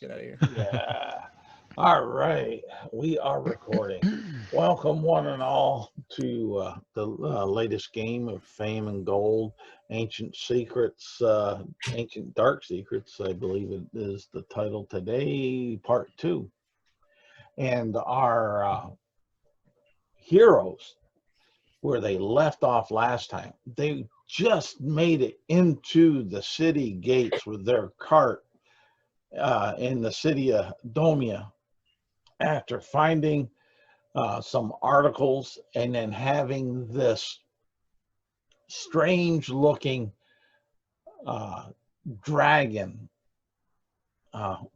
Get out of here. Yeah. All right. We are recording. Welcome, one and all, to the latest game of Fame and Gold, Ancient Secrets, Ancient Dark Secrets, I believe it is the title today, part 2. And our heroes, where they left off last time, they just made it into the city gates with their cart in the city of Domia after finding some articles and then having this strange looking dragon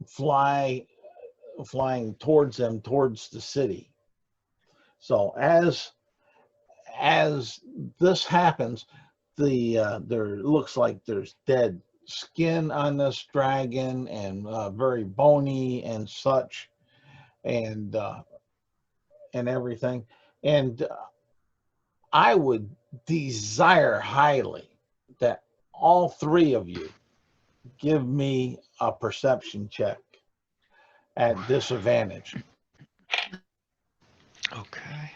flying towards them, towards the city. So as this happens, there looks like there's dead skin on this dragon and very bony and such, and everything. And I would desire highly that all three of you give me a perception check at disadvantage. Okay.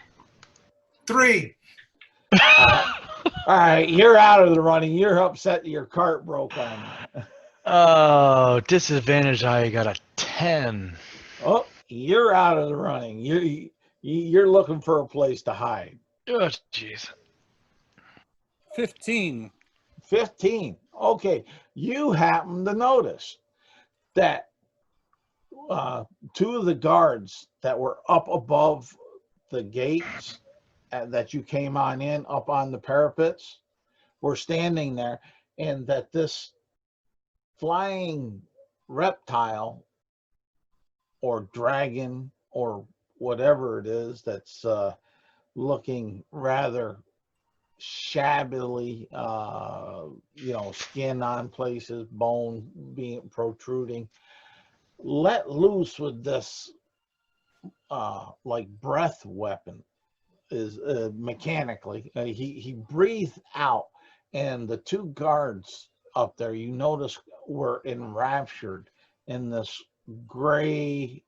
3. All right, you're out of the running. You're upset that your cart broke on you. Oh, disadvantage. I got a 10. Oh, you're out of the running. You're looking for a place to hide. Oh, jeez. 15. 15. Okay, you happen to notice that 2 of the guards that were up above the gates that you came on in, up on the parapets, were standing there, and that this flying reptile or dragon or whatever it is that's looking rather shabbily, skin on places, bone being protruding, let loose with this like breath weapon, is mechanically. He breathed out, and the 2 guards up there, you notice, were enraptured in this gray,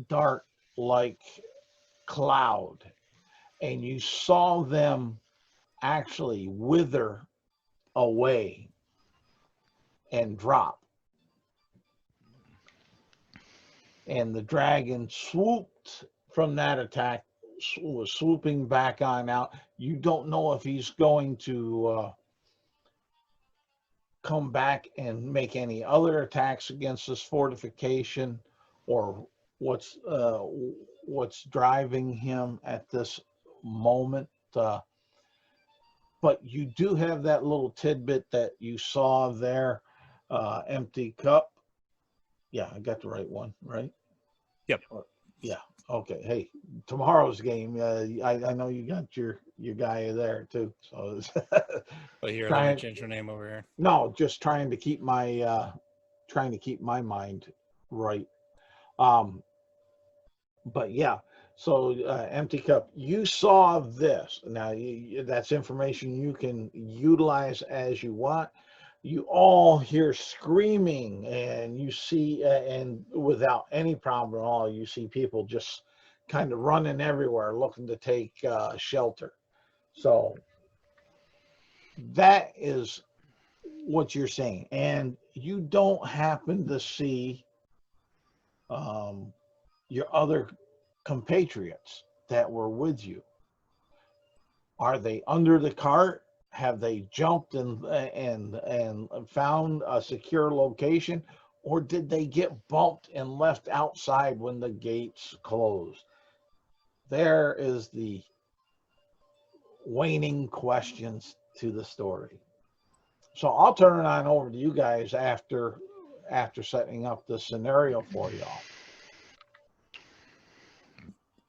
dark like cloud. and you saw them actually wither away and drop. And the dragon swooped from that attack, was swooping back on out. You don't know if he's going to come back and make any other attacks against this fortification, or what's driving him at this moment. But you do have that little tidbit that you saw there, empty cup. Yeah, I got the right one, right? Yep. Yeah. Okay. Hey, tomorrow's game. I know you got your guy there too. So But here, let me change your name over here. no, just trying to keep my mind right. But yeah. So empty cup. You saw this. Now that's information you can utilize as you want. You all hear screaming, and you see, and without any problem at all, you see people just kind of running everywhere looking to take shelter. So that is what you're saying. And you don't happen to see your other compatriots that were with you. Are they under the cart? Have they jumped and found a secure location, or did they get bumped and left outside when the gates closed? There is the waning questions to the story. So I'll turn it on over to you guys after setting up the scenario for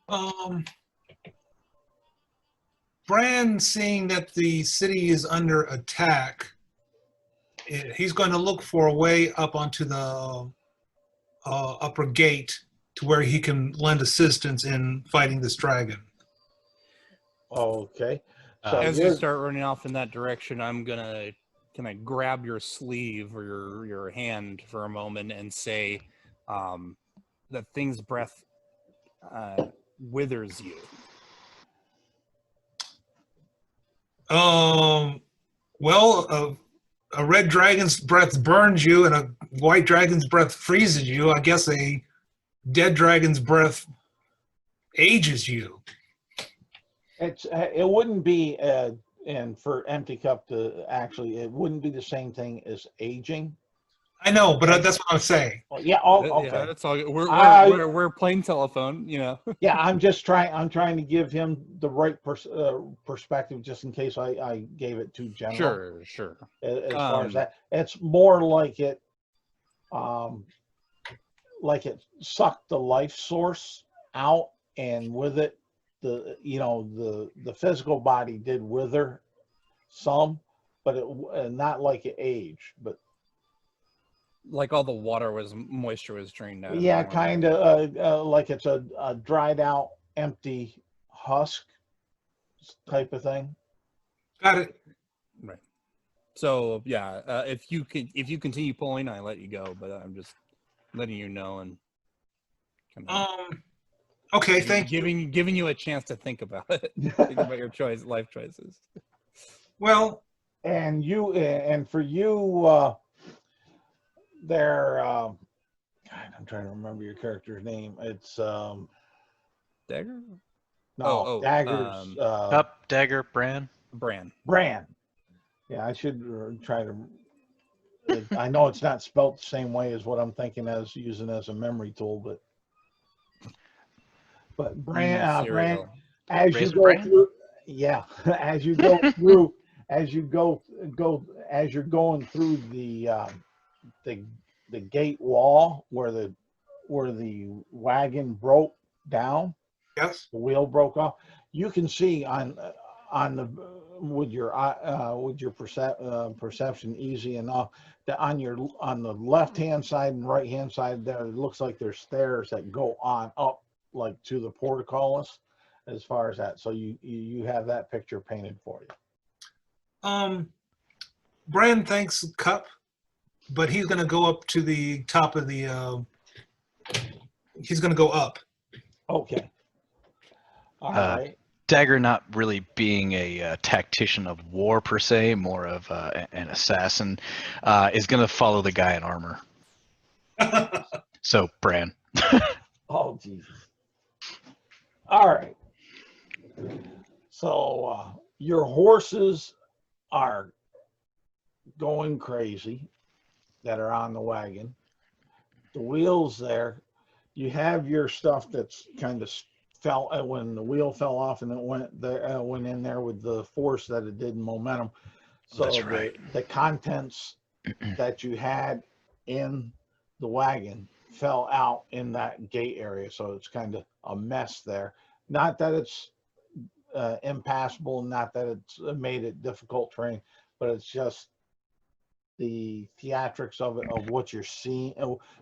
y'all. Bran, seeing that the city is under attack, he's going to look for a way up onto the upper gate to where he can lend assistance in fighting this dragon. Okay. So As you start running off in that direction, I'm gonna grab your sleeve or your hand for a moment and say that thing's breath withers you. Well, a red dragon's breath burns you, and a white dragon's breath freezes you. I guess a dead dragon's breath ages you. It wouldn't be and for empty cup to actually, it wouldn't be the same thing as aging. I know, but that's what I'm saying. Well, yeah. Oh, okay. Yeah, that's all. We're playing telephone, you know. Yeah, I'm trying to give him the right perspective, just in case I gave it too general. Sure. As far as that, it's more like it sucked the life source out, and with it, the physical body did wither some, but it not like it aged, but. Like all the moisture was drained out. Yeah, kind of like it's a dried out, empty husk type of thing. Got it. Right. So yeah, if you continue pulling, I let you go, but I'm just letting you know and. Okay, thank you. Giving you a chance to think about it, think about your life choices. Well, and for you. God, I'm trying to remember your character's name. It's Dagger? No, Dagger's Cup, Dagger, Bran. Bran. Yeah, I should try to. I know it's not spelt the same way as what I'm thinking as using as a memory tool, but Bran. Bran, as you go through, yeah, as you go through, as you're going through the gate wall where the wagon broke down. Yes. The wheel broke off. You can see with your perception easy enough that on the left hand side and right hand side there, it looks like there's stairs that go on up like to the portcullis as far as that. So you have that picture painted for you. Bran thanks Cup, but he's going to go up to the top of the. He's going to go up. Okay. All right. Dagger not really being a tactician of war per se, more of an assassin, is going to follow the guy in armor. So, Bran. Oh, Jesus. All right. So your horses are going crazy that are on the wagon. The wheels there, you have your stuff that's kind of fell when the wheel fell off and it went there, went in there with the force that it did in momentum. So That's right. the contents that you had in the wagon fell out in that gate area. So it's kind of a mess there. Not that it's impassable, not that it's made it difficult terrain, but it's just the theatrics of it, of what you're seeing,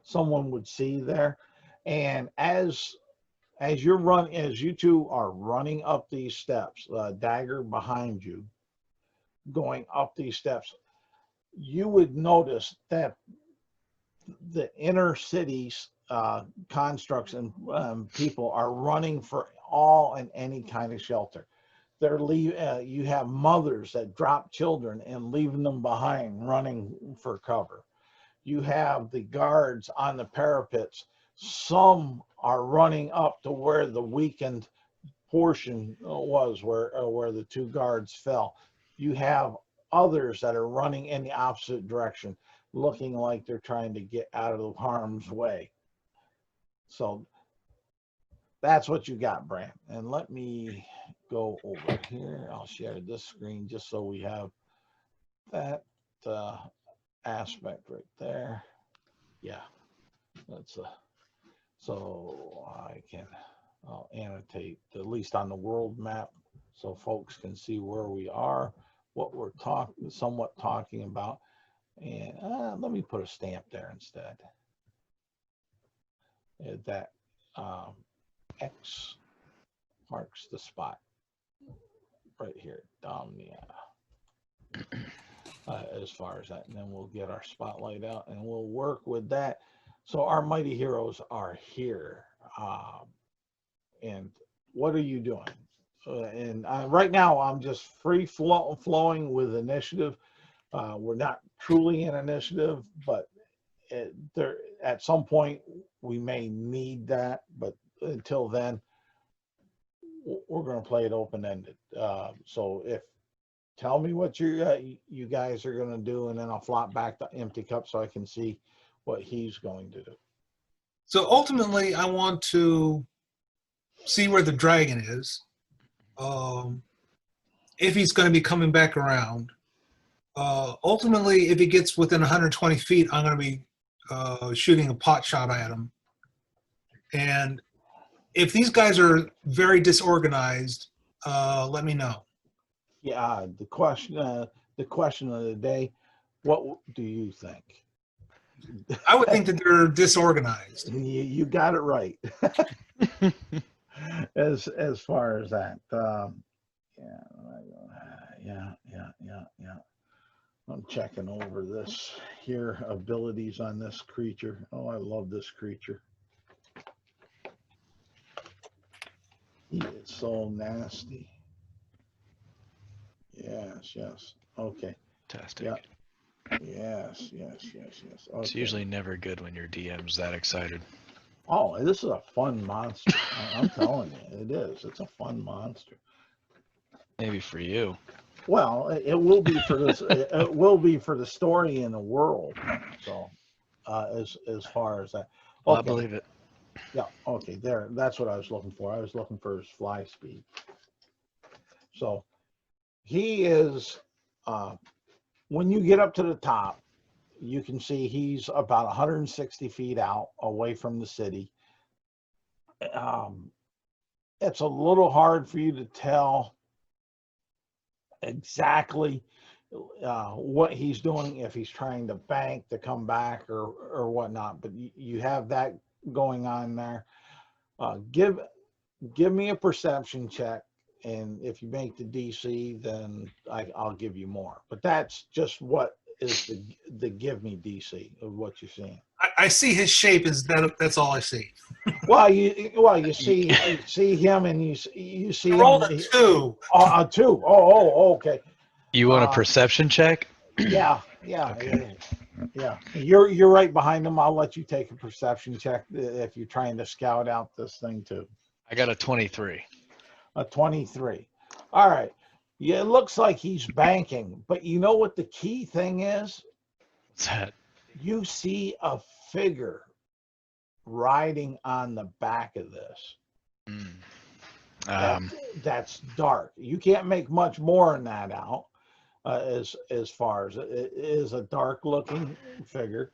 someone would see there. And as you two are running up these steps, Dagger behind you, going up these steps, you would notice that the inner cities constructs and people are running for all and any kind of shelter. You have mothers that drop children and leaving them behind, running for cover. You have the guards on the parapets. Some are running up to where the weakened portion was, where the two guards fell. You have others that are running in the opposite direction, looking like they're trying to get out of harm's way. So that's what you got, Bran. And let me go over here. I'll share this screen just so we have that aspect right there. Yeah, that's so I'll annotate at least on the world map so folks can see where we are, what we're somewhat talking about. And let me put a stamp there instead. That X marks the spot right here, as far as that. And then we'll get our spotlight out and we'll work with that. So our mighty heroes are here. And what are you doing? And right now I'm just free flowing with initiative. We're not truly in initiative, but there at some point we may need that, but until then we're going to play it open-ended. So tell me what you guys are going to do, and then I'll flop back the empty cup so I can see what he's going to do. So ultimately, I want to see where the dragon is. If he's going to be coming back around. Ultimately, if he gets within 120 feet, I'm going to be shooting a pot shot at him. And if these guys are very disorganized, let me know. Yeah, the question of the day, what do you think? I would think that they're disorganized. You got it right. as far as that, yeah. I'm checking over this here, abilities on this creature. Oh, I love this creature. He is so nasty. Yes. Okay. Fantastic. Yeah. Yes. Okay. It's usually never good when your DM's that excited. Oh, this is a fun monster. I'm telling you, it is. It's a fun monster. Maybe for you. Well, it will be for this. It will be for the story in the world. So, as far as that, Well, okay. I believe it. Yeah. Okay. There. That's what I was looking for. I was looking for his fly speed. So, he is. When you get up to the top, you can see he's about 160 feet out away from the city. It's a little hard for you to tell exactly what he's doing, if he's trying to bank to come back or whatnot, but you have that going on there. Give me a perception check, and if you make the DC, then I'll give you more. But that's just what is the give me DC of what you're seeing. I see his shape is that. That's all I see. Well, you see him, and you see I him. rolled a 2. A 2. Oh, okay. You want a perception check? Yeah. Okay. Yeah. You're right behind him. I'll let you take a perception check if you're trying to scout out this thing too. I got a 23. A 23. All right. Yeah, it looks like he's banking, but you know what the key thing is? What's that? You see a figure riding on the back of this. That's dark. You can't make much more than that out. As far as it is a dark looking figure,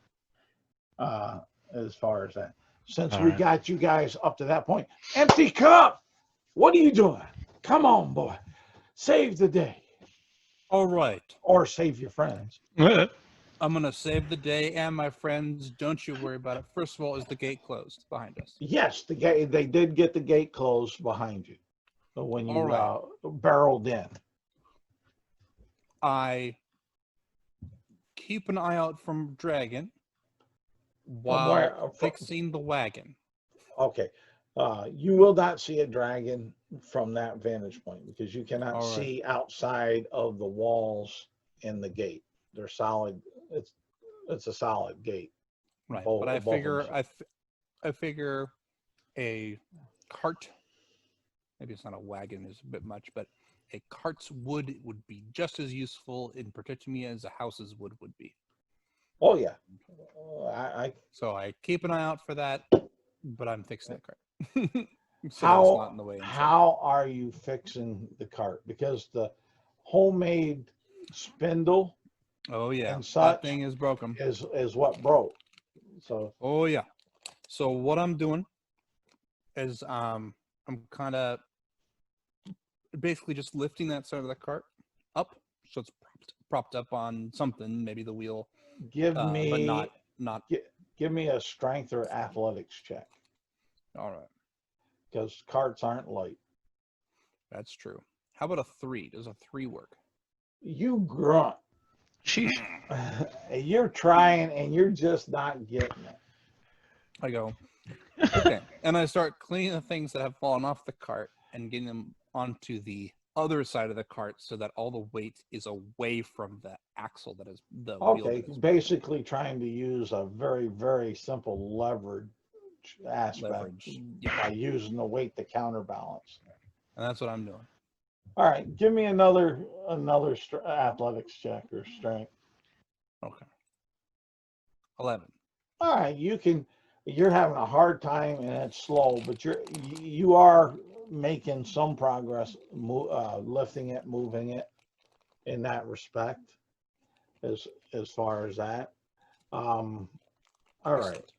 as far as that. Since All we right. got you guys up to that point, empty cup. What are you doing? Come on, boy, save the day, All right. or save your friends. I'm going to save the day and my friends. Don't you worry about it. First of all, is the gate closed behind us? Yes, the gate. They did get the gate closed behind you when you All right. barreled in. I keep an eye out from Dragon while where? fixing the wagon. Okay. You will not see a dragon from that vantage point because you cannot All right. see outside of the walls in the gate. They're solid. It's a solid gate. Right. Both- But I both of figure them. I figure a cart, maybe it's not a wagon, is a bit much, but a cart's wood would be just as useful in protecting me as a house's wood would be. Oh yeah. So I keep an eye out for that, but I'm fixing that cart. So that it's not in the way inside. How are you fixing the cart? Because the homemade spindle Oh yeah, and that such thing is broken. is what broke. So Oh yeah. So what I'm doing is I'm kind of basically just lifting that side of the cart up, so it's propped up on something, maybe the wheel, give but me not. give me a strength or athletics check All right, because carts aren't light. that's true. How about a 3? Does a 3 work? You grunt. Sheesh. You're trying and you're just not getting it. I go, okay, and I start cleaning the things that have fallen off the cart and getting them onto the other side of the cart so that all the weight is away from the axle that is the wheel. Okay, that is basically trying to use a very, very simple leverage aspect leverage. Yeah, by using the weight to counterbalance. and that's what I'm doing. All right, give me another athletics check or strength. Okay. 11. All right, you're having a hard time and it's slow, but you are making some progress, lifting it, moving it in that respect as far as that. All right.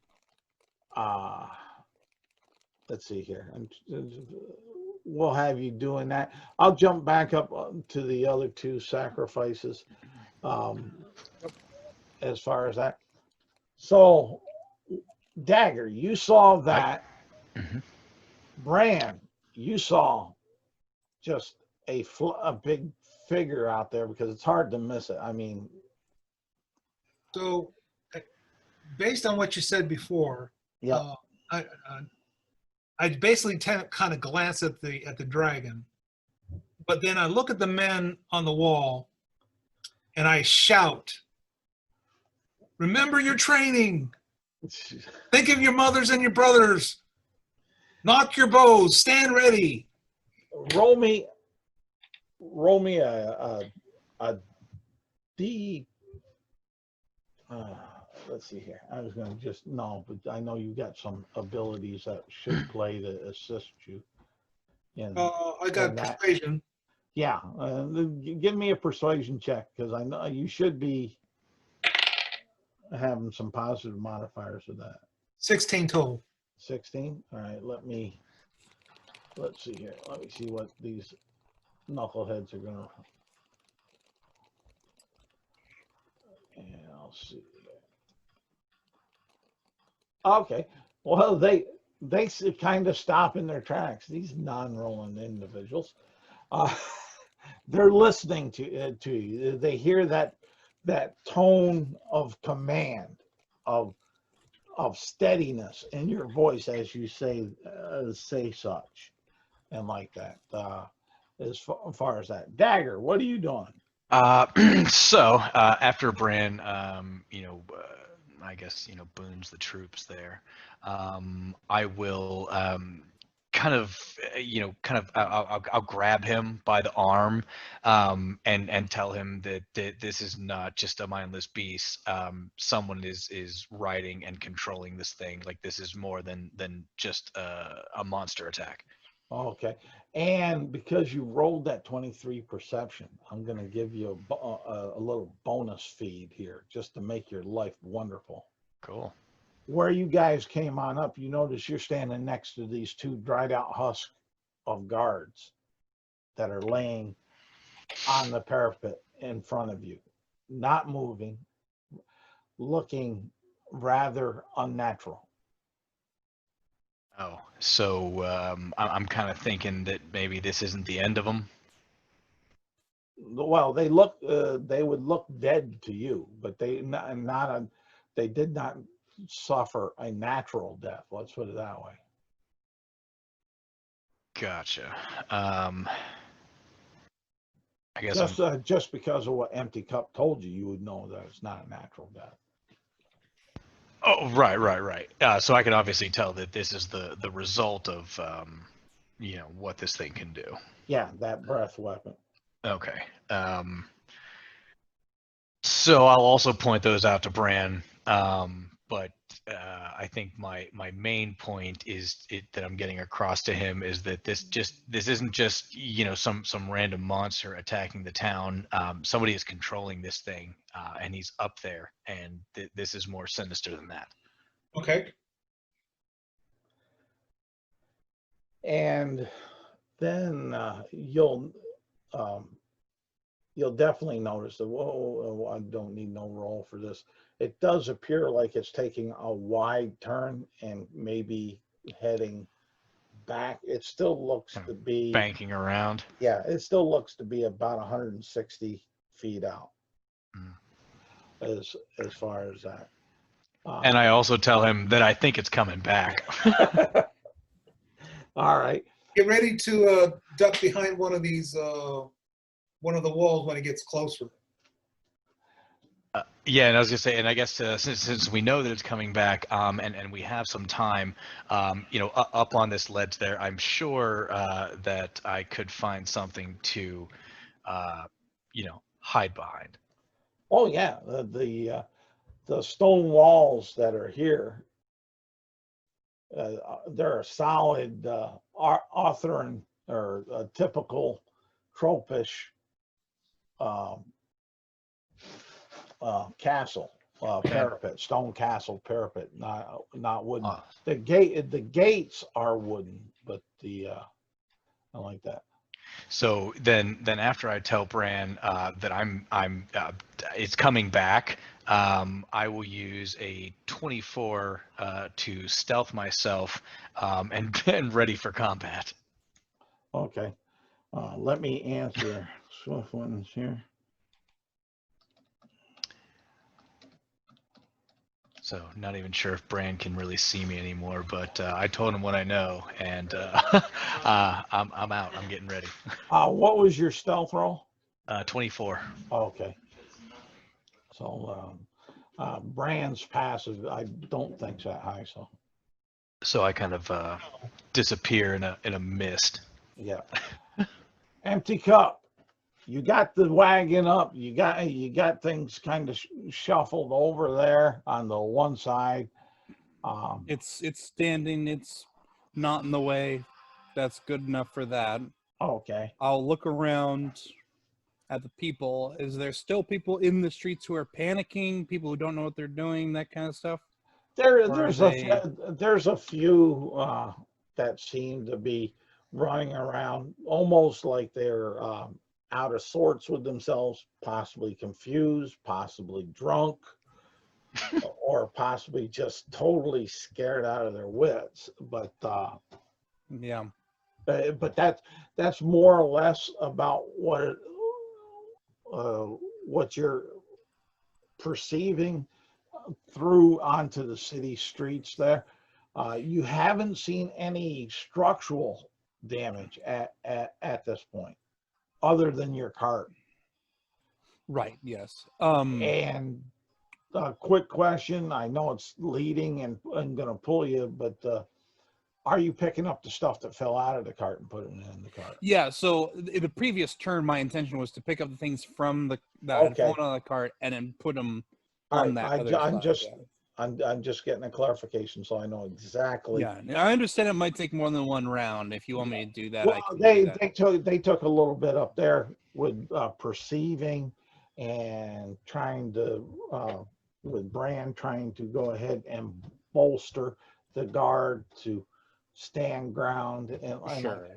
Let's see here. We'll have you doing that. I'll jump back up to the other 2 sacrifices as far as that. So, Dagger, you saw that. Bran, you saw just a big figure out there because it's hard to miss it. I mean, So, based on what you said before, yeah. I basically kind of glance at the dragon, but then I look at the men on the wall, and I shout, "Remember your training! Think of your mothers and your brothers! Knock your bows! Stand ready!" Roll me a D. Let's see here. I was going to but I know you got some abilities that should play to assist you. I got persuasion. Yeah, give me a persuasion check because I know you should be having some positive modifiers of that. 16 total. 16. All right, let's see here. Let me see what these knuckleheads are gonna. And I'll see. Okay. Well, they kind of stop in their tracks. These non-rolling individuals, they're listening to you. They hear that tone of command of of steadiness in your voice as you say such and like that. As far as that, Dagger, what are you doing? So after Bran, I guess boons the troops there. I will I'll grab him by the arm, and tell him that this is not just a mindless beast. Someone is riding and controlling this thing. Like, this is more than just a monster attack. Okay. And because you rolled that 23 perception, I'm going to give you a little bonus feed here just to make your life wonderful. Cool. Where you guys came on up, you notice you're standing next to these two dried out husks of guards that are laying on the parapet in front of you, not moving, looking rather unnatural. Oh, so I'm kind of thinking that maybe this isn't the end of them. Well, they would look dead to you, but they did not suffer a natural death. Let's put it that way. Gotcha. I guess Just because of what Empty Cup told you, you would know that it's not a natural death. Oh, right. So I can obviously tell that this is the result of what this thing can do. Yeah, that breath weapon. Okay. So I'll also point those out to Bran. But I think my main point that I'm getting across to him is that this isn't just some random monster attacking the town. Somebody is controlling this thing, and he's up there, and this is more sinister than that. Okay. And then you'll definitely notice that, whoa, I don't need no roll for this. It does appear like it's taking a wide turn and maybe heading back. It still looks to be banking around. Yeah, it still looks to be about 160 feet out. As far as that. And I also tell him that I think it's coming back. All right. Get ready to duck behind one of these, one of the walls when it gets closer. Yeah, and I was gonna say, and I guess since we know that it's coming back, and we have some time, up on this ledge there, I'm sure that I could find something to, hide behind. Oh yeah, the stone walls that are here, they're a solid Arthurian or a typical tropish castle parapet, stone castle parapet, not wooden. The gates are wooden, but I like that. So then after I tell Bran that I'm it's coming back, I will use a 24 to stealth myself, and ready for combat. Okay, let me answer Swift ones here. So not even sure if Bran can really see me anymore, but I told him what I know, and I'm out. I'm getting ready. What was your stealth roll? 24. Okay. So Bran's passive, I don't think's that high. So I kind of disappear in a mist. Yeah. Empty Cup. You got the wagon up. You got things kind of shuffled over there on the one side. It's standing. It's not in the way. That's good enough for that. Okay. I'll look around at the people. Is there still people in the streets who are panicking? People who don't know what they're doing, that kind of stuff? There's a few that seem to be running around almost like they're out of sorts with themselves, possibly confused, possibly drunk, or possibly just totally scared out of their wits. But yeah, but that's more or less about what you're perceiving. through onto the city streets there. You haven't seen any structural damage at this point, other than your cart. Right. Yes. And a quick question. I know it's leading and I'm going to pull you, but are you picking up the stuff that fell out of the cart and putting it in the cart? Yeah. So in the previous turn, my intention was to pick up the things from that had Okay. fallen out of the cart and then put them All on right, that other I'm side, just yeah. I'm just getting a clarification so I know exactly. Yeah, I understand it might take more than one round. If you want me to do that, I Well, can do that. they took a little bit up there with perceiving and trying to with Brand trying to go ahead and bolster the guard to stand ground and Sure,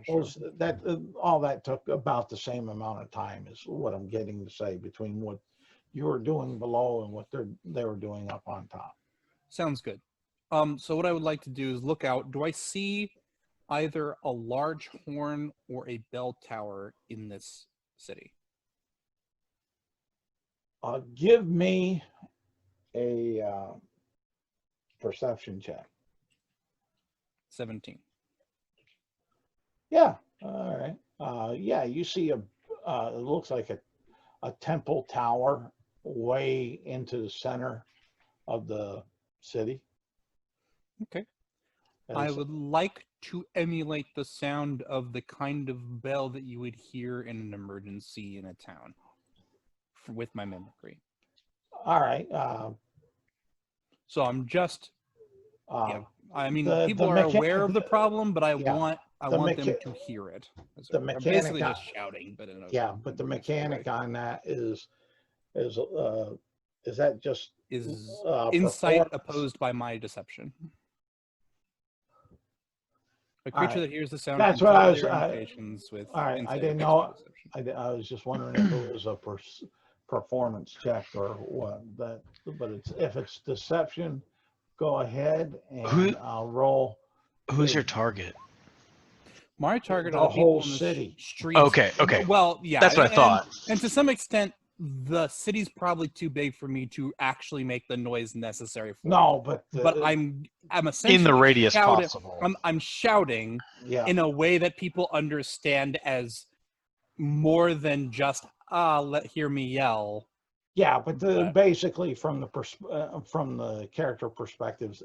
that all that took about the same amount of time is what I'm getting to say between what you were doing below and what they were doing up on top. Sounds good. So what I would like to do is look out. Do I see either a large horn or a bell tower in this city? Give me a perception check. 17. Yeah. All right. Yeah, you see it looks like a temple tower way into the center of the city. Okay. And I it's- would like to emulate the sound of the kind of bell that you would hear in an emergency in a town with my mimicry. All right. So I'm just, yeah. I mean, the people are aware of the problem, but I yeah, want the them mecha- to hear it. the I'm mechanic basically on- just shouting, but in a yeah, but the mechanic on that is that just is performance? insight opposed by my deception. A creature right. that hears the sound That's can what I tell was- their I- imitations with all right, I insight didn't opposed by know- deception. I was just wondering if it was a performance check or what. But if it's deception, go ahead and I'll roll. Who's your target? My target The are the people whole in the city. streets. Okay, okay. Well, yeah, That's what I thought. And to some extent, the city's probably too big for me to actually make the noise necessary for. No, but I'm essentially In the radius shouting, possible. I'm shouting yeah, in a way that people understand as more than just hear me yell. yeah, but but- basically from the character perspectives,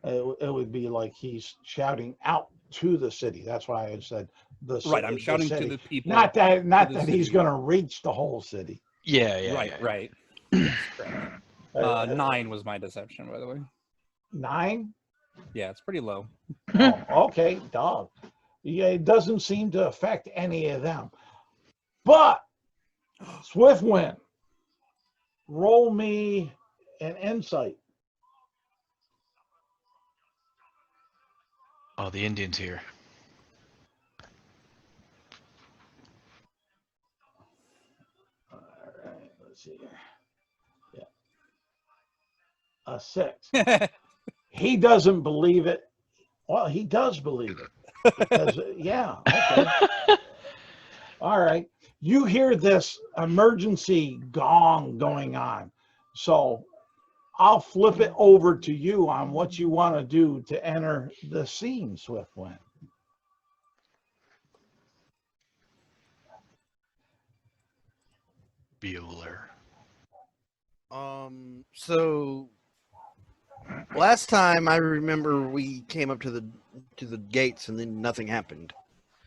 it would be like he's shouting out to the city. That's why I said the city. Right, I'm shouting to city. the people. Not that the he's city. going to reach the whole city. Yeah, yeah. Right, yeah. right. Yes, correct. 9 was my deception, by the way. 9? Yeah, it's pretty low. Oh, okay, dog. Yeah, it doesn't seem to affect any of them. But Swiftwind, roll me an insight. Oh, the Indian's here. All right, let's see here. Yeah. A 6. He doesn't believe it. Well, he does believe it. Because, yeah, okay. All right. You hear this emergency gong going on. So I'll flip it over to you on what you want to do to enter the scene, Swiftwind. Bueller. So last time I remember we came up to the gates and then nothing happened.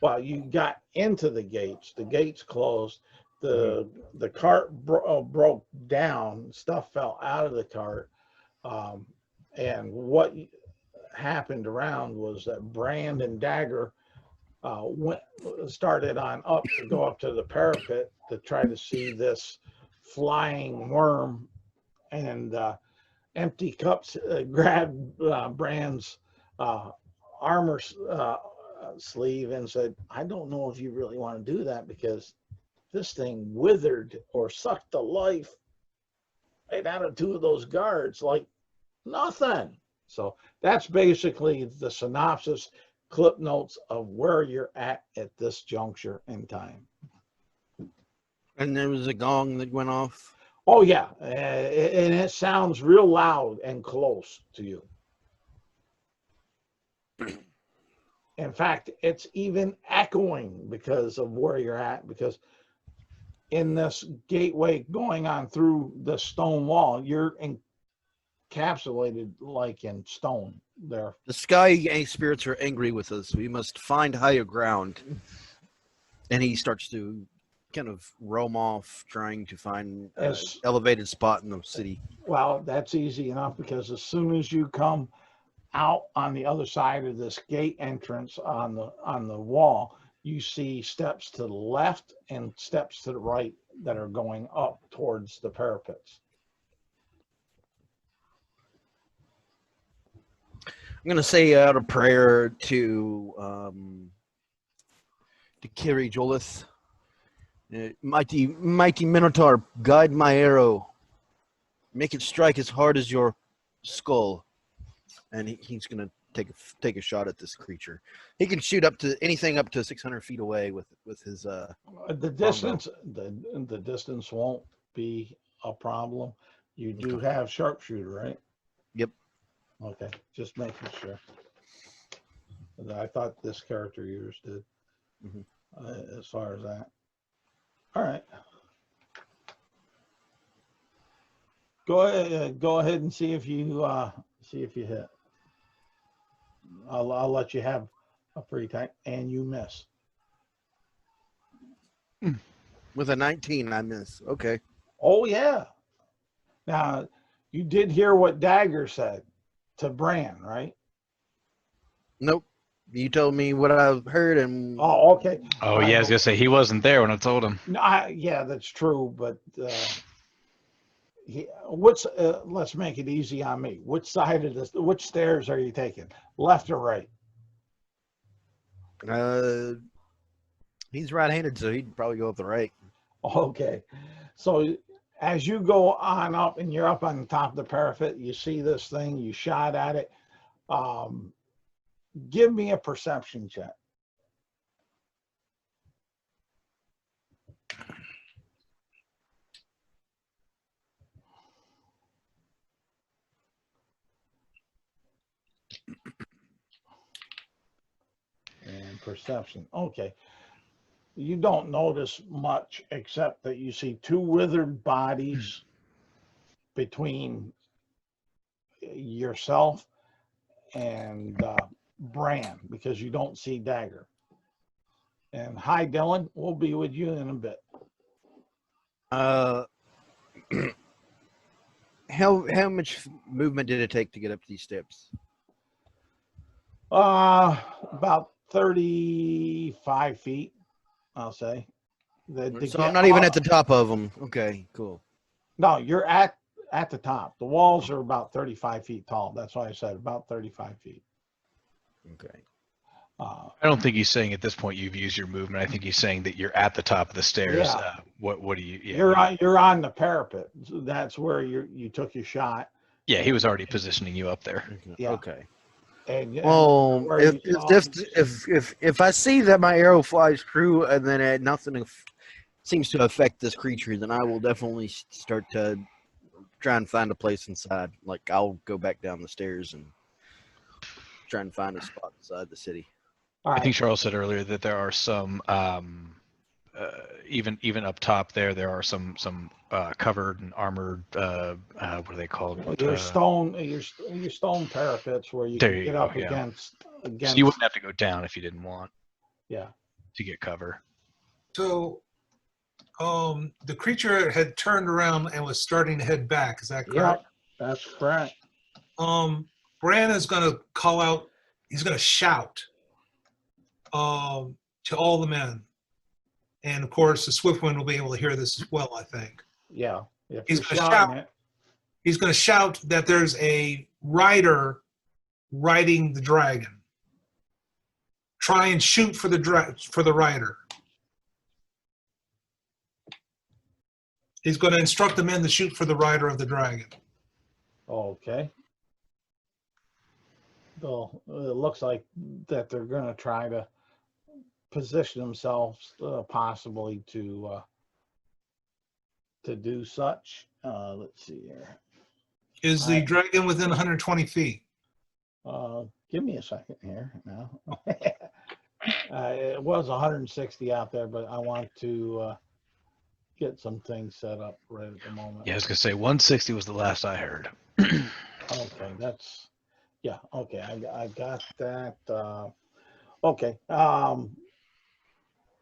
Well, you got into the gates. The gates closed. The cart broke down. Stuff fell out of the cart. And what happened around was that Brand and Dagger started on up to go up to the parapet to try to see this flying worm. And Empty Cups grabbed Brand's armor sleeve and said, I don't know if you really want to do that because this thing withered or sucked the life right out of 2 of those guards like nothing. So that's basically the synopsis, clip notes of where you're at this juncture in time. And there was a gong that went off. Oh yeah, and it sounds real loud and close to you. In fact, it's even echoing because of where you're at, because in this gateway going on through the stone wall, you're encapsulated like in stone there. The sky spirits are angry with us. We must find higher ground. And he starts to kind of roam off, trying to find an As- elevated spot in the city. Well, that's easy enough, because as soon as you come out on the other side of this gate entrance on the wall, you see steps to the left and steps to the right that are going up towards the parapets. I'm going to say out a prayer to Kiri Jolith. Mighty Minotaur, guide my arrow. Make it strike as hard as your skull. And he's going to take a shot at this creature. He can shoot up to anything up to 600 feet away with his. The distance, the distance won't be a problem. You do have sharpshooter, right? Yep. Okay, just making sure. I thought this character of yours did. As far as that. All right. Go ahead and see if you hit. I'll let you have a free time, and you miss. With a 19, I miss. Okay. Oh yeah. Now you did hear what Dagger said to Bran, right? Nope. You told me what I've heard, and Oh, okay. Oh yeah, I was gonna say he wasn't there when I told him. No, yeah, that's true. But let's make it easy on me. Which side of this? Which stairs are you taking? Left or right? he's right-handed, so he'd probably go up the right. Okay. So as you go on up and you're up on the top of the parapet, you see this thing. You shot at it. Give me a perception check. And perception. Okay. You don't notice much except that you see two withered bodies between yourself and Bran, because you don't see Dagger. And hi, Dylan. We'll be with you in a bit. How much movement did it take to get up these steps? About 35 feet, I'll say. So I'm not even at the top of them. Okay, cool. No, you're at the top. The walls are about 35 feet tall. That's why I said about 35 feet. Okay. I don't think he's saying at this point you've used your movement. I think he's saying that you're at the top of the stairs. Yeah. What do you? Yeah, You're on the parapet. That's where you took your shot. yeah, he was already positioning you up there. Yeah. Okay. And Well, where if you saw- if I see that my arrow flies true and then nothing seems to affect this creature, then I will definitely start to try and find a place inside. Like I'll go back down the stairs and try and find a spot inside the city. All I right. think Charles said earlier that there are some even up top there are some covered and armored what are they called? Your stone parapets where you There can you get go, up yeah. against. So you wouldn't have to go down if you didn't want Yeah. to get cover. So the creature had turned around and was starting to head back. Is that correct? Yep, that's correct. Bran is going to call out. He's going to shout to all the men. And of course, the Swiftwind will be able to hear this as well, I think. Yeah. If He's you're gonna shouting shout. He's going to shout that there's a rider riding the dragon. Try and shoot for the rider. He's going to instruct the men to shoot for the rider of the dragon. Okay. Well, it looks like that they're going to try to position themselves possibly to to do such. Let's see here. Is the dragon within 120 feet? Give me a second here now. It was 160 out there, but I want to get some things set up right at the moment. Yeah, I was gonna say 160 was the last I heard. Okay, that's, yeah, okay, I got that. Okay,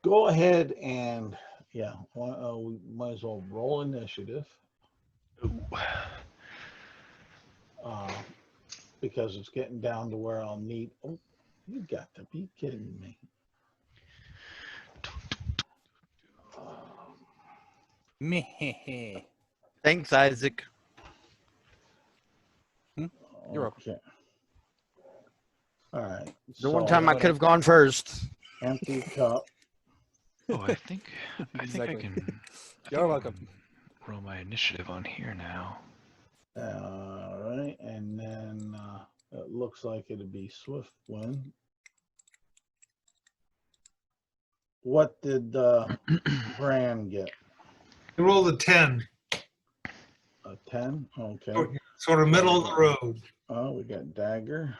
go ahead and, yeah, we might as well roll initiative. Because it's getting down to where I'll need, oh, you got to be kidding me. Meh. Thanks, Isaac. You're welcome. Okay. All right. The one so time I could have gone first. empty cup. Oh, I think I Exactly. can. You're welcome. Roll my initiative on here now. All right, and then it looks like it'd be Swift win. What did Bran get? You rolled a 10, A 10? Okay. sort of middle of the road. Oh, we got Dagger.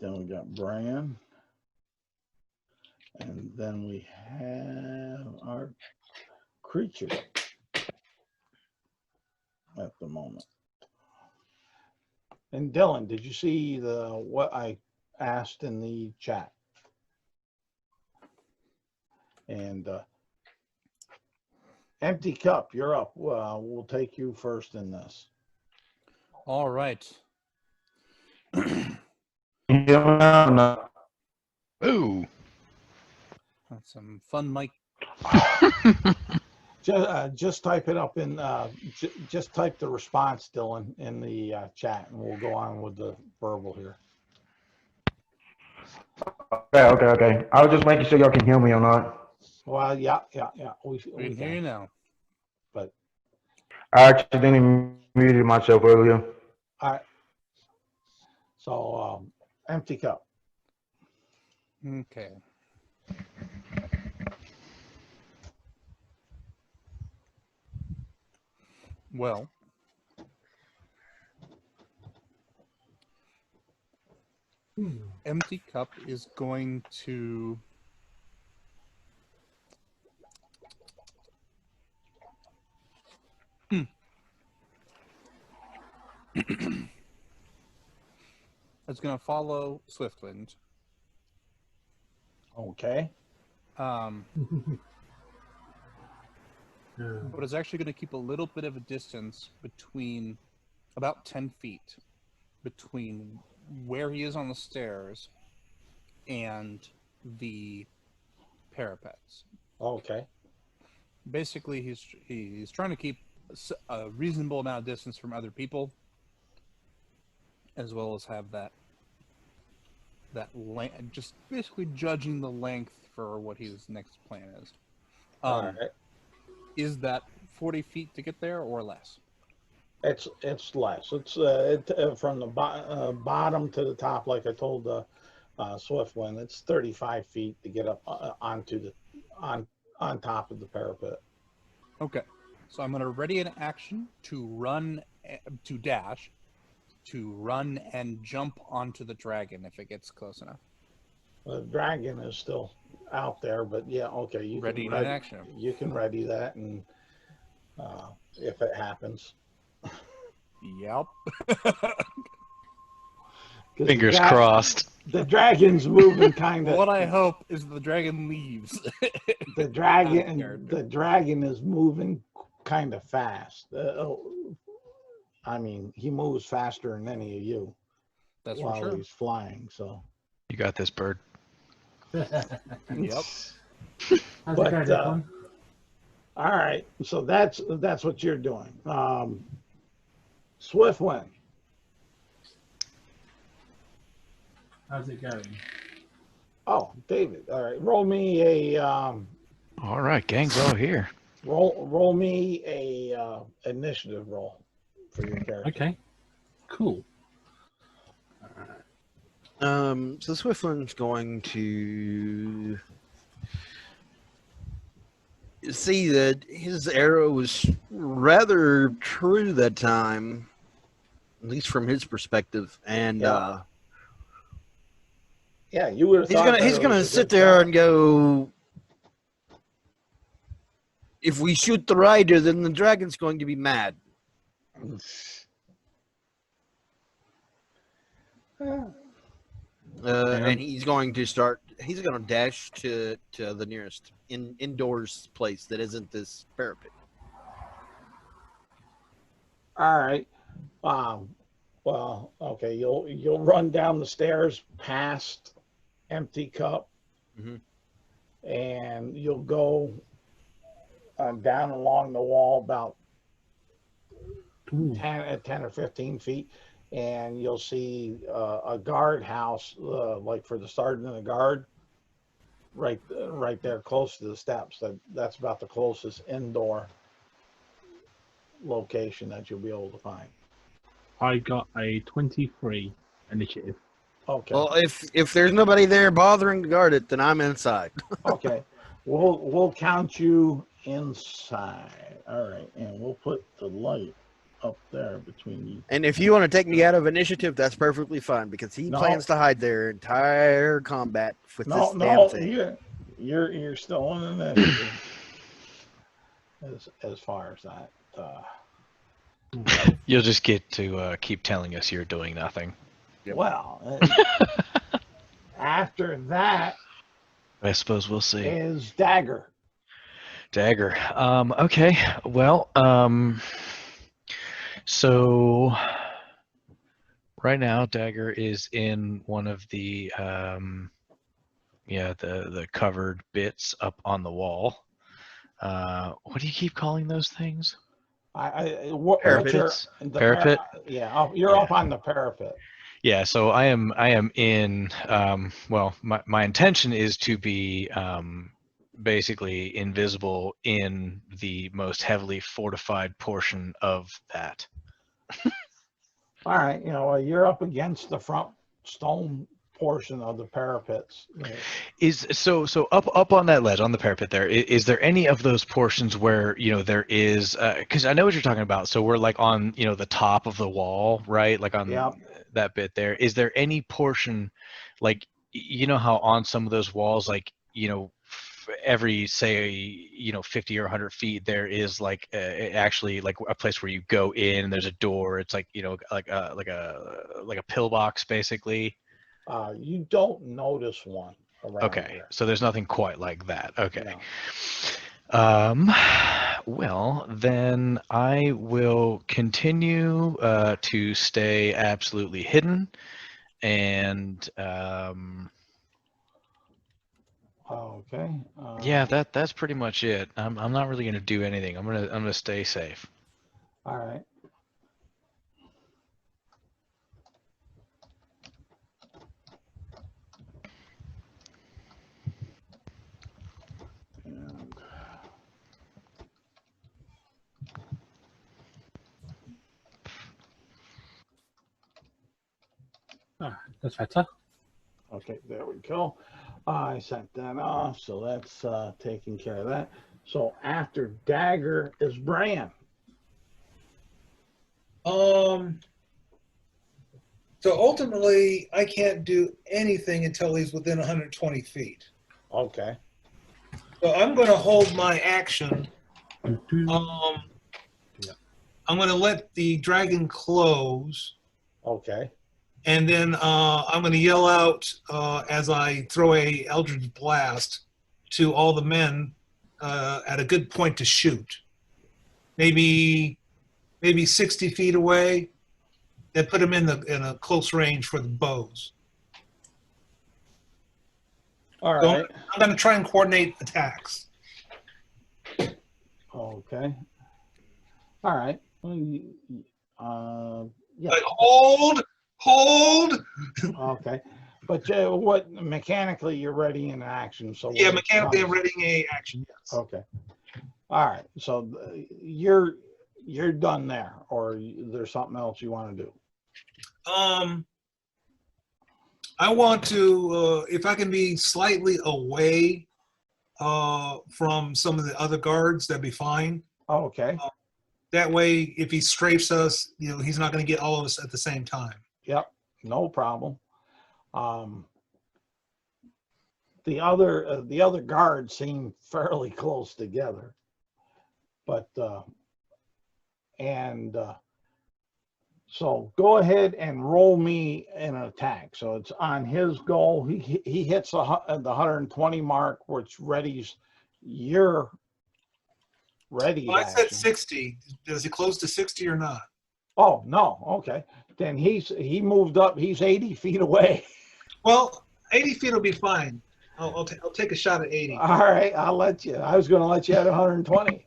Then we got Bran. And then we have our creature at the moment. And Dylan, did you see what I asked in the chat? And empty cup, you're up. We'll take you first in this. All right. Ooh. That's some fun mic. Just type it up in. Just type the response, Dylan, in the chat, and we'll go on with the verbal here. Okay. I was just making sure y'all can hear me or not. Well, yeah. We can hear you now. But I accidentally muted myself earlier. all right. So empty cup. Okay. Well, empty cup is going to it's going to follow Swiftwind. Okay. But it's actually going to keep a little bit of a distance between about 10 feet between where he is on the stairs and the parapets. Okay. Basically, he's trying to keep a reasonable amount of distance from other people, as well as have that just basically judging the length for what his next plan is. All right. Is that 40 feet to get there or less? It's less. It's from the bottom to the top, like I told Swiftwind. It's 35 feet to get up onto the on top of the parapet. Okay, so I'm going to ready an action to run, to dash, to run and jump onto the dragon if it gets close enough. The dragon is still out there, but yeah, okay. You Ready can in action. You can ready that, and if it happens. Yep. Fingers crossed. The dragon's moving kind of. What I hope is the dragon leaves. The dragon is moving kind of fast. I mean, he moves faster than any of you. That's while for sure. he's flying. So. You got this, bird. Yep. But, all right, so that's what you're doing. Swiftwind. How's it going? Oh, David. All right, roll me a. All right, gang's all here. Roll me a initiative roll for your character. Okay, cool. So Swiftland's going to You see that his arrow was rather true that time, at least from his perspective, and Yeah. Yeah, you would have thought that he's it gonna was a sit good there shot. and go. If we shoot the rider, then the dragon's going to be mad. And he's going to start. He's going to dash to the nearest indoors place that isn't this parapet. All right. Well, okay. You'll run down the stairs past Empty Cup, Mhm. and you'll go down along the wall about Ooh. 10 or 15 feet, and you'll see a guard house, like for the sergeant and the guard, right there close to the steps. That's about the closest indoor location that you'll be able to find. I got a 23 initiative. Okay. Well, if there's nobody there bothering to guard it, then I'm inside. Okay. We'll count you inside. All right, and we'll put the light up there between you. And if you want to take me out of initiative, that's perfectly fine because he No. plans to hide their entire combat with No, this damn no, thing. you're still in initiative. as far as that. You'll just get to keep telling us you're doing nothing. Yep. Well, after that I suppose we'll see. is Dagger. Dagger. Okay. Well, so right now Dagger is in one of the the covered bits up on the wall. What do you keep calling those things? Parapets? Parapet? Yeah, you're up on the parapet. Yeah, so I am in well, my intention is to be basically invisible in the most heavily fortified portion of that. All right, you're up against the front stone portion of the parapets. Is so up on that ledge on the parapet there, is there any of those portions where there is because I know what you're talking about, so we're like on the top of the wall, right, like on Yep. that bit there, is there any portion like how on some of those walls, like every say 50 or 100 feet there is like actually like a place where you go in and there's a door, it's like like a pillbox basically? You don't notice one around Okay, here. so there's nothing quite like that. Okay. No. Well, then I will continue to stay absolutely hidden, and Okay. yeah, that's pretty much it. I'm not really gonna do anything. I'm gonna stay safe. All right. And That's better. okay, there we go. I sent that off, so that's taking care of that. So after Dagger is Bran. So ultimately, I can't do anything until he's within 120 feet. Okay. So I'm going to hold my action. Doo-doo. I'm going to let the dragon close, Okay. and then I'm going to yell out as I throw a Eldritch Blast to all the men at a good point to shoot. Maybe 60 feet away. Then put them in a close range for the bows. All So right. I'm going to try and coordinate attacks. Okay. All right. Yeah. But hold. Okay. But what mechanically you're ready in action? So Yeah, when it mechanically I'm comes- readying a action. Yes. Okay. All right. So you're done there, or there's something else you want to do? I want to, if I can be slightly away from some of the other guards, that'd be fine. Okay. That way, if he strafes us, he's not going to get all of us at the same time. Yep. No problem. The other guards seem fairly close together, but so go ahead and roll me an attack. So it's on his goal. He hits the 120 mark, which readies your ready. Well, I said action. 60. Does he close to 60 or not? Oh no, okay. Then he moved up. He's 80 feet away. Well, 80 feet will be fine. I'll take a shot at 80. All right, I'll let you. I was going to let you at 120.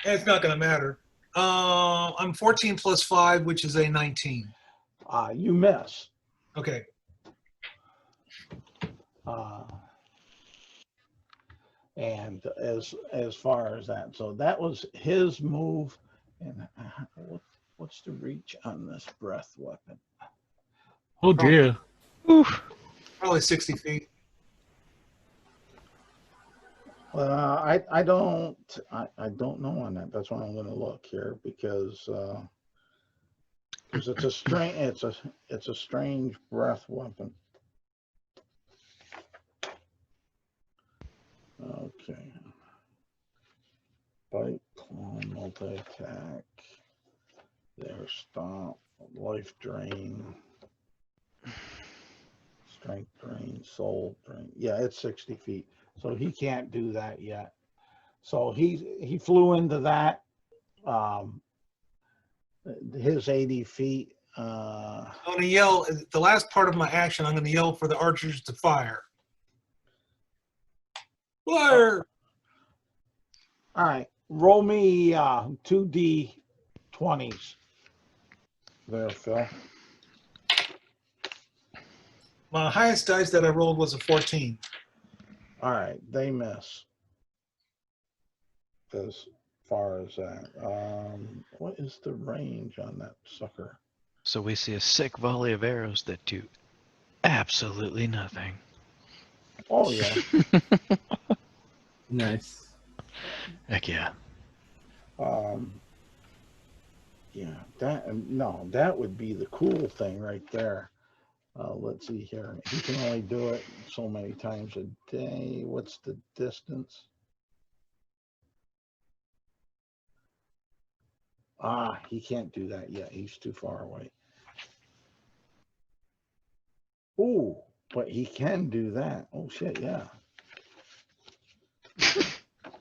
It's not going to matter. I'm 14 plus 5, which is a 19. You miss. Okay. And as far as that, so that was his move. And what's the reach on this breath weapon? Oh dear. Oof. Probably 60 feet. I don't know on that. That's why I'm going to look here because it's a strange breath weapon. Okay. Bite, claw, multi-attack. There, stomp, life drain, strength drain, soul drain. Yeah, it's 60 feet. So he can't do that yet. So he flew into that. His 80 feet. I'm going to yell, the last part of my action, I'm going to yell for the archers to fire. Fire! All right. Roll me 2d20s. There, Phil. My highest dice that I rolled was a 14. All right. They miss. As far as that. What is the range on that sucker? So we see a sick volley of arrows that do absolutely nothing. Oh, yeah. Nice. Heck yeah. Yeah, that would be the cool thing right there. Let's see here. He can only do it so many times a day. What's the distance? He can't do that yet. He's too far away. Ooh, but he can do that. Oh shit, yeah.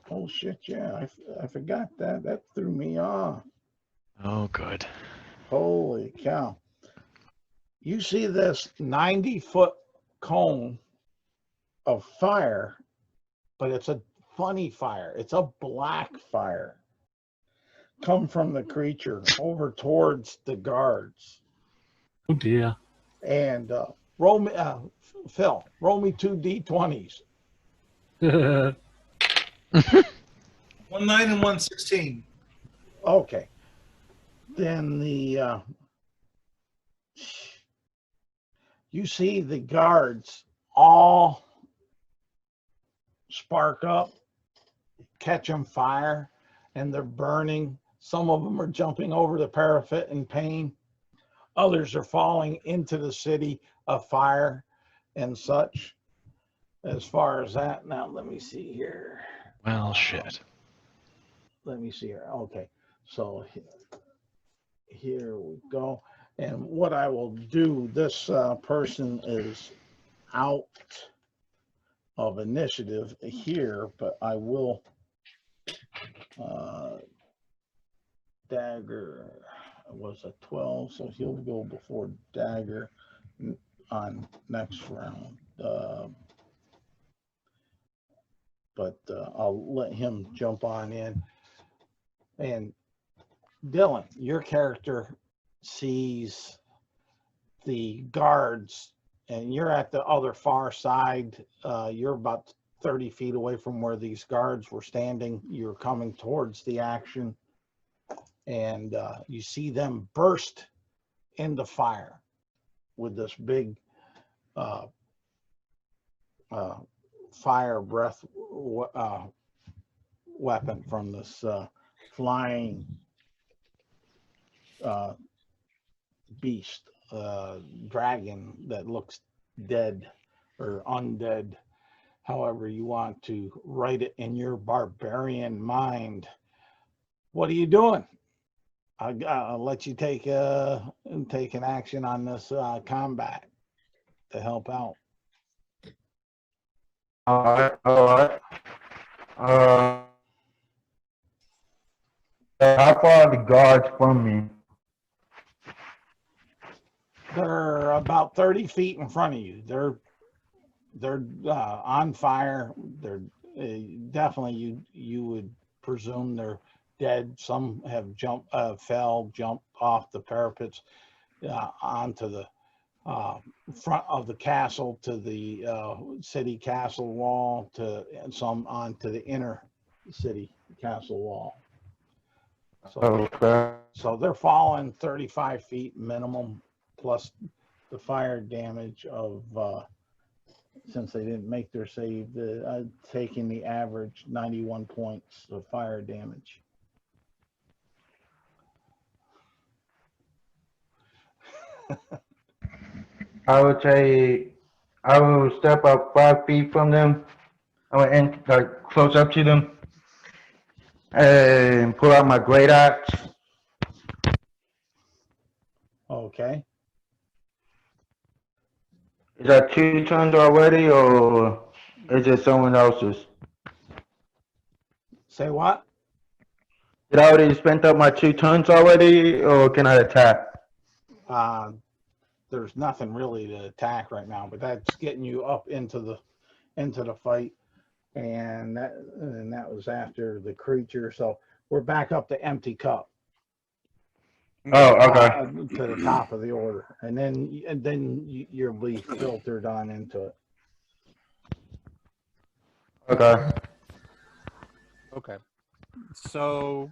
Oh shit, yeah. I forgot that. That threw me off. Oh, good. Holy cow. You see this 90-foot cone of fire, but it's a funny fire. It's a black fire. Come from the creature over towards the guards. Oh dear. And roll me, Phil, roll me 2 d20s. 1 9 and 1 16. Okay. Then you see the guards all spark up, catch on fire, and they're burning. Some of them are jumping over the parapet in pain. Others are falling into the city of fire and such. As far as that, now let me see here. Well, shit. Let me see here. Okay, so here we go. And what I will do, this person is out of initiative here, but I will dagger was a 12, so he'll go before dagger on next round. But I'll let him jump on in. And Dylan, your character sees the guards, and you're at the other far side. You're about 30 feet away from where these guards were standing. You're coming towards the action, and you see them burst into fire with this big fire breath weapon from this flying beast, dragon that looks dead or undead, however you want to write it in your barbarian mind. What are you doing? I'll let you take an action on this combat to help out. All right, all right. How far are the guards from me? They're about 30 feet in front of you. They're on fire. They're definitely you would presume they're dead. Some have jumped off the parapets onto the front of the castle to the city castle wall, and some onto the inner city castle wall. So, Okay. so they're falling 35 feet minimum, plus the fire damage of since they didn't make their save, taking the average 91 points of fire damage. I would say I will step up 5 feet from them. I will like close up to them and pull out my great axe. Okay. Is that 2 turns already, or is it someone else's? Say what? Did I already spent up my 2 turns already, or can I attack? There's nothing really to attack right now, but that's getting you up into the fight, and that was after the creature. So we're back up to empty cup. Oh, okay. To the top of the order, and then you'll be filtered on into it. Okay. Okay. So,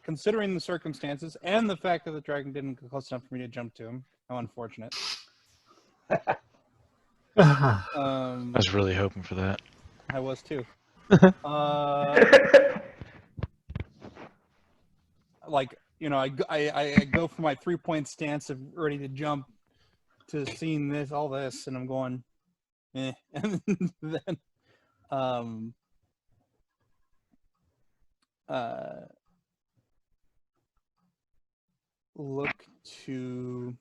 considering the circumstances and the fact that the dragon didn't get close enough for me to jump to him, how unfortunate. I was really hoping for that. I was too. Like, you know, I go for my 3-point stance of ready to jump to seeing all this, and I'm going, eh. And then, look to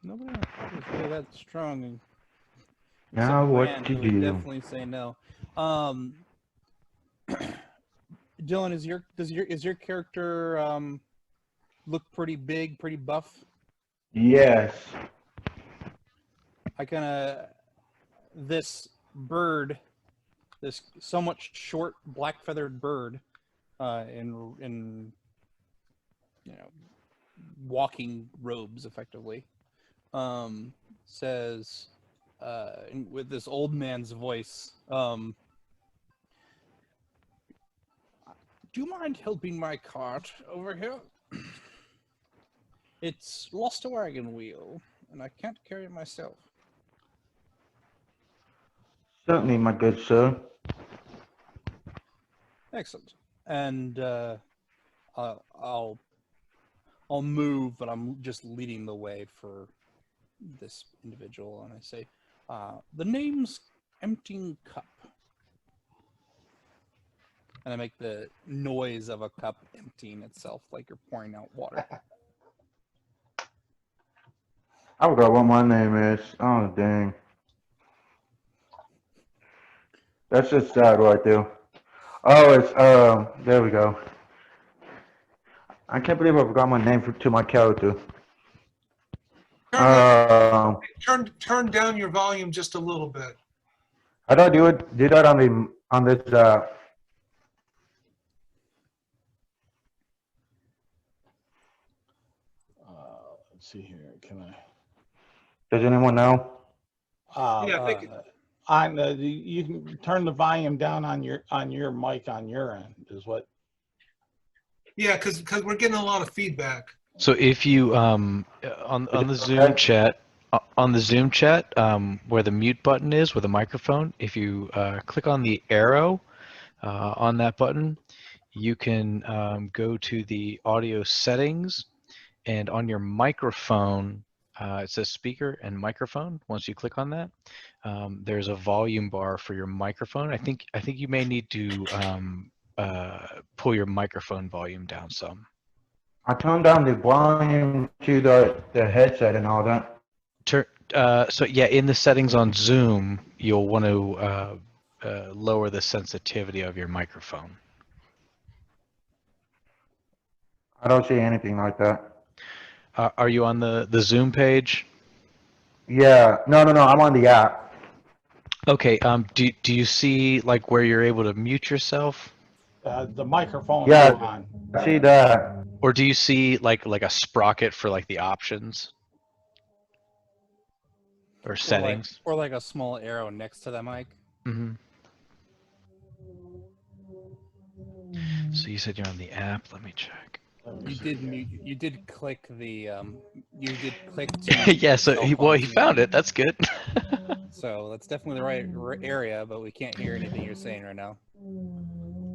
nobody else is really that strong. Now Except what Rand, to who would do? definitely say no. Dylan, is your character look pretty big, pretty buff? Yes. I kind of this bird, this somewhat short black feathered bird, in you know, walking robes, effectively, says, with this old man's voice, do you mind helping my cart over here? It's lost a wagon wheel, and I can't carry it myself. Certainly, my good sir. Excellent. And I'll move, but I'm just leading the way for this individual, and I say, the name's Emptying Cup. And I make the noise of a cup emptying itself, like you're pouring out water. I forgot what my name is. Oh, dang. That's just sad right there. Oh, it's, there we go. I can't believe I forgot my name to my character. Turn down your volume just a little bit. How do I do that on this, Let's see here. Can I? does anyone know? You can turn the volume down on your mic on your end. Is what? Yeah, because we're getting a lot of feedback. So if you on the Zoom chat where the mute button is with a microphone, if you click on the arrow on that button, you can go to the audio settings, and on your microphone it says speaker and microphone. Once you click on that, there's a volume bar for your microphone. I think you may need to pull your microphone volume down some. I turned down the volume to the headset and all that. So yeah, in the settings on Zoom, you'll want to lower the sensitivity of your microphone. I don't see anything like that. Are you on the Zoom page? Yeah, no, I'm on the app. Okay. Do you see like where you're able to mute yourself, The microphone Yeah. is on. I see that. or do you see like a sprocket for like the options or settings? Or like a small arrow next to the mic. Mm-hmm. So you said you're on the app. Let me check. You did mute. You did click the. You did click. To Yeah. So he found it. That's good. So that's definitely the right area, but we can't hear anything you're saying right now.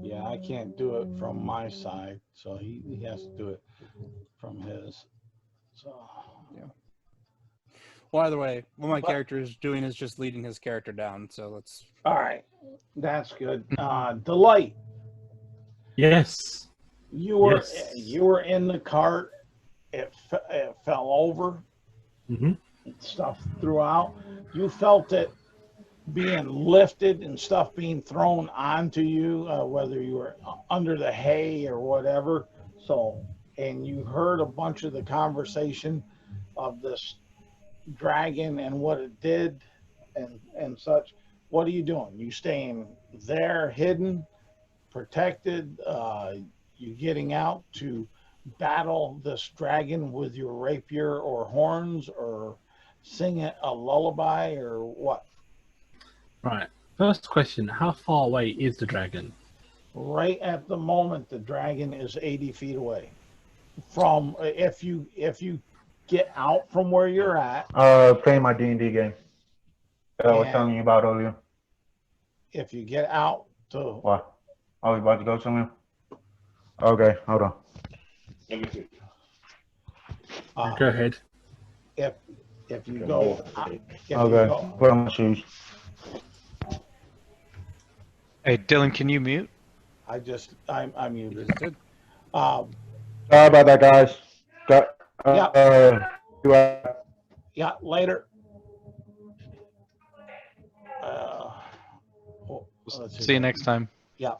Yeah, I can't do it from my side, so he has to do it from his. So yeah. Well, either way, what my character is doing is just leading his character down. So let's. all right, that's good. Delight, Yes. you were Yes. you were in the cart. It fell over. Mm-hmm. Stuff throughout. You felt it being lifted and stuff being thrown onto you, whether you were under the hay or whatever. So, and you heard a bunch of the conversation of this dragon and what it did and such. What are you doing? You staying there hidden, protected? You getting out to battle this dragon with your rapier or horns, or sing a lullaby, or what? Right. First question: how far away is the dragon? Right at the moment, the dragon is 80 feet away. From if you get out from where you're at, Playing my D&D game that I was And- telling you about earlier. if you get out to What? Are we about to go somewhere? Okay, hold on. Go ahead. if you go, if you Okay, go, put on my shoes. Hey, Dylan, can you mute? I muted. Just did. Sorry about that, guys. Got, Yeah, later. Let's See you next time. Yeah.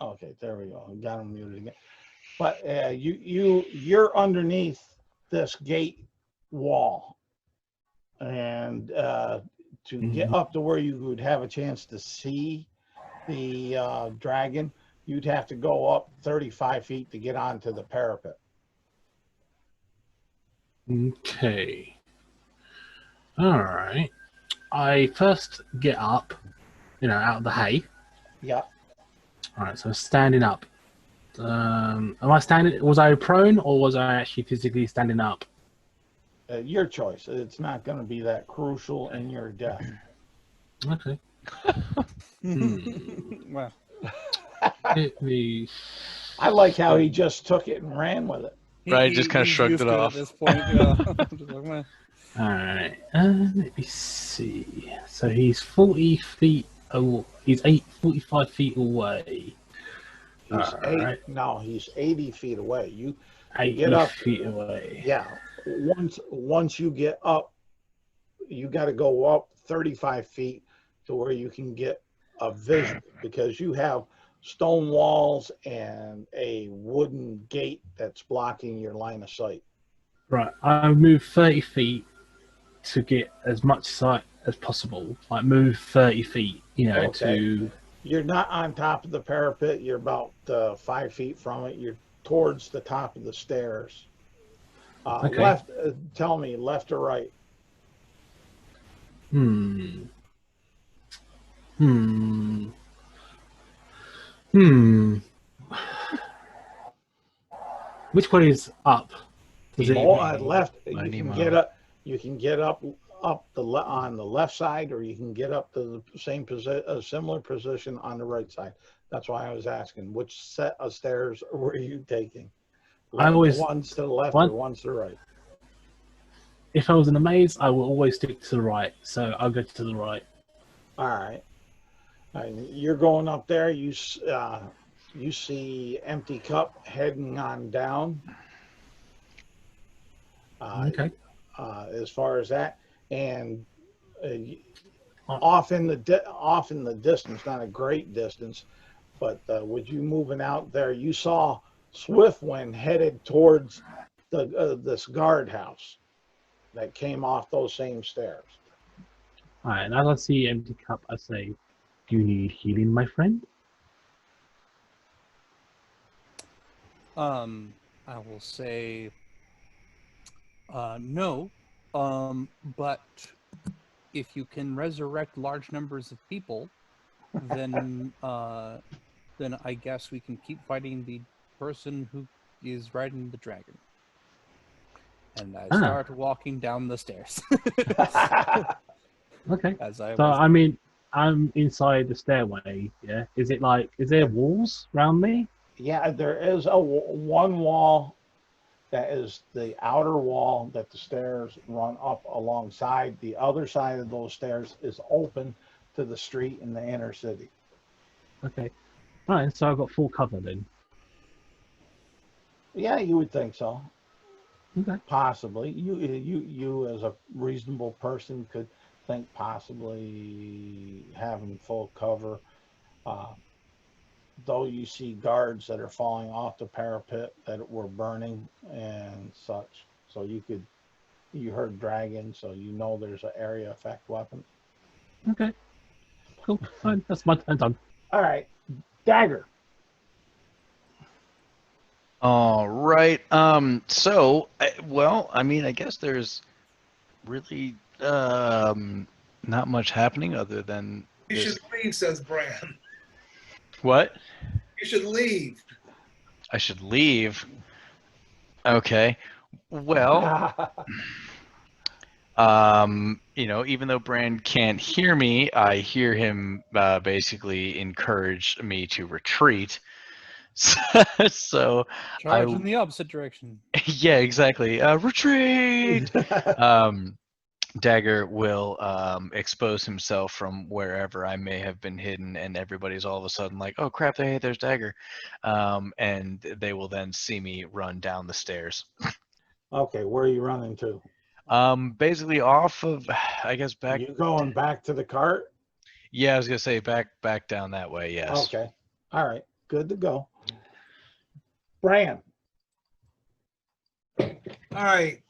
Okay, there we go. Got him muted again. But you're underneath this gate wall, and to get up to where you would have a chance to see the dragon, you'd have to go up 35 feet to get onto the parapet. Okay. All right. I first get up, out of the hay. Yeah. All right. So standing up. Am I standing? Was I prone or was I actually physically standing up? Your choice. It's not going to be that crucial in your death. Okay. Well, Hit me. I like how he just took it and ran with it. Right, just kinda he's shrugged used it to off. At this point, yeah. Just like, meh. All right. Let me see. So he's 40 feet. He's 45 feet away. He's Alright. he's 80 feet away. You 80 get up. feet away. Yeah. Once you get up, you got to go up 35 feet to where you can get a vision, because you have stone walls and a wooden gate that's blocking your line of sight. Right. I move 30 feet to get as much sight as possible. Like move 30 feet, Okay. to. You're not on top of the parapet. You're about 5 feet from it. You're towards the top of the stairs. Okay. Left. Tell me, left or right? Which way is up? Is it, Left. You Mighty can Mo. get up. You can get up on the left side, or you can get up to the same position, a similar position on the right side. That's why I was asking, which set of stairs were you taking? I always- Ones to the left One- or ones to the right? if I was in a maze, I will always stick to the right. So I'll go to the right. All right. And you're going up there. You see empty cup heading on down. Okay. As far as that, and Oh. off in the distance, not a great distance, but with you moving out there, you saw Swiftwind headed towards this guardhouse that came off those same stairs. All right. And as I see empty cup, I say, "Do you need healing, my friend?" I will say no, but if you can resurrect large numbers of people, then then I guess we can keep fighting the person who is riding the dragon. And I start walking down the stairs. Okay. As I So was. I mean, I'm inside the stairway. Yeah. Is it like? Is there walls around me? Yeah, there is one wall that is the outer wall that the stairs run up alongside. The other side of those stairs is open to the street in the inner city. Okay. All right. So I've got full cover then. Yeah, you would think so. Okay. Possibly. You as a reasonable person could think possibly having full cover. Though you see guards that are falling off the parapet that were burning and such. So you heard dragon, so you know there's an area effect weapon. Okay. Cool. Fine. That's my turn done. All right, dagger. All right. So, well, I mean, I guess there's really not much happening other than You this. should leave, says Bran. What? You should leave. I should leave. Okay. Well, even though Brand can't hear me, I hear him basically encourage me to retreat. So Charge in the opposite direction. yeah, exactly. Retreat. Dagger will expose himself from wherever I may have been hidden, and everybody's all of a sudden like, "Oh crap! Hey, there's Dagger," and they will then see me run down the stairs. Okay, where are you running to? Basically off of, I guess back. You going back to the cart? Yeah, I was gonna say back down that way. Yes. Okay. All right. Good to go. Bran. All right.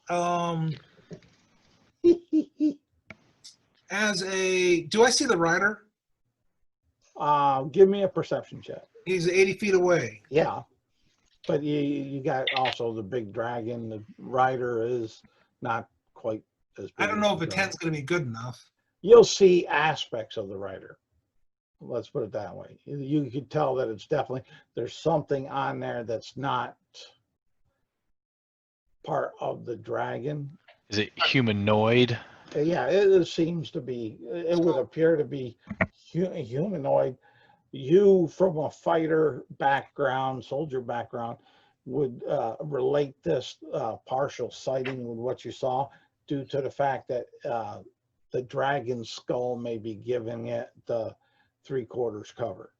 Do I see the rider? Give me a perception check. He's 80 feet away. Yeah. But you got also the big dragon. The rider is not quite as big. I don't know as if a the 10's going to be good enough. You'll see aspects of the rider. Let's put it that way. You could tell that it's definitely, there's something on there that's not part of the dragon. Is it humanoid? Yeah, it seems to be, it would appear to be humanoid. You, from a fighter background, soldier background, would relate this partial sighting with what you saw due to the fact that the dragon's skull may be giving it the 3/4 cover.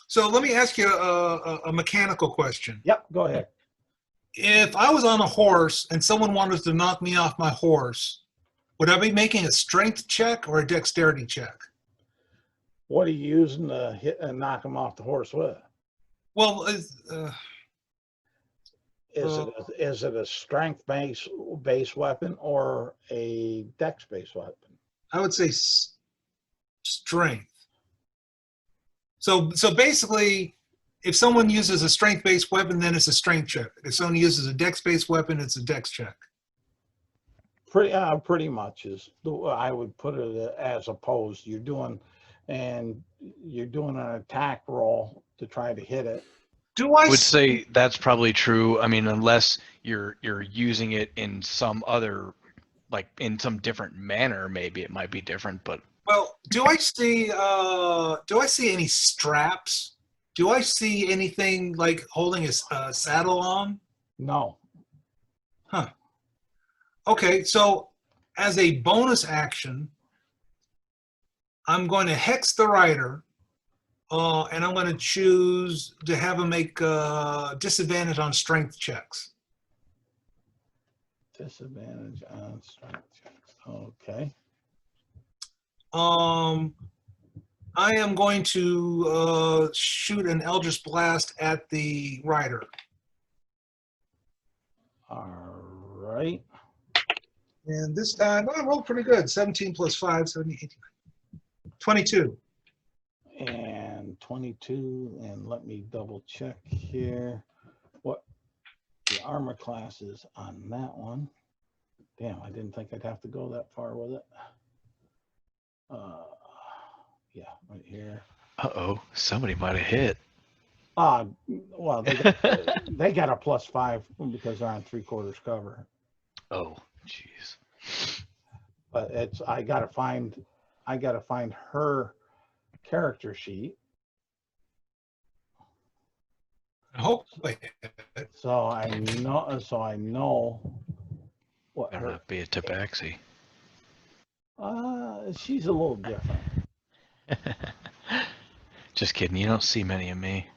So let me ask you a mechanical question. Yep, go ahead. If I was on a horse and someone wanted to knock me off my horse, would I be making a strength check or a dexterity check? What are you using to hit and knock him off the horse with? Well, Is it a strength base weapon or a dex base weapon? I would say strength. So basically, if someone uses a strength-based weapon, then it's a strength check. If someone uses a dex-based weapon, it's a dex check. Pretty much is I would put it as opposed. You're doing, and you're doing an attack roll to try to hit it. Do I I would see, say that's probably true. I mean, unless you're using it in some other, like in some different manner, maybe it might be different. But well, do I see any straps? Do I see anything like holding a saddle on? No. Huh. Okay, so as a bonus action, I'm going to hex the rider, and I'm going to choose to have him make disadvantage on strength checks. Disadvantage on strength checks. Okay. I am going to shoot an Eldritch Blast at the rider. All right. And this time, I rolled pretty good. 17 plus 5, 17, 18, 22. And 22. And let me double check here what the armor class is on that one. Damn, I didn't think I'd have to go that far with it. Yeah, right here. uh-oh, somebody might have hit. Well, they got a +5 because they're on 3/4 cover. Oh, jeez. But it's I gotta find her character sheet. I hope I So I know what Better her. not be a tabaxi. She's a little different. Just kidding. You don't see many of me.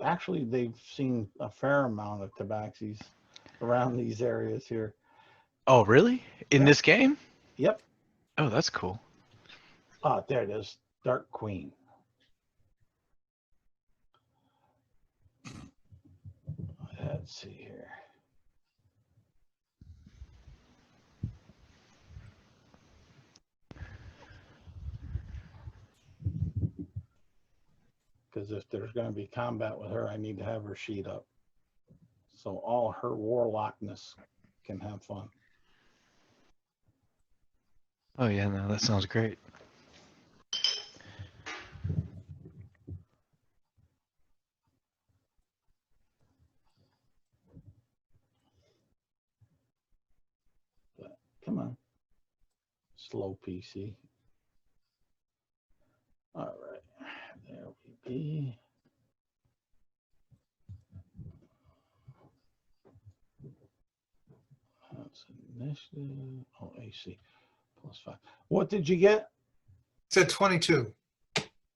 Actually, they've seen a fair amount of tabaxis around these areas here. Oh, really? In Yeah. this game? Yep. Oh, that's cool. There it is. Dark Queen. Let's see here. Because if there's going to be combat with her, I need to have her sheet up. So all her warlockness can have fun. Oh, yeah, no, that sounds great. But come on. Slow PC. All right. There we be. That's initiative. Oh, AC +5. What did you get? said 22.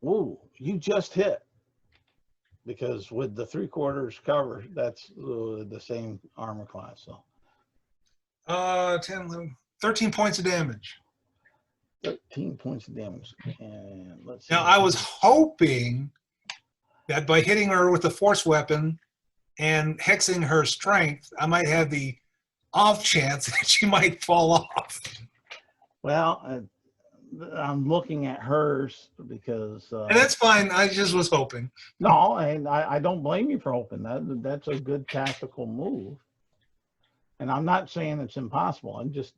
Ooh, you just hit. Because with the 3/4 cover, that's the same armor class. So 10, 11, 13 points of damage. 13 points of damage. And let's see. Now, I was hoping that by hitting her with the force weapon and hexing her strength, I might have the off chance that she might fall off. Well, I'm looking at hers because. And that's fine. I just was hoping. No, and I don't blame you for hoping that. That's a good tactical move. And I'm not saying it's impossible. I'm just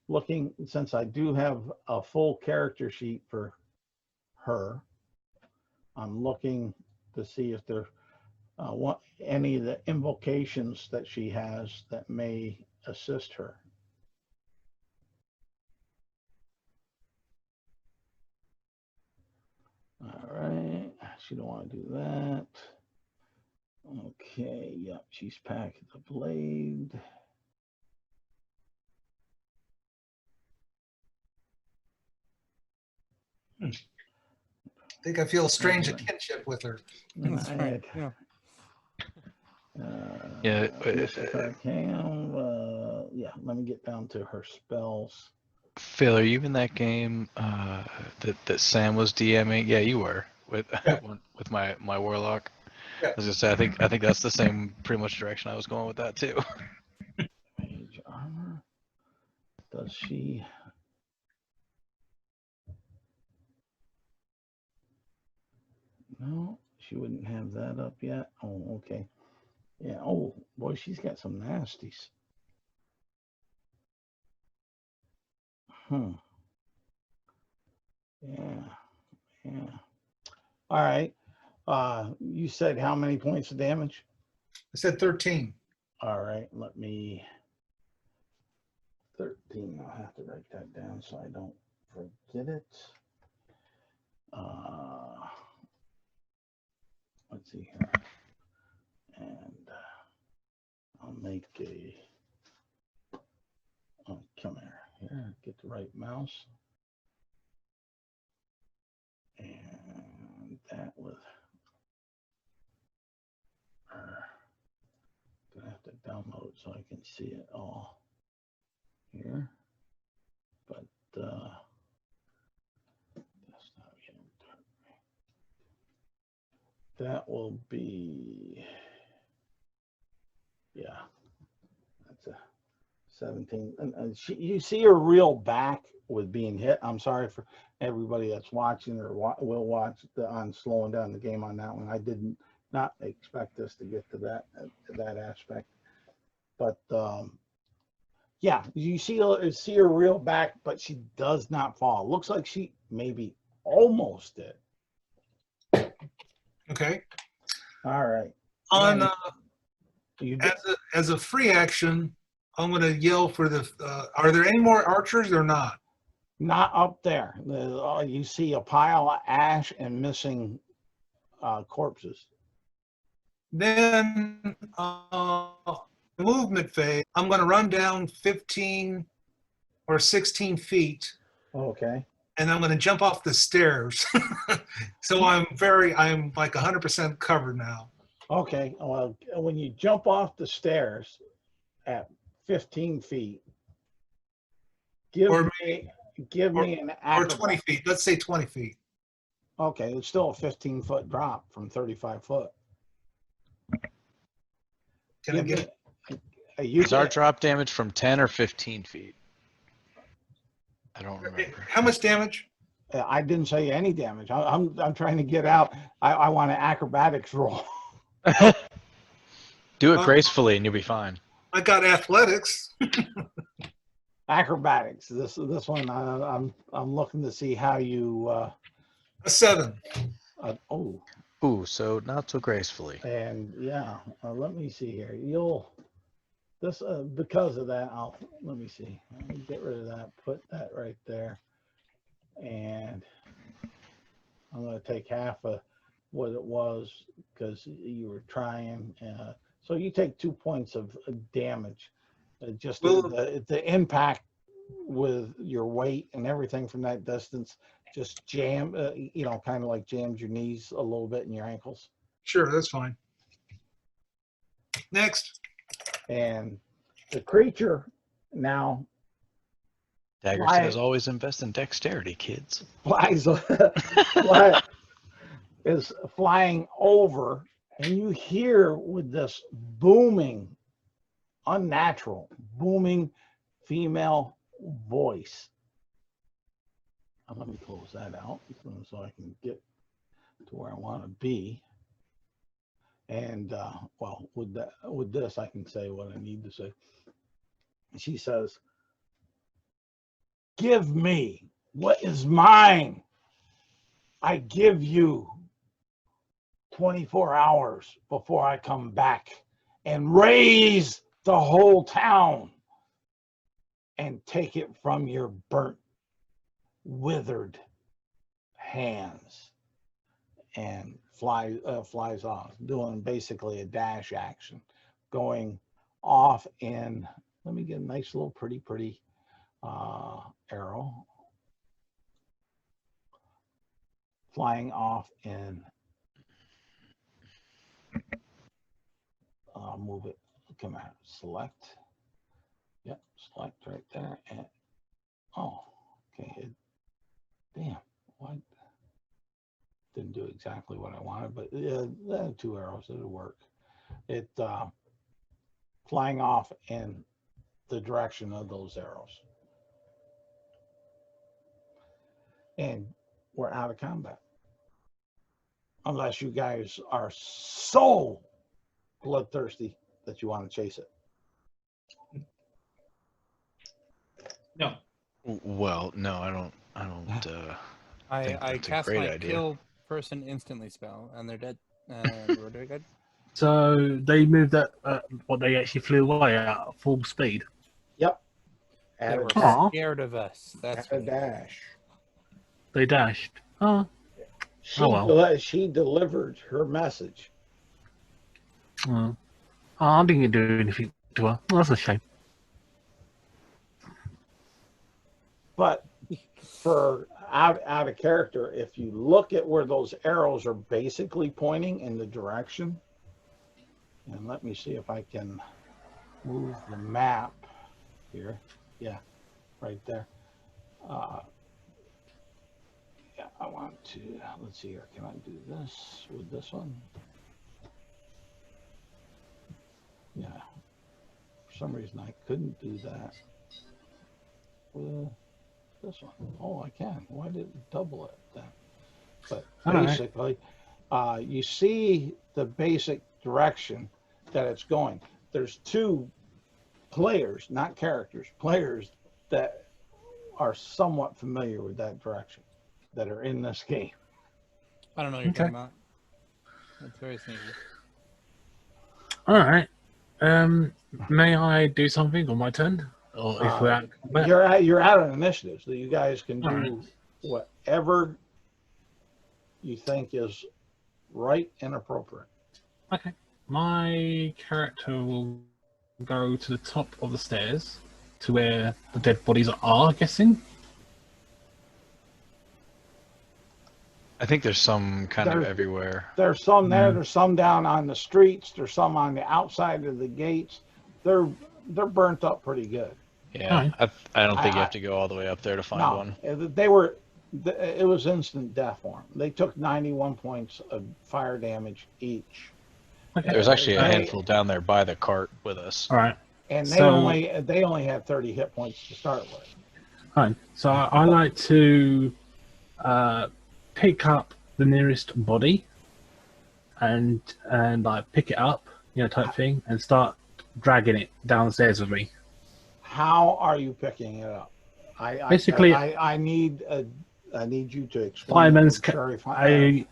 looking, since I do have a full character sheet for her, I'm looking to see if there what any of the invocations that she has that may assist her. All right, she don't want to do that. Okay, yep, she's packed the blade. I think I feel a strange kinship with her. That's right. Yeah. Yeah, Mystic Arcanum, yeah, let me get down to her spells. Phil, are you in that game that Sam was DMing? Yeah, you were with Yeah. with my warlock. Yeah. I was gonna say, I think that's the same pretty much direction I was going with that too. Mage armor. Does she? No, she wouldn't have that up yet. Oh, okay. Yeah. Oh, boy, she's got some nasties. Yeah. Yeah. All right. You said how many points of damage? I said 13. All right, let me. 13. I'll have to write that down so I don't forget it. Let's see here. And I'll make a. Oh, come here. Get the right mouse. And that was. Gonna have to download so I can see it all here. But that's not yet. That will be, yeah, that's a 17. And you see her real back with being hit. I'm sorry for everybody that's watching or will watch on slowing down the game on that one. I did not expect us to get to that aspect. But yeah, you see her real back, but she does not fall. Looks like she maybe almost did. Okay. All right. On You as a free action, I'm going to yell for the. Are there any more archers or not? not up there. You see a pile of ash and missing corpses. Then movement phase, I'm going to run down 15 or 16 feet, Okay. and I'm going to jump off the stairs. So I'm like 100% covered now. Okay. Well, when you jump off the stairs at 15 feet, give Or me an Or acrobat. 20 feet. Let's say 20 feet. Okay, it's still a 15-foot drop from 35 foot. Can I get it? Is our drop damage from 10 or 15 feet? I don't remember. How much damage? I didn't say any damage. I'm trying to get out. I want an acrobatics roll. Do it gracefully and you'll be fine. I got athletics. Acrobatics. This one I'm looking to see how you. A 7. Oh. Ooh, so not so gracefully. And yeah, let me see here. Because of that, let me see. Let me get rid of that. Put that right there. And I'm going to take half of what it was because you were trying. So you take 2 points of damage. Just the impact with your weight and everything from that distance just kind of like jammed your knees a little bit and your ankles. Sure, that's fine. Next. And the creature now Dagger says always invest in dexterity, kids. is flying over, and you hear with this booming, unnatural, booming female voice. Let me close that out so I can get to where I want to be. And well, with this, I can say what I need to say. She says, "Give me what is mine. I give you 24 hours before I come back and raise the whole town and take it from your burnt, withered hands." And flies off, doing basically a dash action, going off in. Let me get a nice little pretty arrow. Flying off in. I'll move it. Come out. Select. Yep. Select right there. And oh, okay. Damn. What? Didn't do exactly what I wanted, but 2 arrows, it'll work. It flying off in the direction of those arrows. And we're out of combat. Unless you guys are so bloodthirsty that you want to chase it. No. Well, no, I don't. I that's a cast great my idea. kill person instantly spell, and they're dead. And we're doing good. So they moved that. What they actually flew away at full speed. Yep. They At were a, da- Aw. scared of us. That's at a what it dash. They dashed. Oh, She delivered her message. oh, I didn't do anything to her. That's a shame. But for out of character, if you look at where those arrows are basically pointing in the direction, and let me see if I can move the map here. Yeah, right there. Yeah, I want to, let's see here. Can I do this with this one? Yeah. For some reason, I couldn't do that with this one. Oh, I can. Why did it double it then? But All right. basically, you see the basic direction that it's going. There's two players, not characters, players that are somewhat familiar with that direction that are in this game. I don't know what you're Okay. talking about. That's very sneaky. All right. May I do something on my turn? Or if we're at combat? You're out of initiative, so you guys can do Alright. whatever you think is right and appropriate. Okay. My character will go to the top of the stairs to where the dead bodies are, guessing. I think there's some kind of There's- everywhere. There's some there. Yeah. There's some down on the streets. There's some on the outside of the gates. They're burnt up pretty good. Yeah, Alright. I don't think you I- have to go all the way up there to find No, one. they were. It was instant death for them. They took 91 points of fire damage each, Okay. There's actually a They- handful down there by the cart with us. All right. and they So- only had 30 hit points to start with. Fine. So I like to pick up the nearest body and like pick it up, type thing, and start dragging it downstairs with me. How are you picking it up? Basically- I need you to explain. Fireman's it. Sure, if I-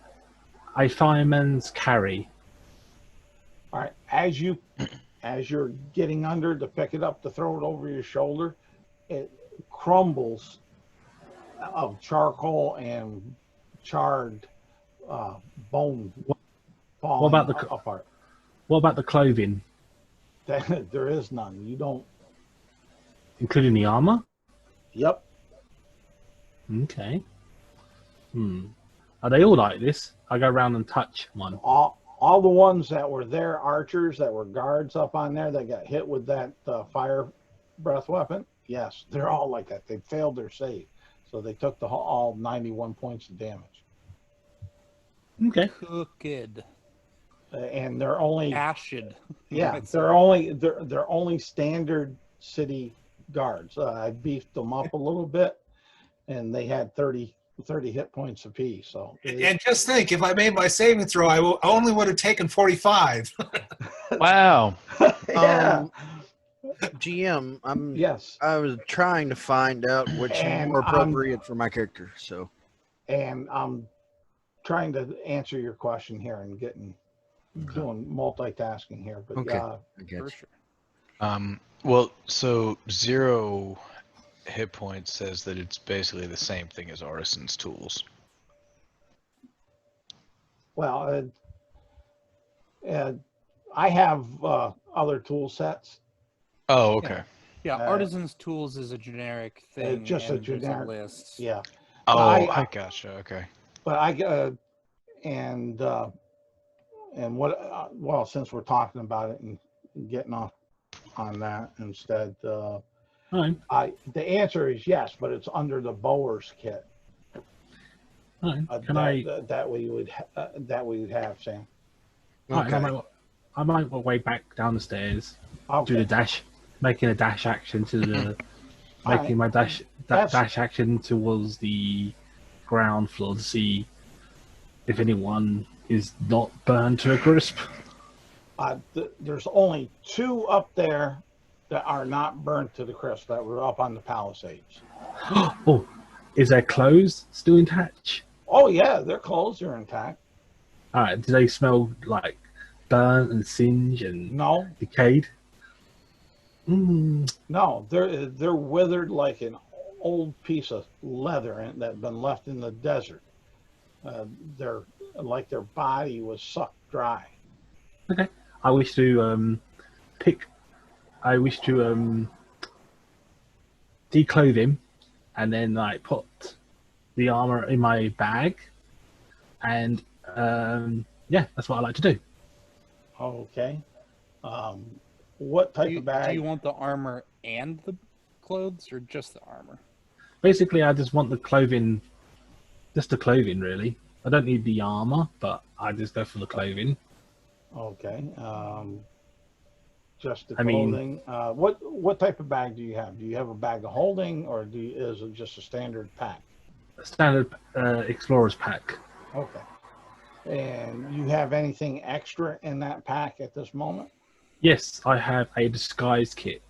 a fireman's carry. All right, as you're getting under to pick it up to throw it over your shoulder, it crumbles of charcoal and charred bone falling about the apart. What about the clothing, There is none. You don't. including the armor? Yep. Okay. Are they all like this? I go around and touch one. All the ones that were there, archers that were guards up on there that got hit with that fire breath weapon. Yes, they're all like that. They failed their save, so they took all 91 points of damage. Okay. Cooked. And they're only Ashed. yeah, they're only standard city guards. I beefed them up a little bit, and they had 30 hit points apiece. So And just think, if I made my saving throw, I only would have taken 45. Wow. yeah, GM, yes. I was trying to find out which is And more appropriate for my character. So And I'm trying to answer your question here and doing multitasking here, but Okay. yeah, I get For you. sure. Well, so 0 hit points says that it's basically the same thing as artisan's tools. well, I have other tool sets. Oh, okay. Yeah, Uh, artisan's tools is a generic thing. just a and there's generic- list. Yeah, Oh, I- I gotcha. Okay. but and what? Well, since we're talking about it and getting off on that instead, Fine. the answer is yes, but it's under the Bower's kit. Fine. That we would have, Sam. Fine, I might way back down the stairs, do Okay. the dash, making a dash action to the, Alright. making my dash That's- action towards the ground floor to see if anyone is not burned to a crisp. There's only 2 up there that are not burnt to the crisp that were up on the Palisades. Oh, is their clothes still intact? Oh yeah, their clothes are intact. All right. Do they smell like burnt and singe and No, decayed? Mm, no, they're withered like an old piece of leather that's been left in the desert. Uh, they're like their body was sucked dry. okay. I wish to pick. I wish to declothe him, and then like put the armor in my bag, and yeah, that's what I like to do. Okay. What type of Do bag? you want the armor and the clothes, or just the armor? Basically, I just want the clothing, just the clothing, really. I don't need the armor, but I just go for the clothing. Okay. Just the I mean- clothing. What type of bag do you have? Do you have a bag of holding, or is it just a standard pack? Standard explorer's pack. Okay. And you have anything extra in that pack at this moment? Yes, I have a disguise kit.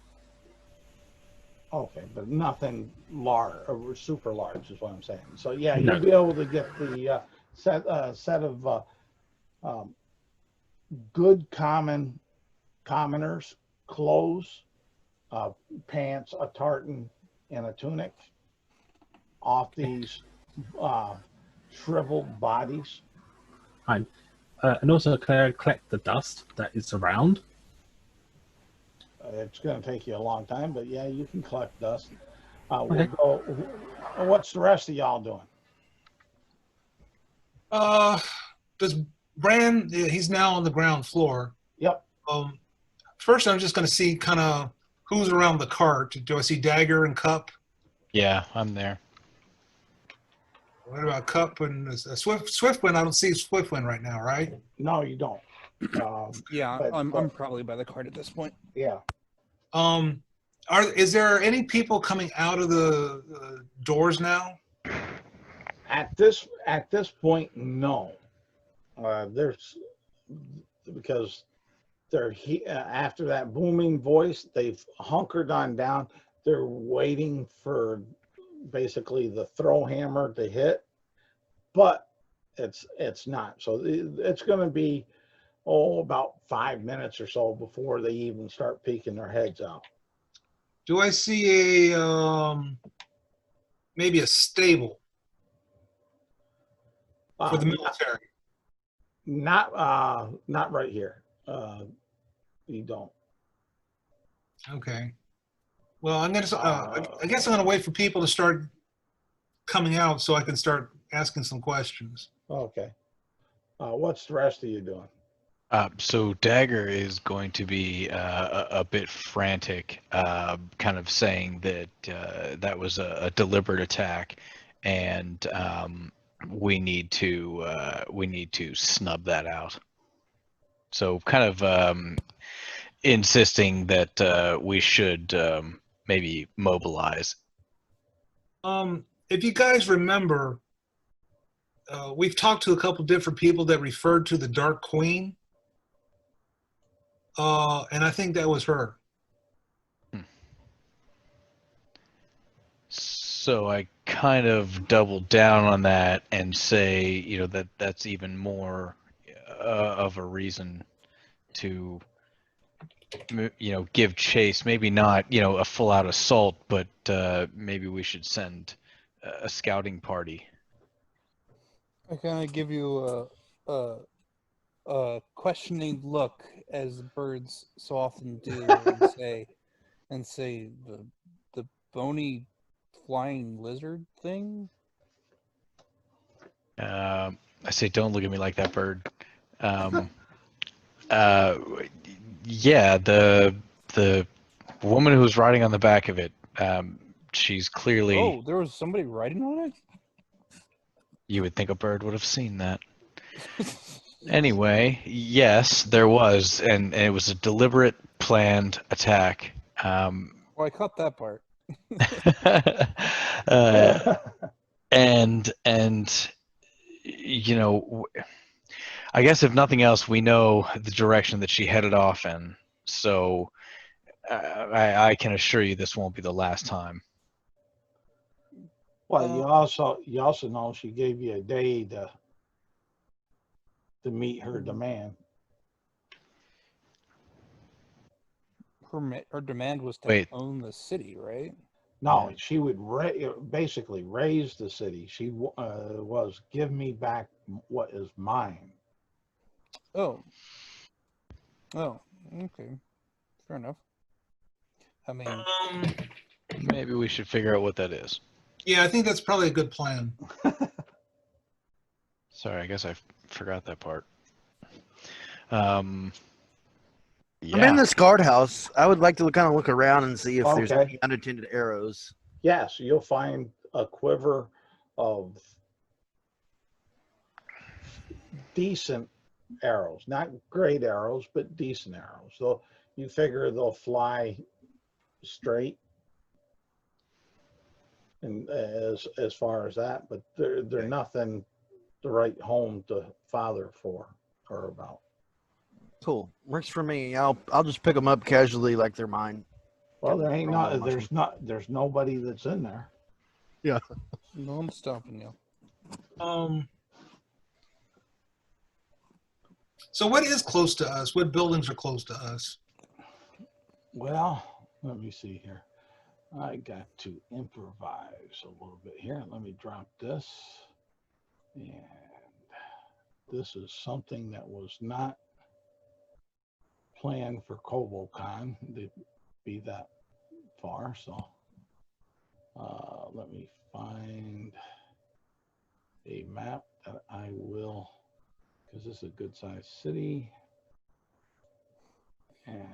Okay, but nothing large or super large is what I'm saying. So yeah, No. you'll be able to get the set of good commoners clothes, pants, a tartan, and a tunic off these shriveled bodies. And also collect the dust that is around. It's going to take you a long time, but yeah, you can collect dust. Okay. We'll go. What's the rest of y'all doing? Does Bran? He's now on the ground floor. Yep. First, I'm just going to see kind of who's around the cart. Do I see Dagger and Cup? Yeah, I'm there. What about Cup and Swiftwind? I don't see Swiftwind right now, right? No, you don't. Yeah, But- I'm probably by the card at this point. Yeah. Is there any people coming out of the doors now? At this point, no. There's because they're after that booming voice, they've hunkered on down. They're waiting for basically the throw hammer to hit, but it's not. So it's going to be about 5 minutes or so before they even start peeking their heads out. Do I see a maybe a stable for the military? Not right here. You don't. Okay. Well, I'm gonna. I guess I'm gonna wait for people to start coming out so I can start asking some questions. Okay. What's the rest of you doing? So Dagger is going to be a bit frantic, kind of saying that that was a deliberate attack, and we need to snub that out. So kind of insisting that we should maybe mobilize. If you guys remember, we've talked to a couple different people that referred to the Dark Queen. And I think that was her. So I kind of double down on that and say, you know, that's even more of a reason to, you know, give chase. Maybe not, you know, a full-out assault, but maybe we should send a scouting party. I kind of give you a questioning look, as birds so often do, and say the bony flying lizard thing. I say, don't look at me like that, bird. Yeah, the woman who was riding on the back of it. She's clearly. Oh, there was somebody riding on You would think a bird would have seen that. it. Anyway, yes, there was, and it was a deliberate, planned attack. Well, I caught that part. And you know, I guess if nothing else, we know the direction that she headed off in. So I can assure you this won't be the last time. Well, you also know she gave you a day to meet her demand. Her demand was to Wait. own the city, right? No, Yeah. she would basically raise the city. She was give me back what is mine. Oh. Oh, okay. Fair enough. I mean, Maybe we should figure out what that is. Yeah, I think that's probably a good plan. Sorry, I guess I forgot that part. I'm in Yeah. this guardhouse. I would like to kind of look around and see if there's Okay. any unattended arrows. Yes, you'll find a quiver of decent arrows, not great arrows, but decent arrows. So you figure they'll fly straight, and as far as that, but they're nothing to write home to father for or about. Cool, works for me. I'll just pick them up casually like they're mine. Well, there ain't Wrong not with them. there's nobody that's in there. no one's stopping you. So what is close to us? What buildings are close to us? Well, let me see here. I got to improvise a little bit here. Let me drop this. And this is something that was not planned for CoboCon to be that far. So let me find a map that I will, because this is a good sized city. And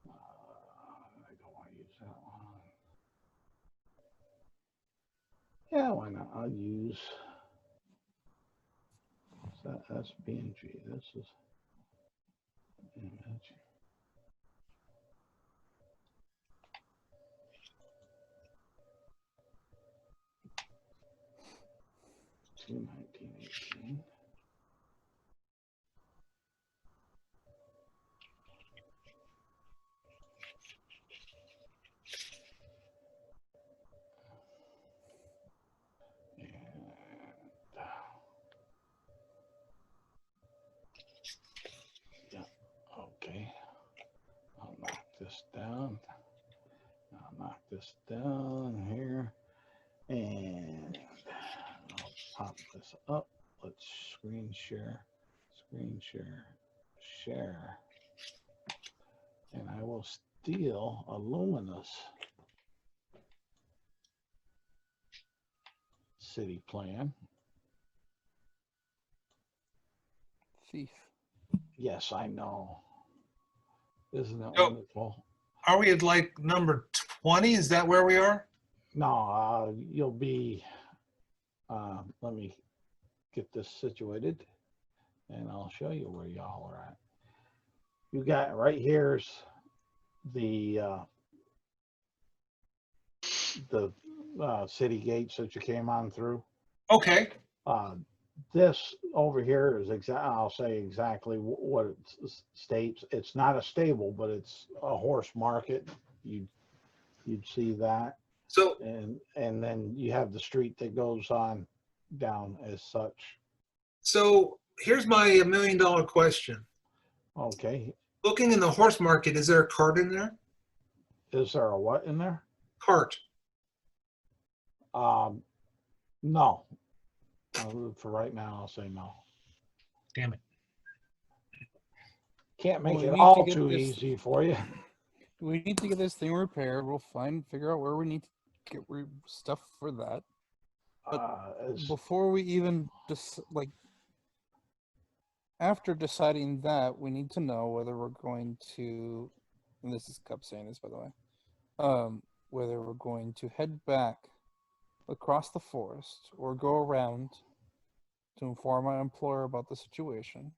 I don't want to use that one. Yeah, why not? I'll use that's PNG. This is image. To 1918. Yeah, okay. I'll knock this down. I'll knock this down here. And I'll pop this up. Let's screen share, share. And I will steal a luminous city plan. Thief. Yes, I know. Isn't it Oh. wonderful? Are we at like number 20? Is that where we are? No, you'll be, let me get this situated and I'll show you where y'all are at. You got right here's the city gates that you came on through. Okay. This over here is I'll say exactly what it states. It's not a stable, but it's a horse market. You'd see that. So And then you have the street that goes on down as such. so here's my $1 million question. Okay. Looking in the horse market, is there a cart in there? Is there a what in there? Cart. No. For right now, I'll say no. Damn it. Can't make Well, we it need to all get too this- easy for you. We need to get this thing repaired. We'll figure out where we need to get stuff for that. Before we even after deciding that, we need to know whether we're going to, and this is Cup saying this, by the way, whether we're going to head back across the forest or go around to inform my employer about the situation,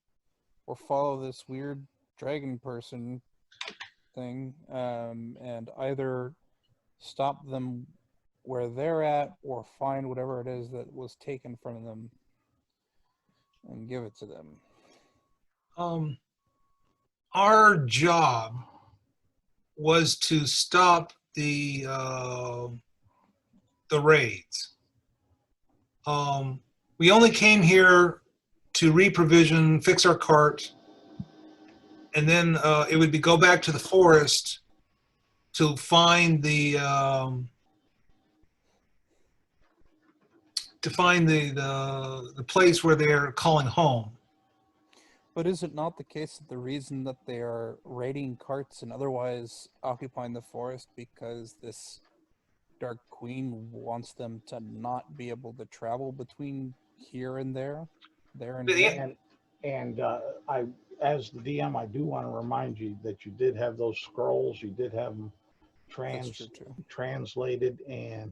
or follow this weird dragon person thing, and either stop them where they're at or find whatever it is that was taken from them and give it to them. Our job was to stop the raids. We only came here to reprovision, fix our cart, and then it would be go back to the forest to find the place where they're calling home. But is it not the case that the reason that they are raiding carts and otherwise occupying the forest because this Dark Queen wants them to not be able to travel between here and there and here? And I, as the DM, I do want to remind you that you did have those scrolls. You did have them That's true too. translated, and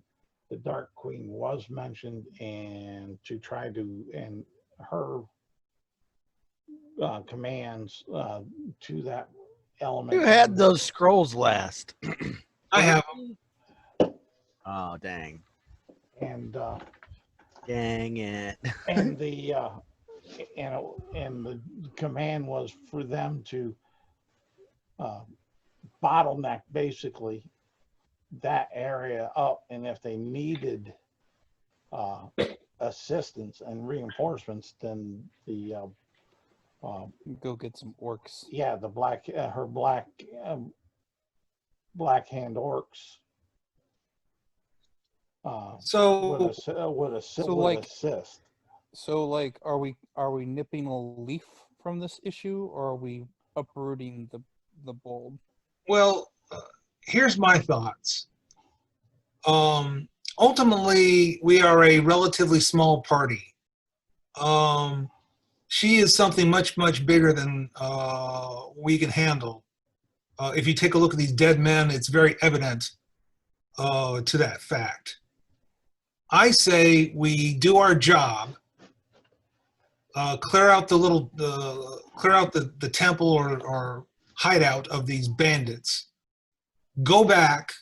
the Dark Queen was mentioned, and to try to, and her commands to that element. Who had those scrolls last? I have them. Oh, dang. And Dang it. and the and the command was for them to bottleneck basically that area up, and if they needed assistance and reinforcements, then the Go get some orcs. yeah, the black her black black hand orcs So would like- assist. So like, are we nipping a leaf from this issue, or are we uprooting the bulb? well, here's my thoughts. Ultimately, we are a relatively small party. She is something much, much bigger than we can handle. If you take a look at these dead men, it's very evident to that fact. I say we do our job, clear out the temple or hideout of these bandits, go back.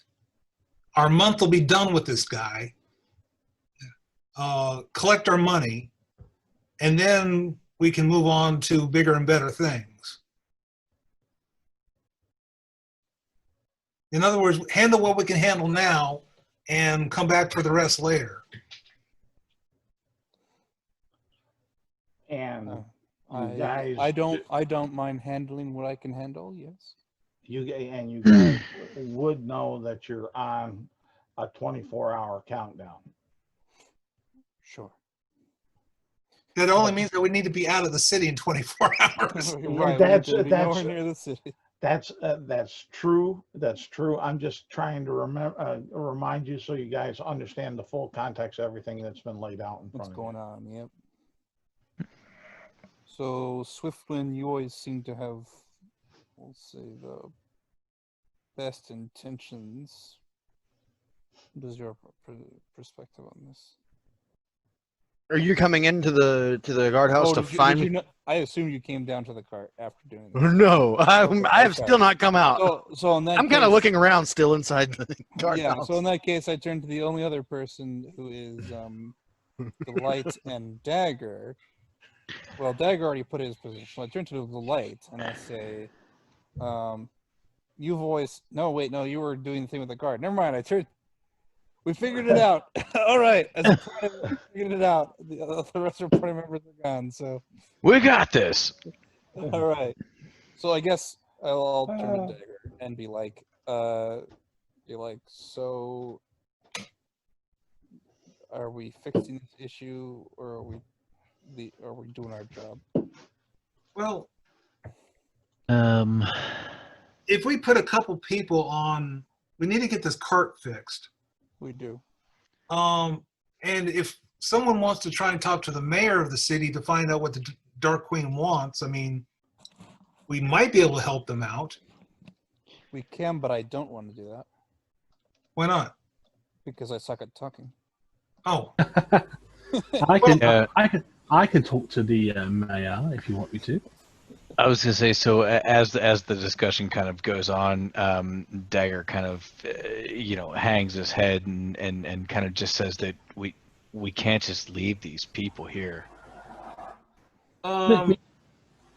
Our month will be done with this guy, collect our money, and then we can move on to bigger and better things. In other words, handle what we can handle now and come back for the rest later. And you I guys, I don't mind handling what I can handle. Yes. you guys would know that you're on a 24-hour countdown. Sure. That only means that we need to be out of the city in 24 hours. Right, we That's- need to be that's- nowhere near the city. That's true. That's true. I'm just trying to remind you so you guys understand the full context of everything that's been laid out in What's front going on? Yep. So Swiftwind, you always seem to have, we'll say, the best intentions. What is your perspective on this? Are you coming into the guardhouse to did find you me? know, I assume you came down to the cart after doing this. No, I have Okay. still not come out. So in that I'm kind of case- looking around still inside the Yeah, guardhouse. so in that case, I turn to the only other person who is the light and Dagger. Well, Dagger already put his position. So I turn to the light and I say, "You've always no, wait, no, you were doing the thing with the guard. Never mind. We figured it out. All right, as a party, we figured it out. The rest of our party members are gone. So We got this. all right. So I guess I'll turn to Dagger and be like, so are we fixing this issue, or are we doing our job? Well, if we put a couple people on, we need to get this cart fixed. We do. And if someone wants to try and talk to the mayor of the city to find out what the Dark Queen wants, I mean, we might be able to help them out. We can, but I don't want to do that Why not? because I suck at talking. Oh, I can, Yeah. I can talk to the mayor if you want me to. I was gonna say, so as the discussion kind of goes on, Dagger kind of hangs his head and kind of just says that we can't just leave these people here.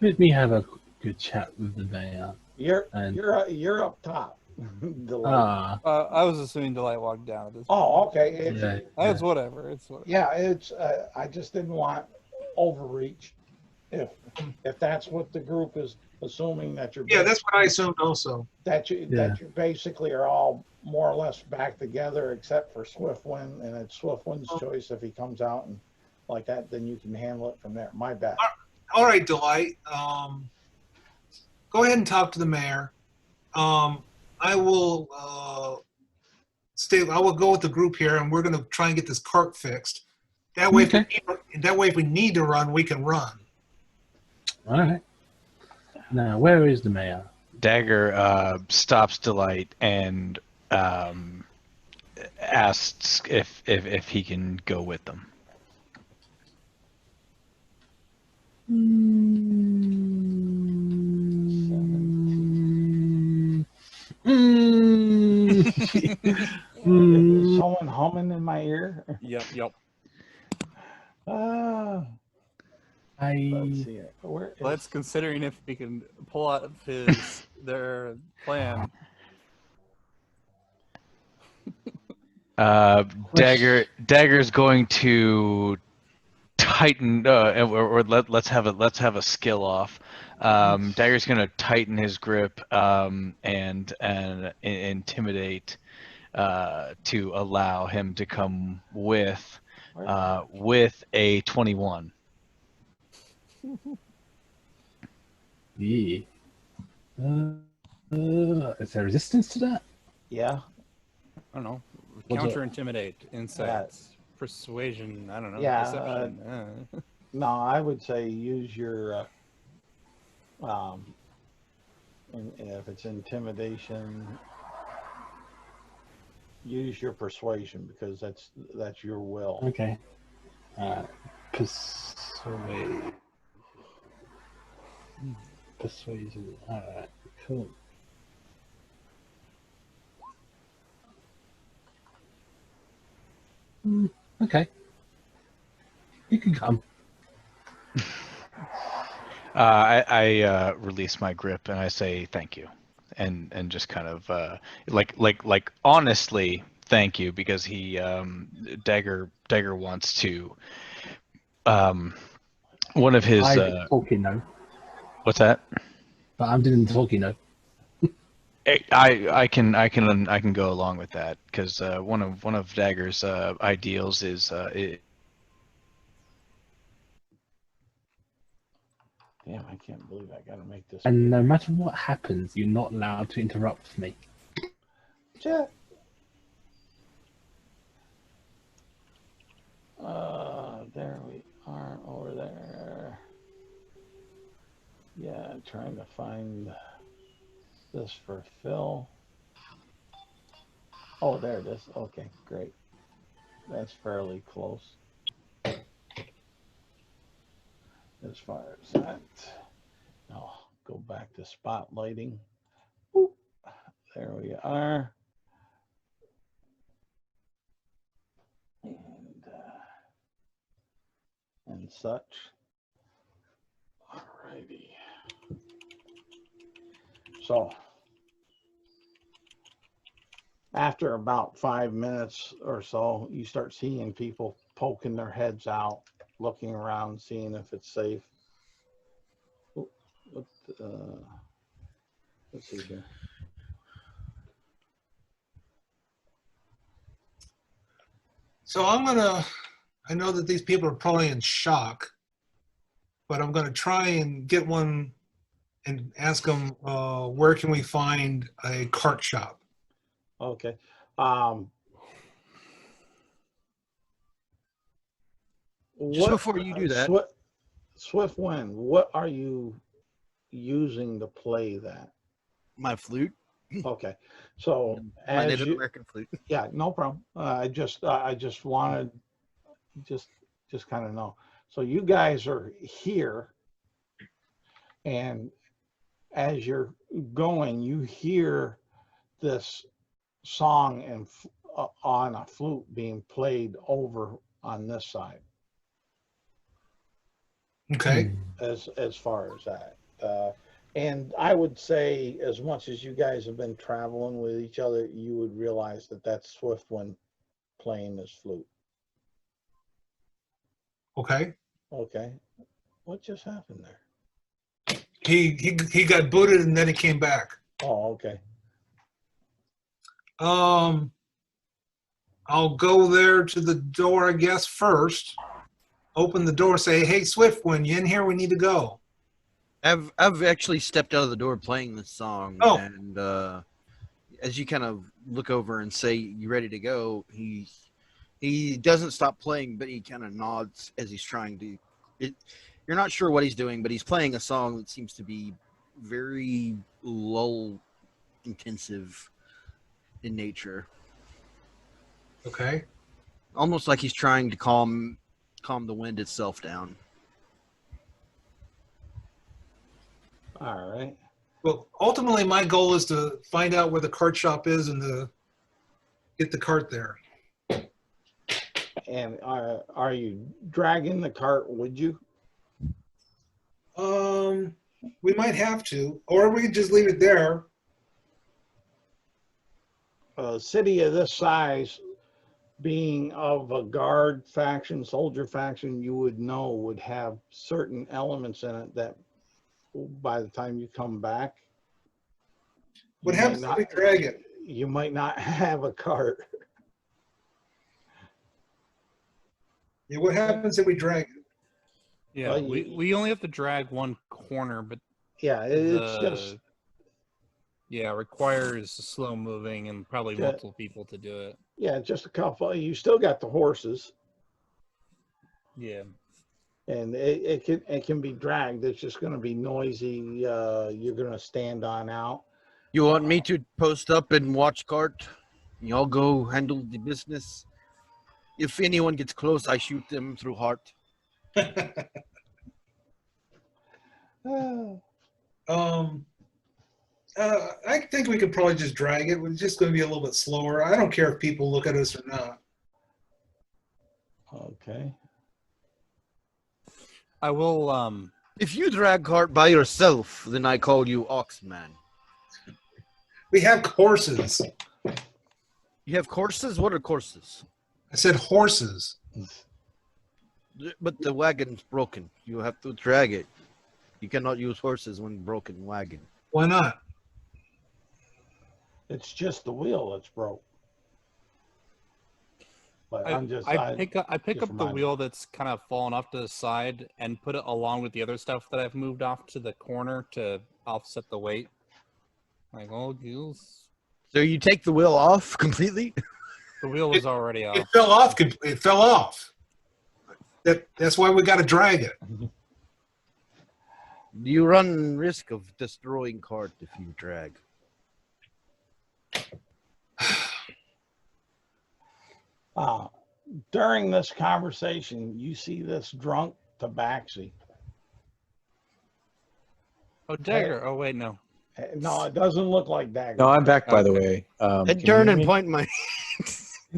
Let me have a good chat with the mayor. And- You're up top. Delight. I was assuming Delight walked down at this. Oh, okay. yeah, It's whatever. It's whatever. Yeah, I just didn't want overreach. If that's what the group is assuming that you're. Yeah, that's what I assumed also. That you basically are all more or less back together except for Swiftwind, and it's Swiftwind's choice if he comes out and like that, then you can handle it from there. My bad. All right, Delight. Go ahead and talk to the mayor. I will I will go with the group here, and we're going to try and get this cart fixed. That way, Okay. if we need to run, we can run. All right. Now, where is the mayor? Dagger stops Delight and asks if he can go with them. Is someone humming in my ear? Yep. Let's I see it. Where is Let's considering if we can pull out their plan. Dagger's going to tighten, or let's have a skill off. Dagger's going to tighten his grip and intimidate to allow him to come with a 21. yeah. Is there resistance to that? Yeah. I don't know. What's Counter intimidate, insights, persuasion. I don't know. Yeah, Deception. No, I would say use your and if it's intimidation, use your persuasion because that's your will. Okay. Persuade. Persuasion. All right. Cool. Okay. You can come. I release my grip and I say thank you, and just kind of like honestly thank you because he Dagger wants to one of his I'm talking now, what's that? but I'm doing the talking now. I can go along with that because one of Dagger's ideals is Damn, I can't believe I gotta make this. And no matter what happens, you're not allowed to interrupt me. Chat. There we are over there. Yeah, trying to find this for Phil. Oh, there it is. Okay, great. That's fairly close. As far as that, I'll go back to spotlighting. Boop. There we are. And such. Alrighty. So after about 5 minutes or so, you start seeing people poking their heads out, looking around, seeing if it's safe. Oh, let's see here. So I know that these people are probably in shock, but I'm gonna try and get one and ask them where can we find a cart shop. Okay. Just before you do that, Swiftwind, what are you using to play that? my flute, Okay, so my as Native you, American flute. yeah, no problem. I just wanted just kind of know. So you guys are here, and as you're going, you hear this song and on a flute being played over on this side. Okay. as far as that. And I would say, as much as you guys have been traveling with each other, you would realize that that's Swiftwind playing his flute. Okay. Okay. What just happened there? He got booted and then he came back. Oh, okay. I'll go there to the door, I guess, first. Open the door, say, "Hey, Swiftwind, you in here? We need to go." I've actually stepped out of the door playing this song, Oh. and as you kind of look over and say you ready to go, he doesn't stop playing, but he kind of nods as he's trying to. You're not sure what he's doing, but he's playing a song that seems to be very lull intensive in nature, Okay. almost like he's trying to calm the wind itself down. All right. Well, ultimately, my goal is to find out where the cart shop is and to get the cart there. And are you dragging the cart? Would you? We might have to, or we could just leave it there. A city of this size, being of a guard faction, soldier faction, you would know would have certain elements in it that by the time you come back, What you might happens if we drag it? You might not have a cart. Yeah, what happens if we drag it? Yeah, Well, we only have to drag one corner, but Yeah, it's just yeah, requires slow moving and probably Yeah. multiple people to do it. yeah, just a couple. You still got the horses, Yeah. and it can be dragged. It's just going to be noisy. You're going to stand on out. You want me to post up and watch cart? Y'all go handle the business. If anyone gets close, I shoot them through heart. I think we could probably just drag it. We're just going to be a little bit slower. I don't care if people look at us or not. Okay. I will If you drag cart by yourself, then I call you Oxman. We have horses. You have courses? What are courses? I said horses. But the wagon's broken. You have to drag it. You cannot use horses when broken wagon. Why not? It's just the wheel that's broke. But I pick up just the remind me. wheel that's kind of fallen off to the side and put it along with the other stuff that I've moved off to the corner to offset the weight. Like, oh, geez. So you take the wheel off completely? The wheel was already It off. fell off. It fell off. That's why we got to drag it. You run risk of destroying cart if you drag. During this conversation, you see this drunk tabaxi. Oh, Dagger. Oh, wait, no. No, it doesn't look like Dagger. No, I'm back, by the Okay. way. And Can you turn hear and me? point my.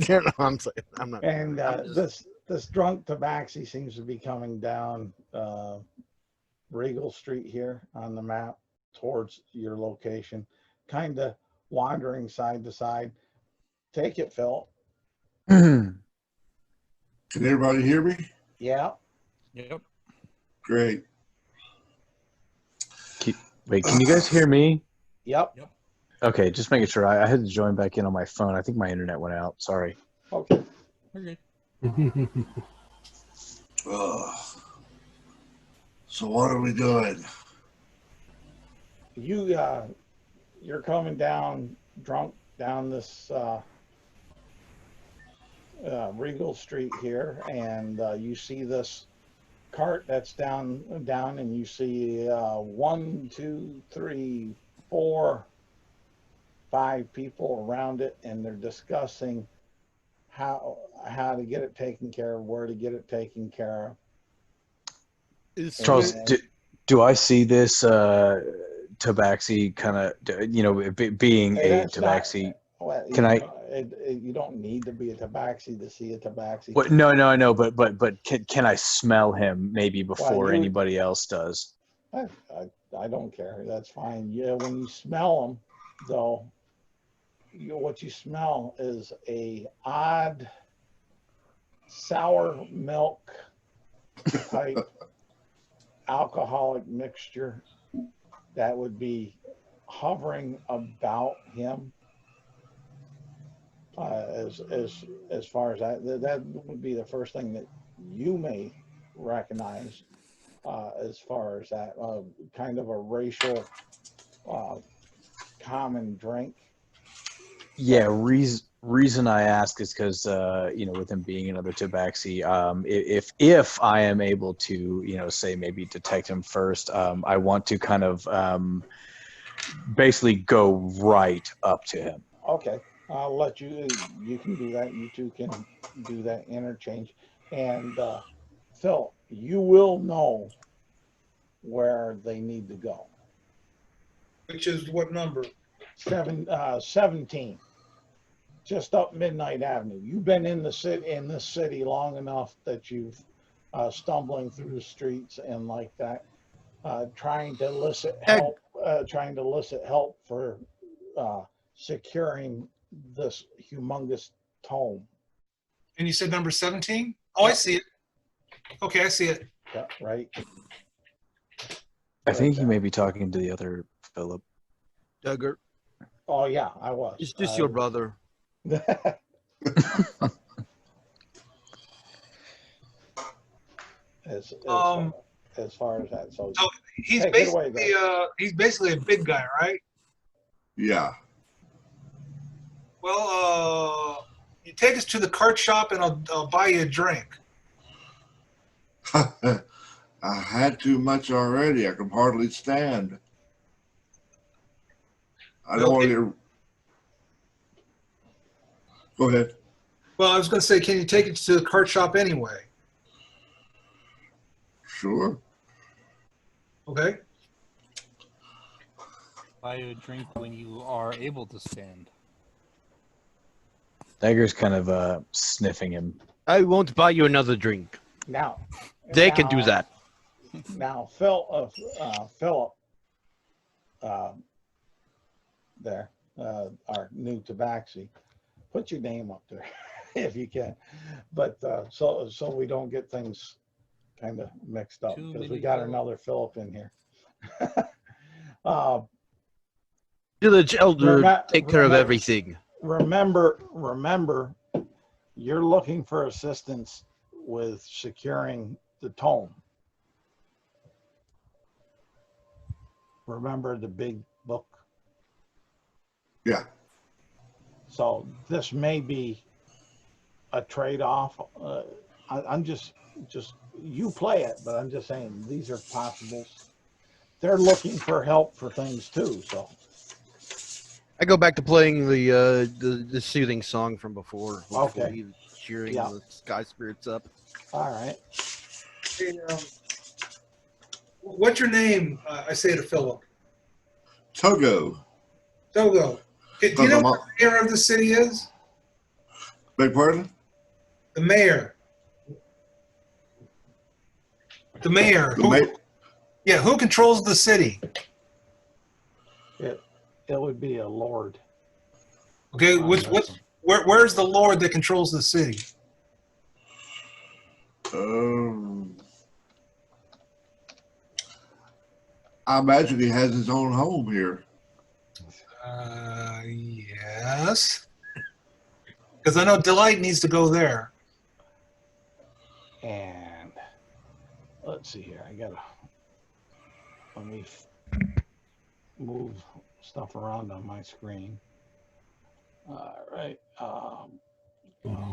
No, I'm sorry. I'm not. And I'm just- this drunk tabaxi seems to be coming down Regal Street here on the map towards your location, kind of wandering side to side. Take it, Phil. Can everybody hear me? Yeah. Yep. Great. Wait, can you guys hear me? Yep. Okay, just making sure. I had to join back in on my phone. I think my internet went out. Sorry. Okay. Okay. So what are we doing? You're coming down drunk down this Regal Street here, and you see this cart that's down, and you see 1, 2, 3, 4, 5 people around it, and they're discussing how to get it taken care of, where to get it taken care of. Charles, And- do I see this tabaxi kind of, being a That's not- tabaxi? Well, Can I? You don't need to be a tabaxi to see a tabaxi. What? No, I know, but can I smell him maybe before you- anybody else does? I don't care. That's fine. Yeah, when you smell them, though, what you smell is a odd sour milk type alcoholic mixture that would be hovering about him. As far as that would be the first thing that you may recognize. As far as that kind of a racial common drink. Yeah, reason I ask is because with him being another tabaxi, if I am able to say maybe detect him first, I want to kind of basically go right up to him. Okay, I'll let you. You can do that. You two can do that interchange. And Phil, you will know where they need to go. Which is what number? 17, just up Midnight Avenue. You've been in this city long enough that you've stumbling through the streets and like that, trying to elicit help, for securing this humongous tome. And you said number 17? Oh, I see it. Okay, I see it. Yeah, right. I think he may be talking to the other Philip. Duggar, Oh yeah, I was. is this your brother? as far as that, so He's Hey, get away, basically a big guy, right? Yeah. Well, you take us to the cart shop and I'll buy you a drink. I had too much already. I can hardly stand. I don't want to. Go ahead. Well, I was going to say, can you take it to the cart shop anyway? Sure. Okay. Buy you a drink when you are able to stand. Dagger's kind of sniffing him. I won't buy you another drink. now They can do that. Now, Philip, there, our new tabaxi, put your name up there if you can, but so we don't get things kind of mixed up Too because we many got Philip. another Philip in here. Village elder, Remem- take care of remem- everything. Remember, you're looking for assistance with securing the tome. Remember the big book? Yeah. So this may be a trade-off. I'm just you play it, but I'm just saying these are possibles. They're looking for help for things too. So I go back to playing the soothing song from before. Hopefully cheering Yeah. the sky spirits up. all right, Hey, what's your name? I say to Philip. Togo. Togo. Do you know what the mayor of the city is? Beg pardon? The mayor. The mayor. Who controls the city? it would be a lord. Okay, where's the lord that controls the city? I imagine he has his own home here. Yes. Because I know Delight needs to go there. And let's see here. Let me move stuff around on my screen. All right. I'll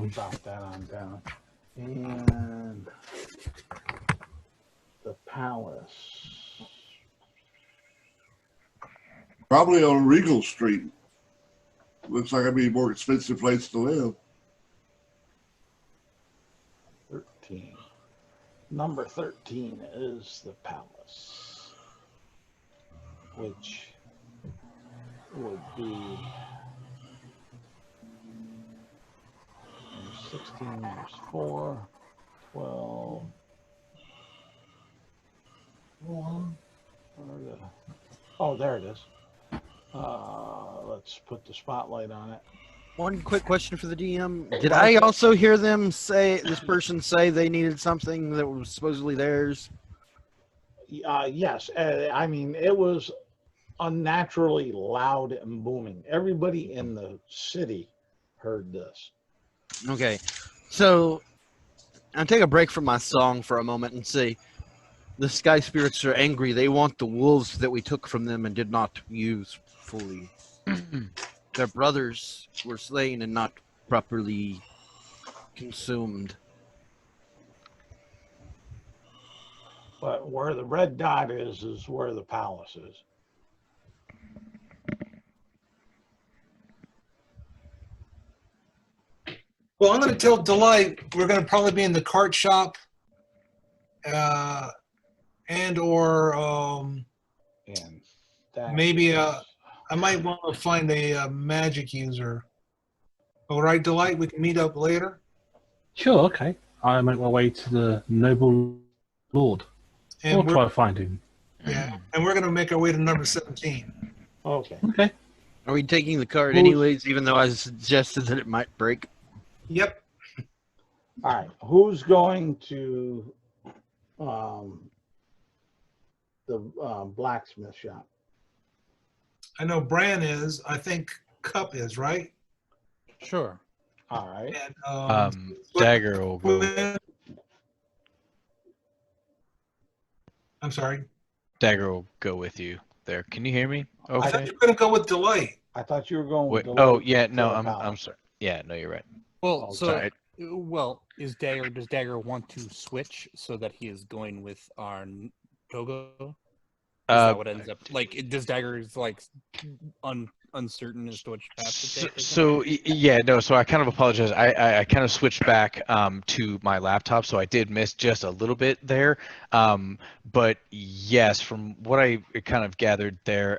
drop that on down. And the palace. Probably on Regal Street. Looks like it'd be a more expensive place to live. 13. Number 13 is the palace, which would be 16 is 4, 12. Oh, there it is. Let's put the spotlight on it. One quick question for the DM. Did I also hear them say, this person say they needed something that was supposedly theirs? Yes. I mean, it was unnaturally loud and booming. Everybody in the city heard this. Okay. So I'll take a break from my song for a moment and say, the sky spirits are angry. They want the wolves that we took from them and did not use fully. Their brothers were slain and not properly consumed. But where the red dot is where the palace is. Well, I'm going to tell Delight we're going to probably be in the cart shop, and or And that maybe is- I might want to find a magic user. All right, Delight, we can meet up later. Sure, okay. I make my way to the noble lord. And Or we're, try to find him. yeah, and we're going to make our way to number 17. Okay. Okay. Are we taking the cart Who's- anyways, even though I suggested that it might break? Yep. All right. Who's going to the blacksmith shop? I know Bran is. I think Cup is, right? Sure. All right. And, Dagger will go. I'm sorry. Dagger will go with you there. Can you hear me? I thought Okay. you were going to go with Delight. I thought you were going with Wait, the oh light yeah, to no, the I'm palace. sorry. Yeah, no, you're right. Well, Oh, so sorry. does Dagger want to switch so that he is going with our Togo? Is that what ends up like? Does Dagger is like uncertain as to which path to take? or something? Yeah, no, so I kind of apologize. I kind of switched back to my laptop, so I did miss just a little bit there. But yes, from what I kind of gathered there,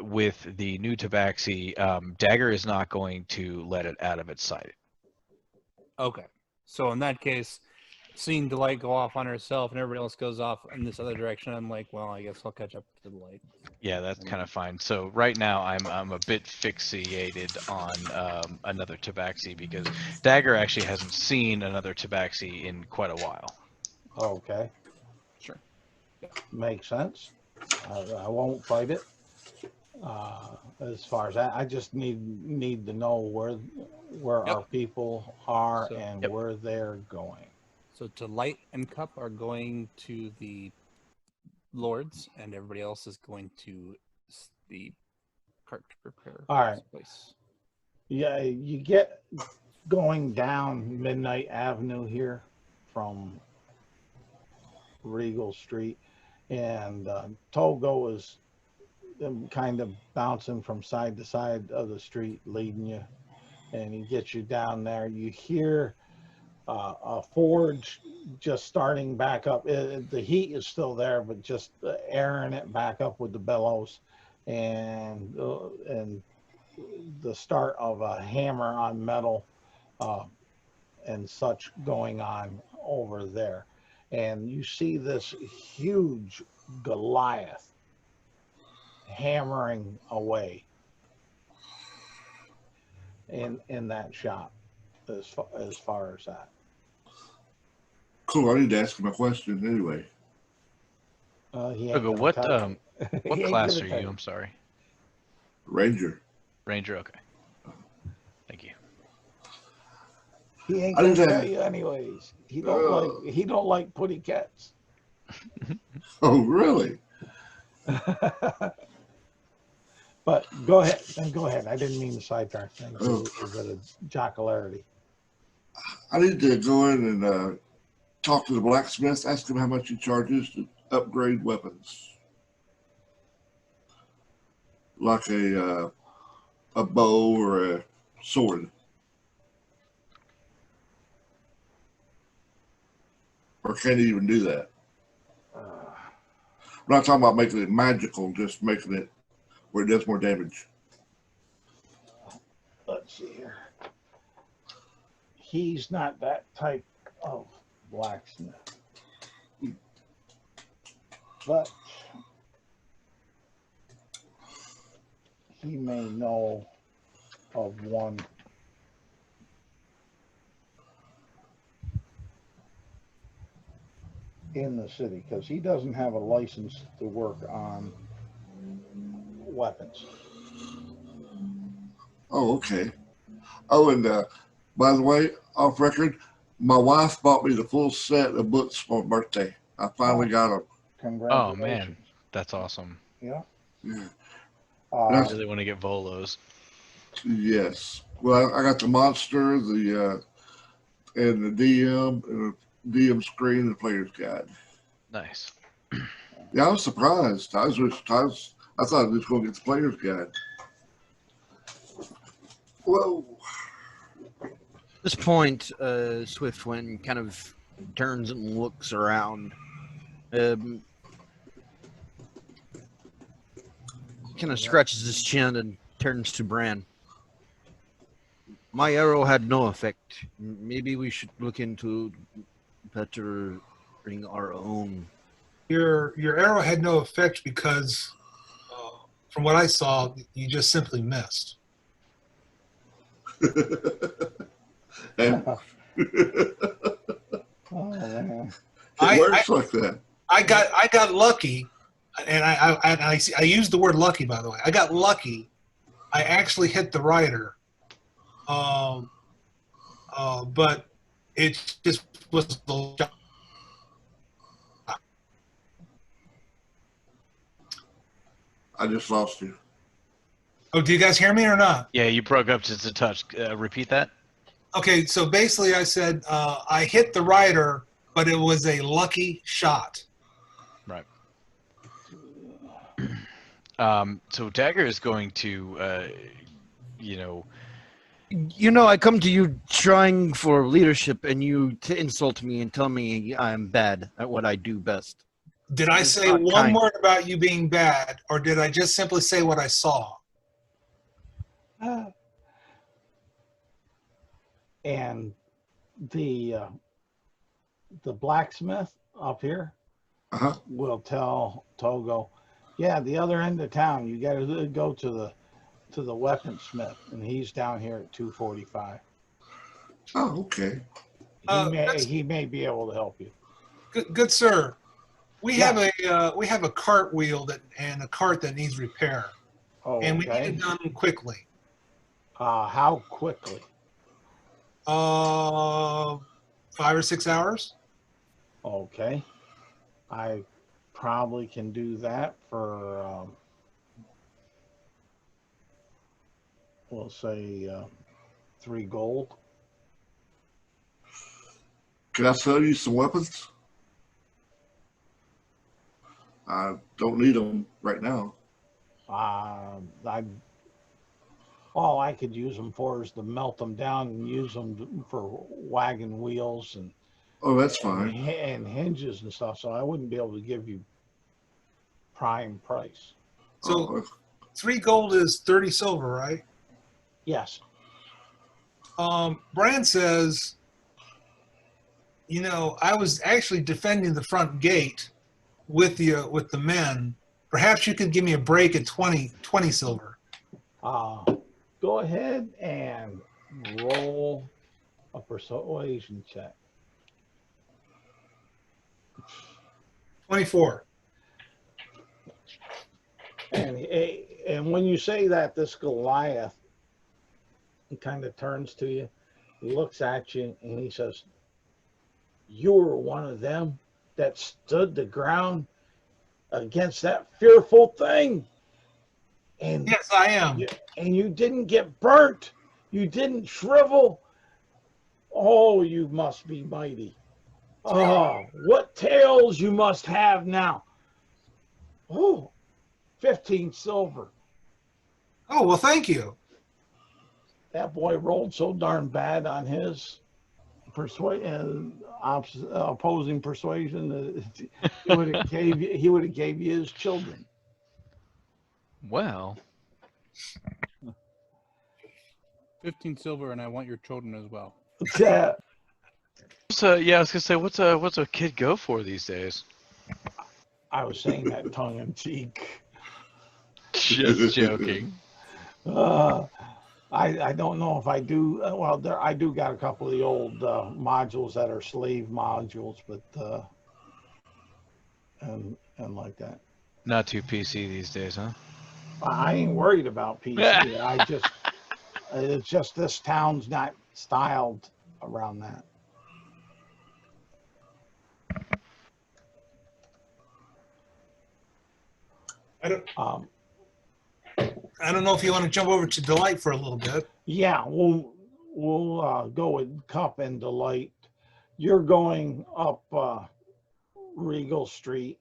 with the new Tabaxi, Dagger is not going to let it out of its sight. Okay, so in that case, seeing Delight go off on herself and everybody else goes off in this other direction, I'm like, well, I guess I'll catch up to Delight. Yeah, that's kind of fine. So right now I'm a bit fixated on another Tabaxi because Dagger actually hasn't seen another Tabaxi in quite a while. Okay. Sure. Makes sense. I won't fight it. As far as that, I just need to know where Yep. our people are So- and Yep. where they're going. So Delight and Cup are going to the Lords, and everybody else is going to the cart repair All right. place. Yeah, you get going down Midnight Avenue here from Regal Street, and Togo is kind of bouncing from side to side of the street, leading you, and he gets you down there. You hear a forge just starting back up. The heat is still there, but just airing it back up with the bellows, and the start of a hammer on metal and such going on over there. And you see this huge Goliath hammering away in that shop as far as that. Cool. I need to ask him a question anyway. He ain't Togo, gonna what tell you. what He ain't class gonna are tell you? I'm sorry. Ranger. Ranger, okay. Thank you. He ain't I gonna didn't tell say- you anyways. He don't like putty cats. Oh, really? But go ahead. I didn't mean to sidetrack things. Oh. It was a jocularity. I need to go in and talk to the blacksmith, ask him how much he charges to upgrade weapons. Like a bow or a sword. Or can't he even do that? I'm not talking about making it magical, just making it where it does more damage. Let's see here. he's not that type of blacksmith. But he may know of one in the city, because he doesn't have a license to work on weapons. Oh, okay. Oh, and by the way, off record, my wife bought me the full set of books for my birthday. I finally got them. Congratulations. Oh man, that's awesome. Yeah. Yeah. I Uh, really want to get Volos. Yes. Well, I got the monster, and the DM, and the DM screen, and the player's guide. Nice. Yeah, I was surprised. I thought I was going to get the player's guide. Whoa. At this point, Swiftwind kind of turns and looks around. Kind of scratches his chin and turns to Bran. My arrow had no effect. Maybe we should look into bettering our own. Your arrow had no effect because, from what I saw, you just simply missed. And oh man. it works like that. I got lucky, and I used the word lucky, by the way. I got lucky. I actually hit the rider, but it just was the. I just lost you. Oh, do you guys hear me or not? Yeah, you broke up just a touch. Repeat that. Okay, so basically I said I hit the rider, but it was a lucky shot. Right. So Dagger is going to, you know. You know, I come to you trying for leadership, and you insult me and tell me I'm bad at what I do best. Did I say one word about you being bad, or did I just simply say what I saw? And the blacksmith up here will tell Togo, yeah, the other end of town, you got to go to the weaponsmith, and he's down here at 245. Oh, okay. He may be able to help you. Good sir. We have a cart wheel and a cart that needs repair, and we need it done quickly. How quickly? 5 or 6 hours. Okay. I probably can do that for, we'll say 3 gold. Can I sell you some weapons? I don't need them right now. All I could use them for is to melt them down and use them for wagon wheels and that's fine. And hinges and stuff. So I wouldn't be able to give you prime price. So 3 gold is 30 silver, right? Yes. Bran says, you know, I was actually defending the front gate with the men. Perhaps you could give me a break at 20 silver. Go ahead and roll a persuasion check. 24. And when you say that, this Goliath kind of turns to you, looks at you, and he says, you were one of them that stood the ground against that fearful thing. And yes, I am. And you didn't get burnt. You didn't shrivel. Oh, you must be mighty. Oh, what tales you must have now. Oh, 15 silver. Oh, well, thank you. That boy rolled so darn bad on his opposing persuasion that he would have gave you his children. Well, 15 silver, and I want your children as well. Yeah, So yeah, I was gonna say, what's a kid go for these days? I was saying that tongue in cheek. Just joking. I don't know if I do. Well, I do got a couple of the old modules that are slave modules, but and like that. Not too PC these days, huh? I ain't worried about PC. It's just this town's not styled around that. I don't, Um, I don't know if you want to jump over to Delight for a little bit. yeah, we'll go with Cup and Delight. You're going up Regal Street,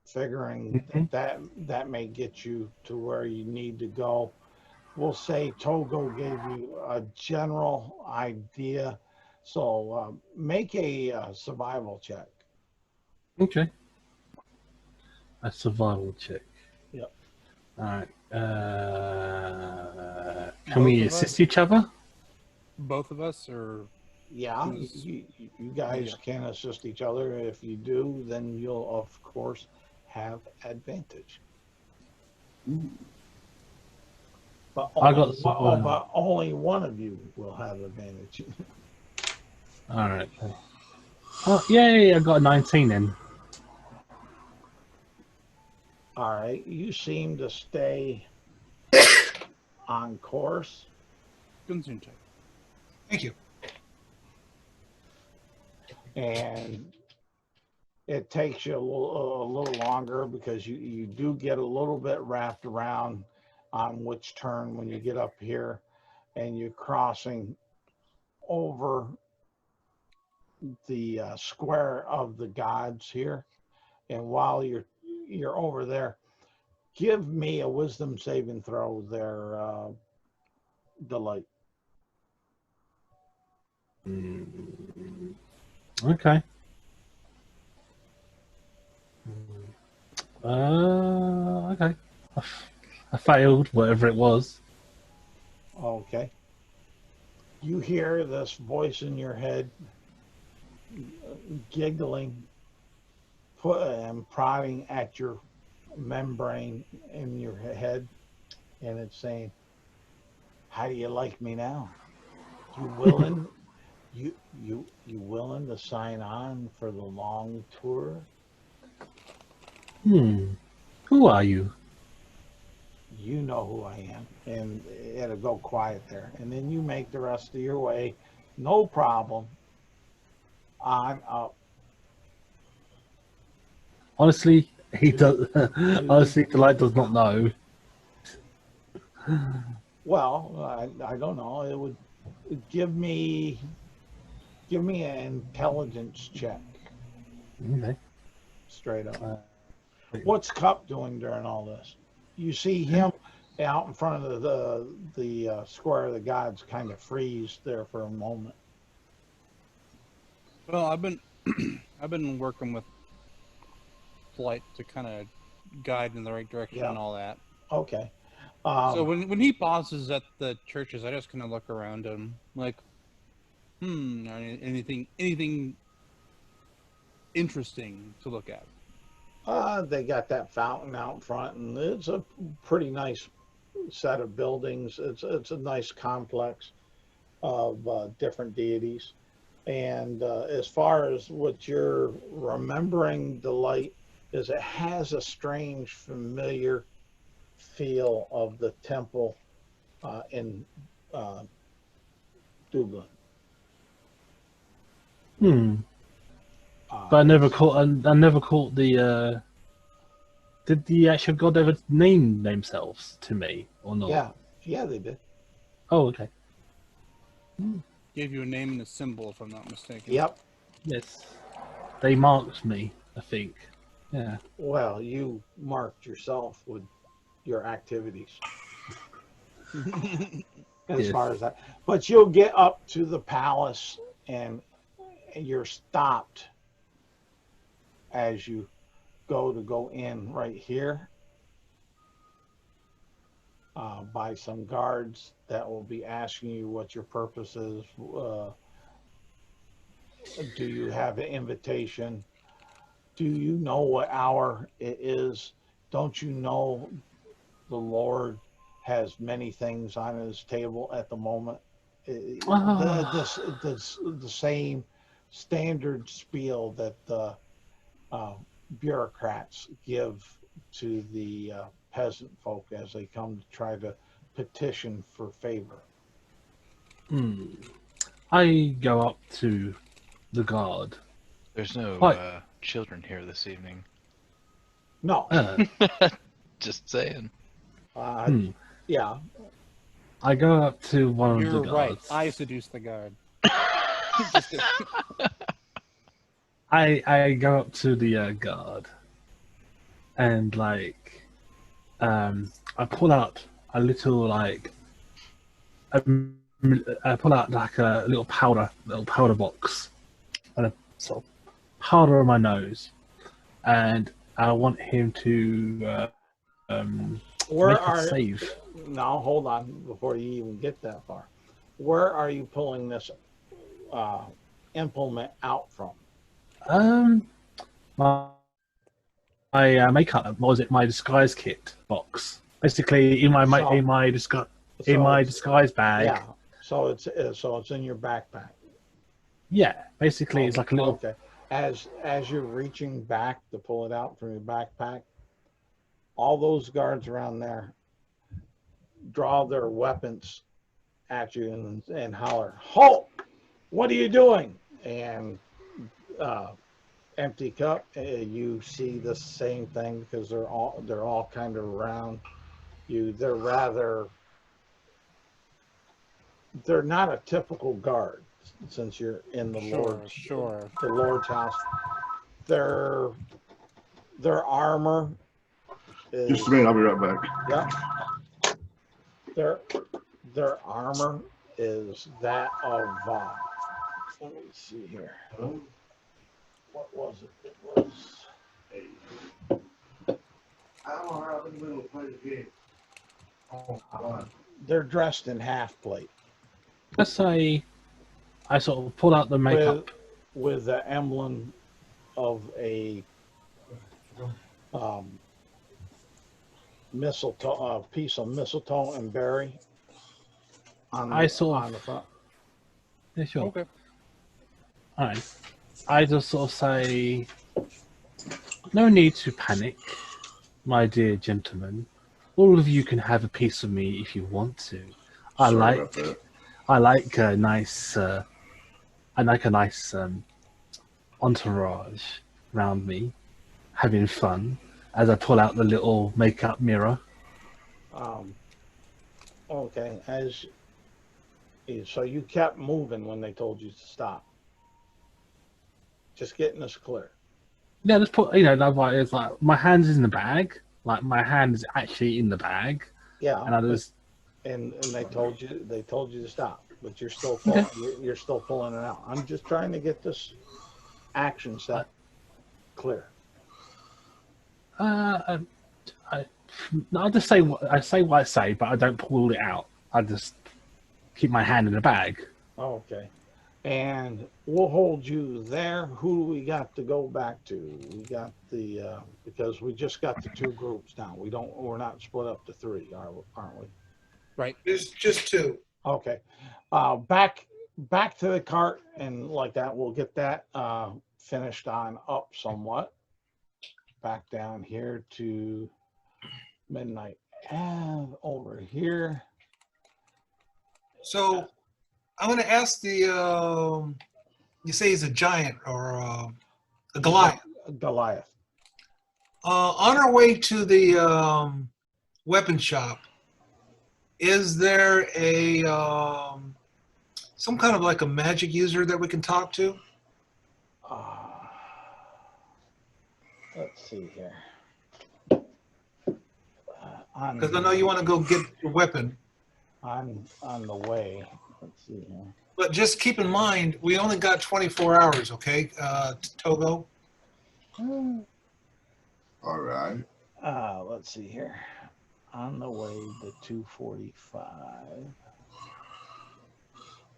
figuring that may get you to where you need to go. We'll say Togo gave you a general idea, so make a survival check. Okay. A survival check. Yep. All right. Can Both we of assist us? each other? Both of us, or Yeah, Who's- you guys yeah. can assist each other. If you do, then you'll of course have advantage. But I got but only one of you will have advantage. All right. Oh, yay! I got a 19 then. All right, you seem to stay on course. Gunzoon check. Thank you. And it takes you a little longer because you do get a little bit wrapped around on which turn when you get up here and you're crossing over the square of the gods here. And while you're over there, give me a wisdom saving throw there, Delight. Okay. Okay. I failed, whatever it was. Okay. You hear this voice in your head giggling and prodding at your membrane in your head, and it's saying, "How do you like me now? You willing? you willing to sign on for the long tour?" Who are you? You know who I am, and it'll go quiet there, and then you make the rest of your way, no problem, on up. Honestly, he does. to Honestly, Delight does not know. Well, I don't know. It would give me an intelligence check, Okay. straight up. Wait. What's Cup doing during all this? You see him out in front of the square of the gods, kind of freeze there for a moment. Well, I've been I've been working with Flight to kind of guide in the right direction Yeah. and all that. Okay. So when he pauses at the churches, I just kind of look around him like, anything interesting to look at. They got that fountain out in front, and it's a pretty nice set of buildings. It's a nice complex of different deities. And as far as what you're remembering, Delight, is it has a strange, familiar feel of the temple in DuLin. But I never caught. I never caught the. Did the actual god ever name themselves to me or not? Yeah, they did. Oh, okay. Gave you a name and a symbol, if I'm not mistaken. Yep. Yes. They marked me, I think. Yeah. Well, you marked yourself with your activities. As Yes. far as that, but you'll get up to the palace and you're stopped as you go in right here. by some guards that will be asking you what your purpose is. Do you have an invitation? Do you know what hour it is? Don't you know the Lord has many things on his table at the moment? The same standard spiel that the bureaucrats give to the peasant folk as they come to try to petition for favor. I go up to the guard. There's no What? children here this evening. No, Just saying. yeah, I go up to one of You're the right. guards. I seduced the guard. Just kidding. I go up to the guard, and I pull out a little I pull out like a little powder box, and a sort of powder on my nose, and I want him to where make a are save. now hold on before you even get that far. Where are you pulling this implement out from? My makeup, what was it? My disguise kit box. Basically, in my disguise bag. Yeah, so it's in your backpack. Yeah, basically, it's like a little. Okay. As you're reaching back to pull it out from your backpack, all those guards around there draw their weapons at you and holler, "Halt! What are you doing?" And empty cup, you see the same thing because they're all kind of around you. They're not a typical guard since you're in the Lord's house. Their armor is, Just a minute, I'll be right back. yeah. Their armor is that of let me see here. What was it? It was I'm out in the middle of playing the game. they're dressed in half plate Let's say I sort of pull out the makeup. with the emblem of a mistletoe, piece of mistletoe and berry on the front. Yeah, sure. Okay. All right. I just sort of say, no need to panic, my dear gentlemen. All of you can have a piece of me if you want to. I like a nice entourage around me, having fun. As I pull out the little makeup mirror. Okay, so you kept moving when they told you to stop. Just getting this clear. Yeah, just put, it's like my hand's in the bag. Like my hand is actually in the bag. Yeah. And I just and they told you to stop, but you're still you're still pulling it out. I'm just trying to get this action set clear. I'll just say what I say, but I don't pull it out. I just keep my hand in the bag. Okay. And we'll hold you there. Who do we got to go back to? We got the because we just got the two groups now. We're not split up to three, aren't we? Right. There's just two. Okay. Back to the cart and like that. We'll get that finished on up somewhat. Back down here to Midnight and over here. So I'm going to ask the, you say he's a giant or a Goliath. Goliath. On our way to the weapon shop, is there a some kind of like a magic user that we can talk to? Let's see here. Because I know you want to go get your weapon. I'm on the way. Let's see here. But just keep in mind, we only got 24 hours, okay, Togo? All right. Let's see here. on the way to 245.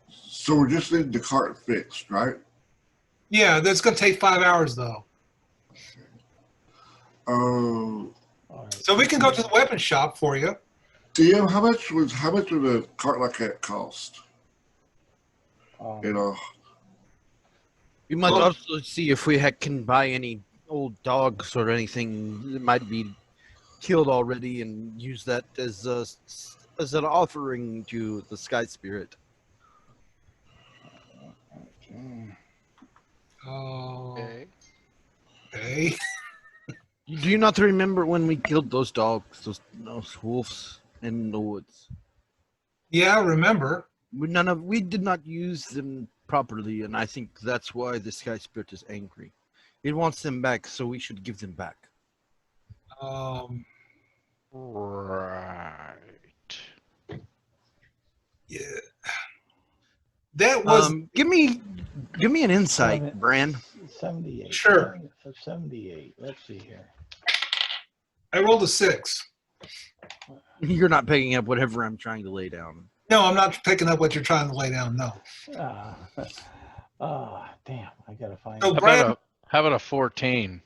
So we're just needing the cart fixed, right? Yeah, that's going to take 5 hours though. Oh, All right. So we can go to the weapon shop for you. DM, how much would a cart like that cost? You know, We might Well- also see if we can buy any old dogs or anything that might be killed already and use that as an offering to the Sky Spirit. Oh, Okay. okay. Do you not remember when we killed those dogs, those wolves in the woods? Yeah, I remember. We did not use them properly, and I think that's why the Sky Spirit is angry. It wants them back, so we should give them back. Right. Yeah. That was Give me an insight, Seven- Bran. 78. Sure. 78. Let's see here. I rolled a 6. You're not picking up whatever I'm trying to lay down. No, I'm not picking up what you're trying to lay down. No. Damn. I got to find So it. Brad, How about a 14?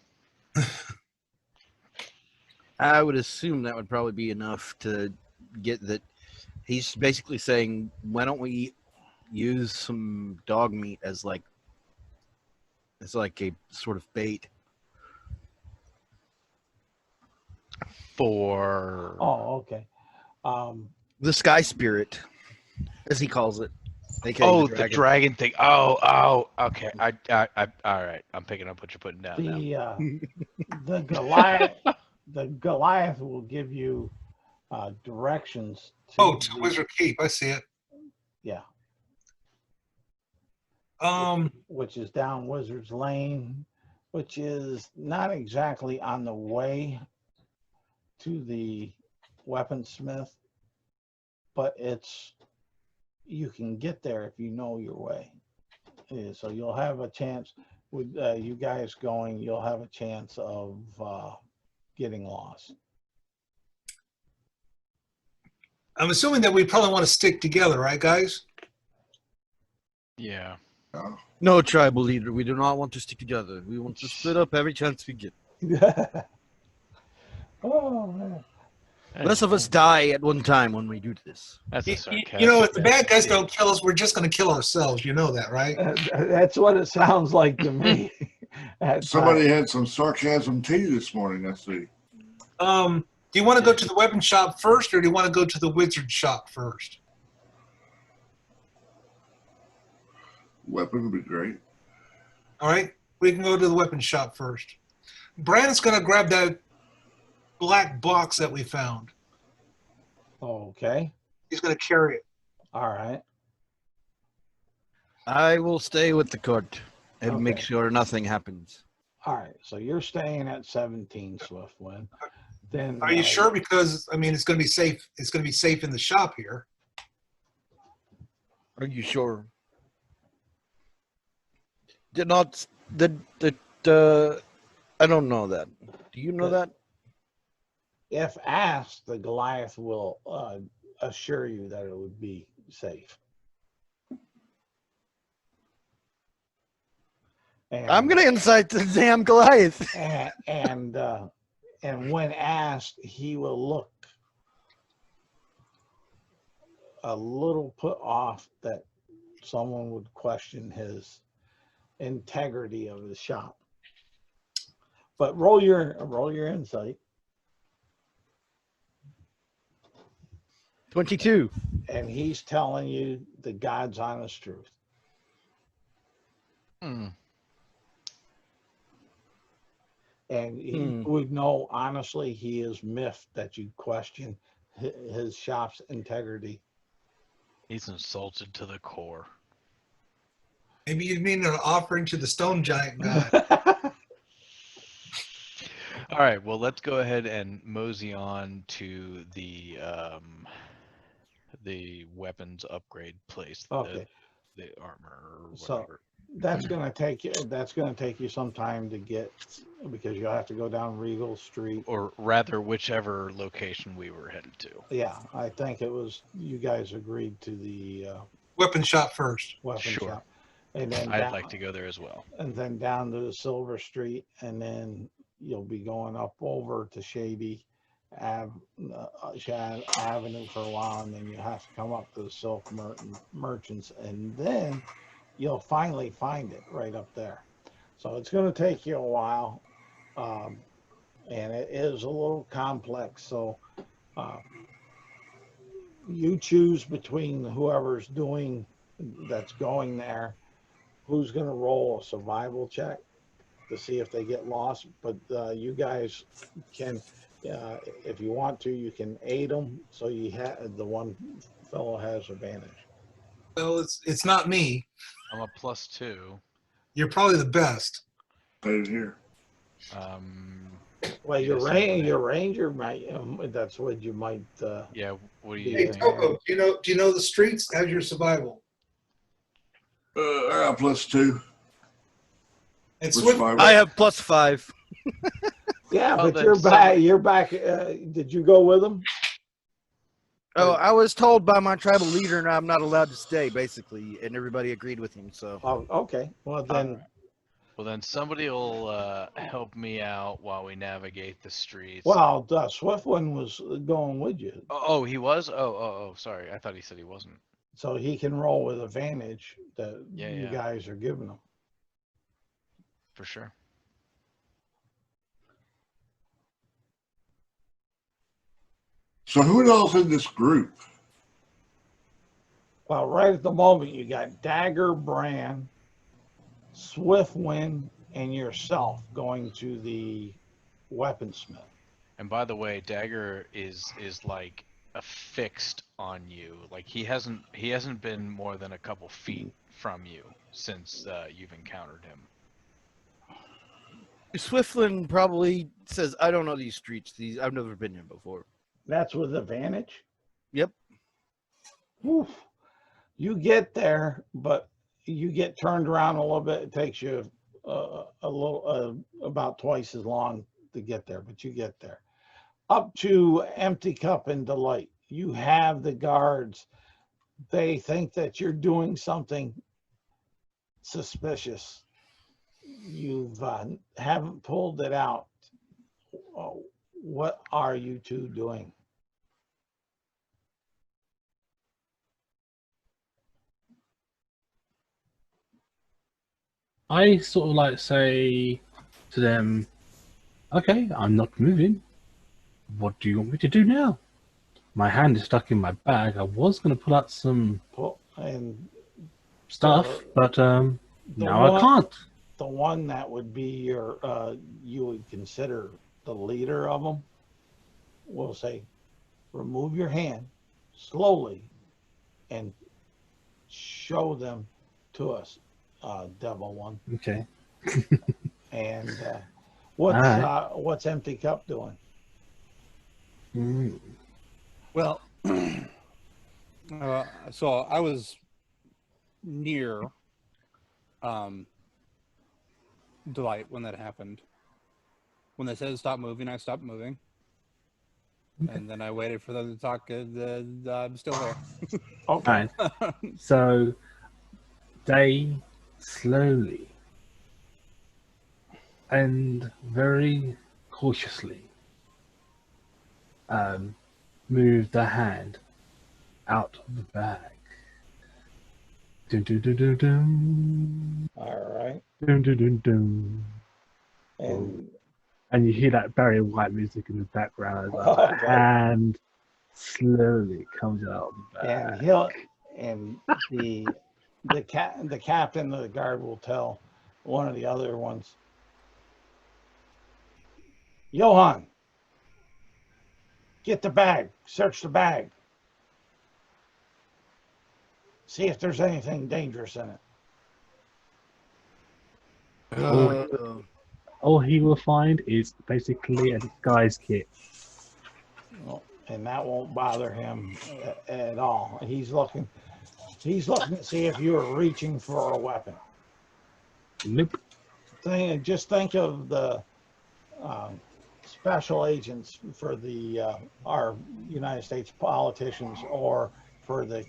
I would assume that would probably be enough to get that. He's basically saying, why don't we use some dog meat as like a sort of bait? For Oh, okay. The Sky Spirit, as he calls it. AKA the dragon thing. Oh, okay. I all right. I'm picking up what you're putting down now. The Goliath will give you directions to to the- Wizard Keep. I see it. yeah, Which is down Wizard's Lane, which is not exactly on the way to the weaponsmith, but you can get there if you know your way. So you'll have a chance with you guys going. You'll have a chance of getting lost. I'm assuming that we probably want to stick together, right, guys? Yeah. No, tribal leader, we do not want to stick together. We want to split up every chance we get. Oh man. Less of us die at one time when we do this. That's a You sarcastic. know, if the bad guys don't kill us, we're just going to kill ourselves. You know that, right? That's what it sounds like to me. somebody had some sarcasm tea this morning. I see. Do you want to go to the weapon shop first, or do you want to go to the wizard shop first? Weapon would be great. All right, we can go to the weapon shop first. Brandon's going to grab that black box that we found. Okay. He's going to carry it. All right. I will stay with the court and make Okay. sure nothing happens. All right. So you're staying at 17, Swiftwind. Then Are you sure? Because I mean, it's going to be safe. It's going to be safe in the shop here. Are you sure? I don't know that. Do you know that? If asked, the Goliath will assure you that it would be safe. And, I'm gonna incite the damn Goliath. and when asked, he will look a little put off that someone would question his integrity of the shop. But roll your insight. 22. And he's telling you the God's honest truth. Hmm. And he would know, honestly, he is miffed that you question his shop's integrity. He's insulted to the core. Maybe you mean an offering to the stone giant god. All right. Well, let's go ahead and mosey on to the weapons upgrade place. Okay. The armor or So- whatever. That's gonna take you. That's gonna take you some time to get, because you'll have to go down Regal Street. Or rather, whichever location we were headed to. Yeah, I think it was you guys agreed to the Weapon shop first. weapon Sure. shop, and then I'd down, like to go there as well. and then down to Silver Street, and then you'll be going up over to Shady Avenue for a while, and then you have to come up to the Silk Merchants, and then you'll finally find it right up there. So it's going to take you a while, and it is a little complex. So you choose between whoever's that's going there, who's going to roll a survival check to see if they get lost. But you guys can, if you want to, you can aid them. So you have the one fellow has advantage. Well, it's not me. I'm a +2. You're probably the best. Same here. Well, Yes, your ranger might. That's what you might. Yeah. What do Yeah. you Hey, think? Toko, do you know the streets? How's your survival? I got +2. And Which Swift, my- I have +5. Yeah, Well, but then you're back. somebody- You're back. Did you go with them? Oh, I was told by my tribal leader, and I'm not allowed to stay, basically, and everybody agreed with him. So Oh, okay. Well, then. Well, then somebody will help me out while we navigate the streets. Well, the Swift one was going with you, Oh, he was? Oh, sorry. I thought he said he wasn't. so he can roll with advantage that Yeah, you yeah. guys are giving him. For sure. So who else in this group? Well, right at the moment, you got Dagger, Bran, Swiftwind, and yourself going to the weaponsmith. And by the way, Dagger is like affixed on you. Like he hasn't been more than a couple feet from you since you've encountered him. Swiftland probably says, "I don't know these streets. I've never been here before." That's with advantage. Yep. Oof. You get there, but you get turned around a little bit. It takes you a little, about twice as long to get there, but you get there. Up to Empty Cup and Delight. You have the guards. They think that you're doing something suspicious. You've haven't pulled it out. What are you two doing? I sort of like say to them, okay, I'm not moving. What do you want me to do now? My hand is stuck in my bag. I was going to pull out some And stuff, but now I one- can't. the one that would be your, you would consider the leader of them, will say, remove your hand slowly and show them to us, devil one. Okay. And Alright. what's Empty Cup doing? Mm. Well, so I was near Delight when that happened. When they said stop moving, I stopped moving. Okay. And then I waited for them to talk. I'm still there. Okay. Alright. So they slowly and very cautiously move the hand out of the bag. Dun, dun, dun, dun, dun. All right. Dun, dun, dun, dun. And you hear that Barry White music in the background as the Okay. hand slowly comes out of the bag. And the captain of the guard will tell one of the other ones, Johan, get the bag, search the bag. See if there's anything dangerous in it. All he will find is basically a disguise kit. And that won't bother him at all. He's looking to see if you are reaching for a weapon. Nope. Just think of the special agents for our United States politicians, or for the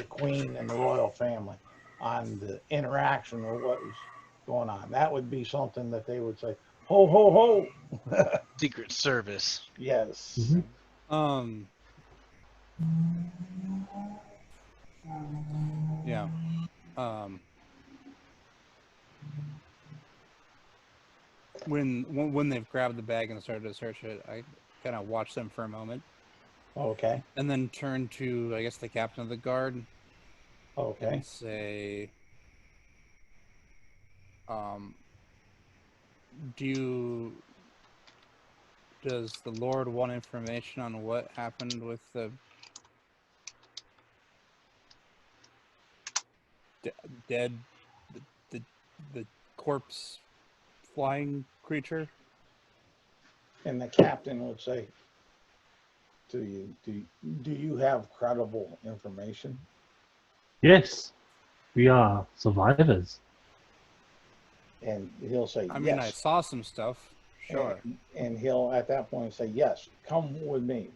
Queen and the royal family, on the interaction of what was going on. That would be something that they would say, "Ho ho ho!" Secret Service. Yes. Mhm. Yeah. When they've grabbed the bag and started to search it, I kind of watch them for a moment, Okay. and then turn to, I guess, the captain of the guard Okay. and say, does the Lord want information on what happened with the dead, the corpse flying creature? And the captain would say to you, do you have credible information? Yes, we are survivors. And he'll say, I mean, I yes. saw some stuff. Sure. And he'll at that point say, yes, come with me.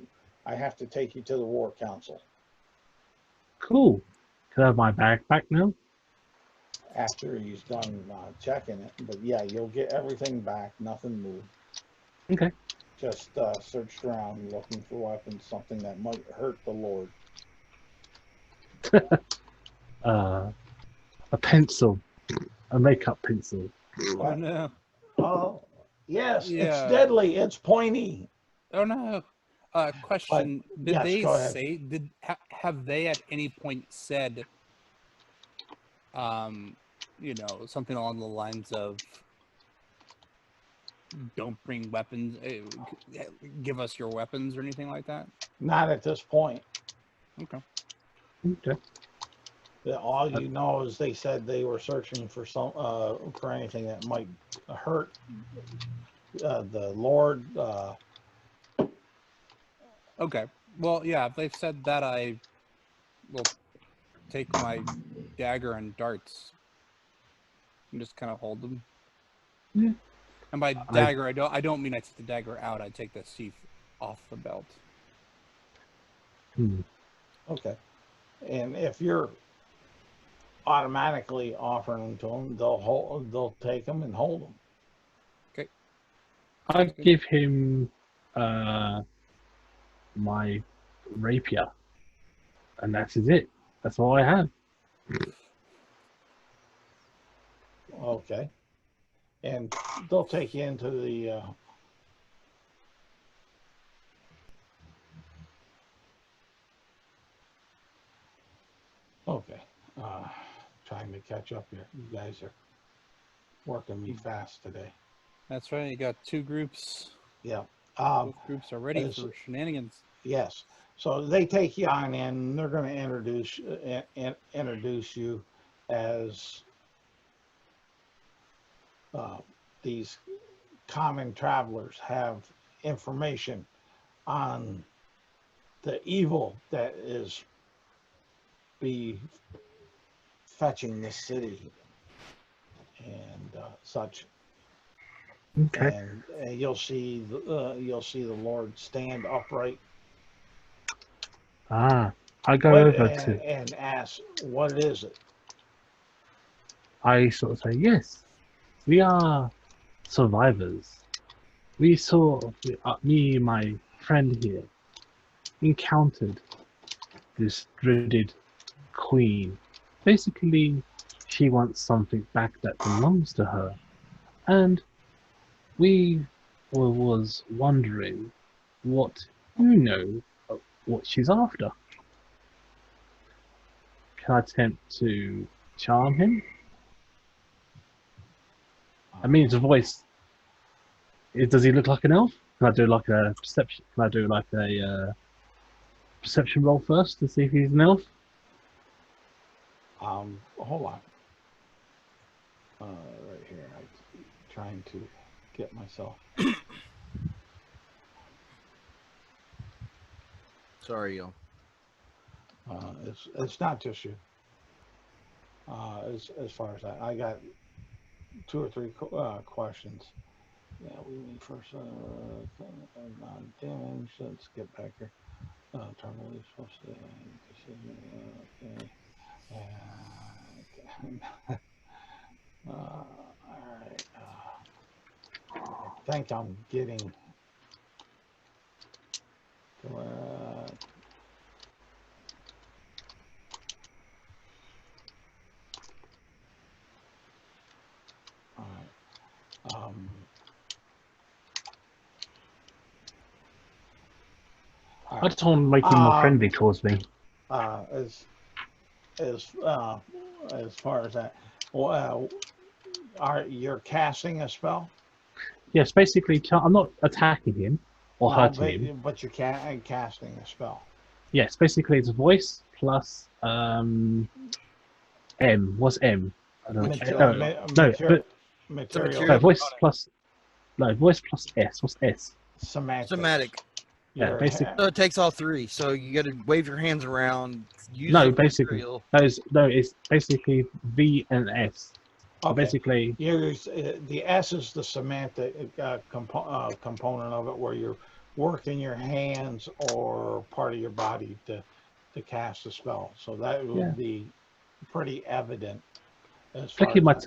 I have to take you to the War Council. Cool. Can I have my bag back now? After he's done checking it. But yeah, you'll get everything back. Nothing moved. Okay. Just searched around looking for weapons, something that might hurt the Lord. A pencil. A makeup pencil. Oh no. Oh, yes, Yeah. it's deadly. It's pointy. Oh no. Question: did yes, they go ahead. say? Have they at any point said, something along the lines of, "Don't bring weapons. Give us your weapons," or anything like that? Not at this point. Okay. Okay. All you know is they said they were searching for for anything that might hurt the Lord. Okay. Well, yeah. If they've said that, I will take my dagger and darts and just kind of hold them. Yeah. And by dagger, I don't mean I take the dagger out. I take the sheath off the belt. Okay. And if you're automatically offering them to them, they'll take them and hold them. Okay. I give him my rapier, and that is it. That's all I have. Okay. And they'll take you into the okay. Trying to catch up here. You guys are working me fast today. That's right. You got two groups. Yeah. Both groups are ready as- for shenanigans. Yes. So they take you on in. They're going to introduce you as these common travelers have information on the evil that is fetching this city and such. Okay. And you'll see the Lord stand upright. I go over to. and ask, what is it? I sort of say, yes, we are survivors. We saw, me and my friend here encountered this dreaded queen. Basically, she wants something back that belongs to her. And we was wondering what what she's after. Can I attempt to charm him? I mean, his voice. Does he look like an elf? Can I do like a perception? Can I do like a perception roll first to see if he's an elf? Hold on. Right here, I'm trying to get myself. Sorry, y'all. It's not just you. As far as that, I got 2 or 3 questions. Yeah, we need first non-damage. Let's get back here. Terminally supposed to decision. Okay. All right. I think I'm getting. All right. All I just want to make him more Um, friendly towards me. as far as that, well, you're casting a spell? Yes, basically, I'm not attacking him or No, hurting him. but you're casting a spell. Yes, basically, it's voice plus M. What's M? I don't know. No, voice plus. No, voice plus S. What's S? Semantics. Somatic. Yeah, Your basically. So it takes all three. So you got to wave your hands around. Use No, the basically, material. no, it's basically V and S. So Okay. basically, The S is the semantic component of it, where you're working your hands or part of your body to cast a spell. So that would be pretty evident. As far flicking as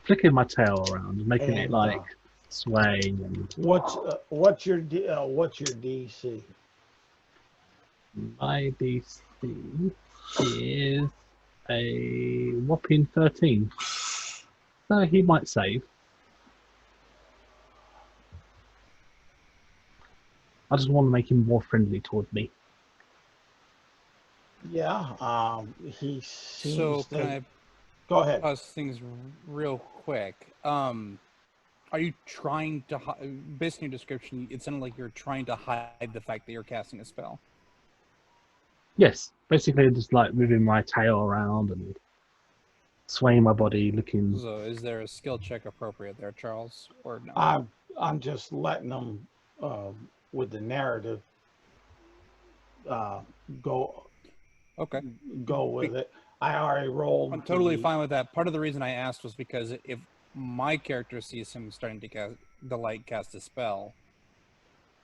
flicking my tail around, making it And, like swaying. And what's your DC? my DC is a whopping 13. So he might save. I just want to make him more friendly towards me. Yeah. He seems So to. can I Go ahead. pause things real quick? Are you trying to based on your description, it sounded like you're trying to hide the fact that you're casting a spell. Yes, basically just like moving my tail around and swaying my body, looking. So is there a skill check appropriate there, Charles, or no? I'm just letting them with the narrative go Okay. with it. I already rolled. I'm totally fine with that. Part of the reason I asked was because if my character sees him starting to cast a spell,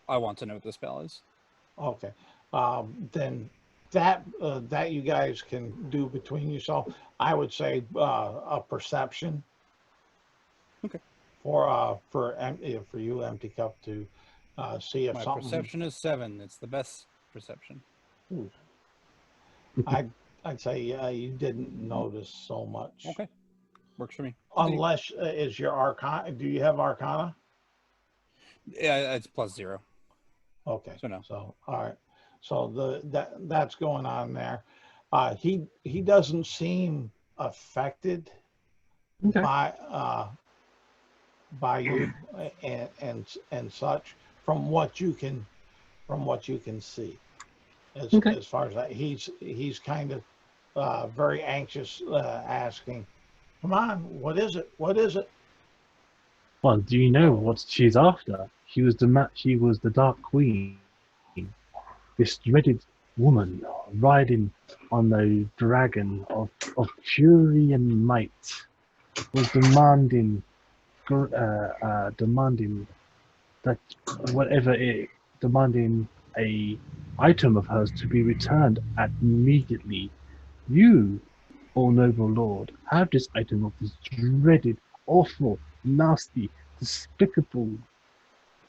I want to know what the spell is. Okay. Then that you guys can do between yourself. I would say a perception. Okay. For you, Empty Cup, to see if My something. perception is 7. It's the best perception. Ooh. I'd say you didn't notice so much. Okay. Works for me. Unless is your Arcana? Do you have Arcana? Yeah, it's +0. Okay. So no. So all right. So that's going on there. He doesn't seem affected Okay. by you and such from what you can see. As far as that, he's kind of very anxious, asking, "Come on, what is it? What is it?" Well, do you know what she's after? She was the Dark Queen. This dreaded woman riding on the dragon of fury and might was demanding that demanding a item of hers to be returned immediately. You, O noble lord, have this item of this dreaded, awful, nasty, despicable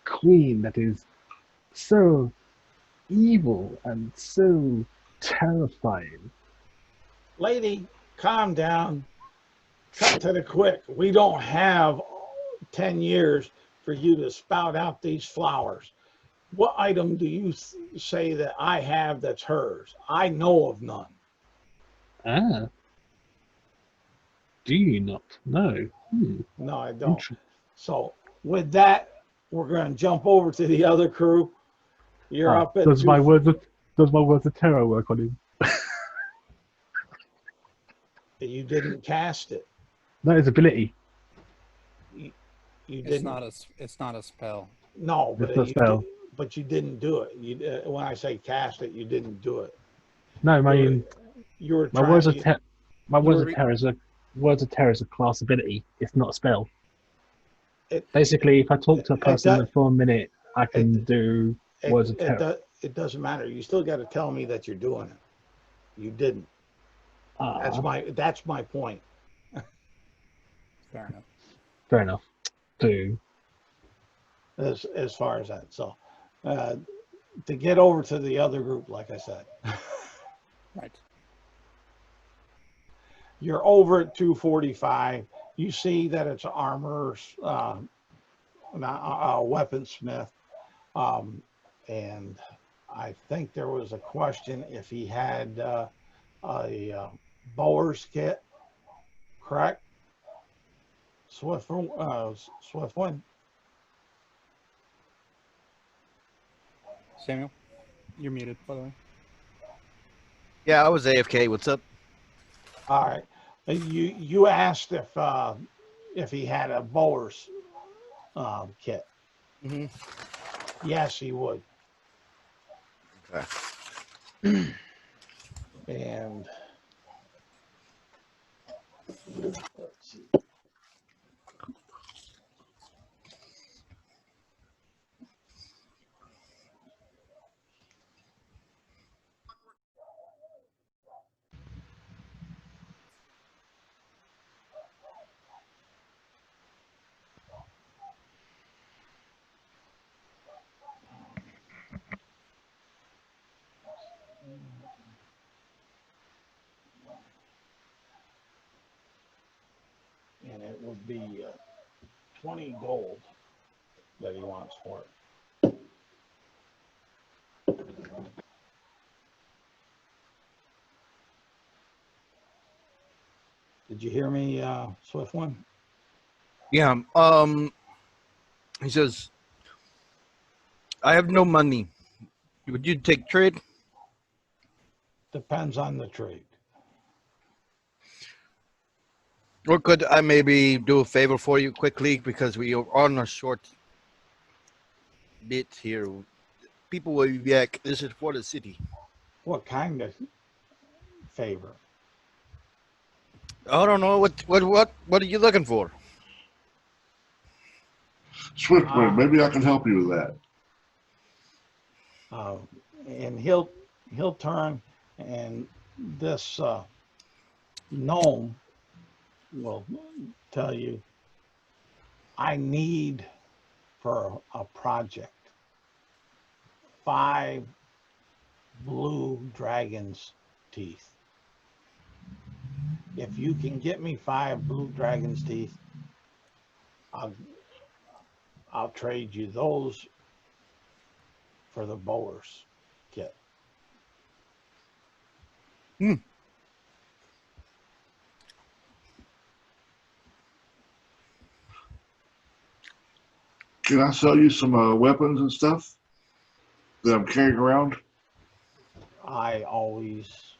queen that is so evil and so terrifying. Lady, calm down. Cut to the quick. We don't have 10 years for you to spout out these flowers. What item do you say that I have that's hers? I know of none. Ah. Do you not know? No, I don't. So with that, we're going to jump over to the other crew. You're up at. Does my words of terror work on him? You didn't cast it. That is ability. You didn't. It's not a spell. No, but It's not spell. But you didn't do it. You when I say cast it, you didn't do it. No, You were my words of trying- terror is a Words of Terror is a class ability. It's not a spell. It, Basically, if I talk to a person for a minute, I can do Words of Terror. it doesn't matter. You still got to tell me that you're doing it. You didn't. That's my point. Fair enough. Fair enough. Do. As far as that. So to get over to the other group, like I said. Right. You're over at 245. You see that it's armor's, weaponsmith. And I think there was a question if he had a Bower's kit, correct? Swift one. Samuel, you're muted, by the way. Yeah, I was AFK. What's up? All right. You asked if he had a Bower's kit. Mm-hmm. Yes, he would. Okay. And let's see. And it would be 20 gold that he wants for it. Did you hear me, Swift One? Yeah. He says, I have no money. Would you take trade? Depends on the trade. Or could I maybe do a favor for you quickly because we are on a short bit here. People will be back. This is for the city. What kind of favor? I don't know. What are you looking for? Swiftwind, maybe I can help you with that. And he'll turn, and this gnome will tell you, I need for a project 5 blue dragon's teeth. If you can get me 5 blue dragon's teeth, I'll trade you those for the Bower's kit. Hmm. Can I sell you some weapons and stuff that I'm carrying around? I always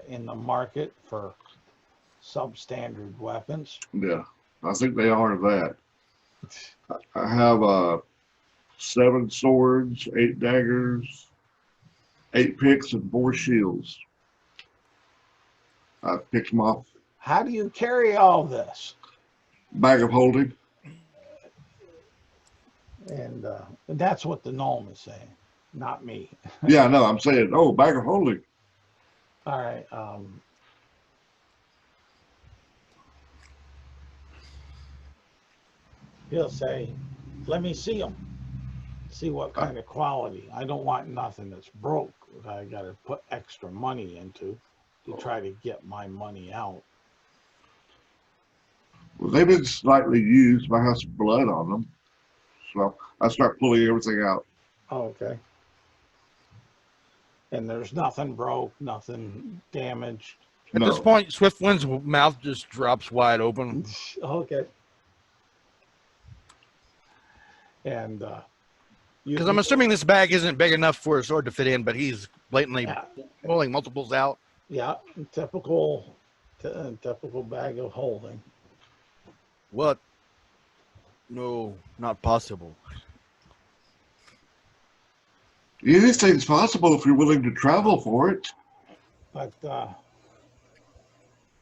in the market for substandard weapons. Yeah, I think they are that. I have 7 swords, 8 daggers, 8 picks, and 4 shields. I picked them off. How do you carry all this? Bag of holding. And that's what the gnome is saying, not me. Yeah, no, I'm saying, oh, bag of holding. All right. He'll say, let me see them. See what kind of quality. I don't want nothing that's broke that I got to put extra money into to try to get my money out. Well, they've been slightly used. I have some blood on them. So I start pulling everything out. Okay. And there's nothing broke, nothing damaged. At this point, Swiftwind's mouth just drops wide open. Okay. And because I'm assuming this bag isn't big enough for a sword to fit in, but he's blatantly pulling multiples out. Yeah, typical bag of holding. What? No, not possible. Anything's possible if you're willing to travel for it. But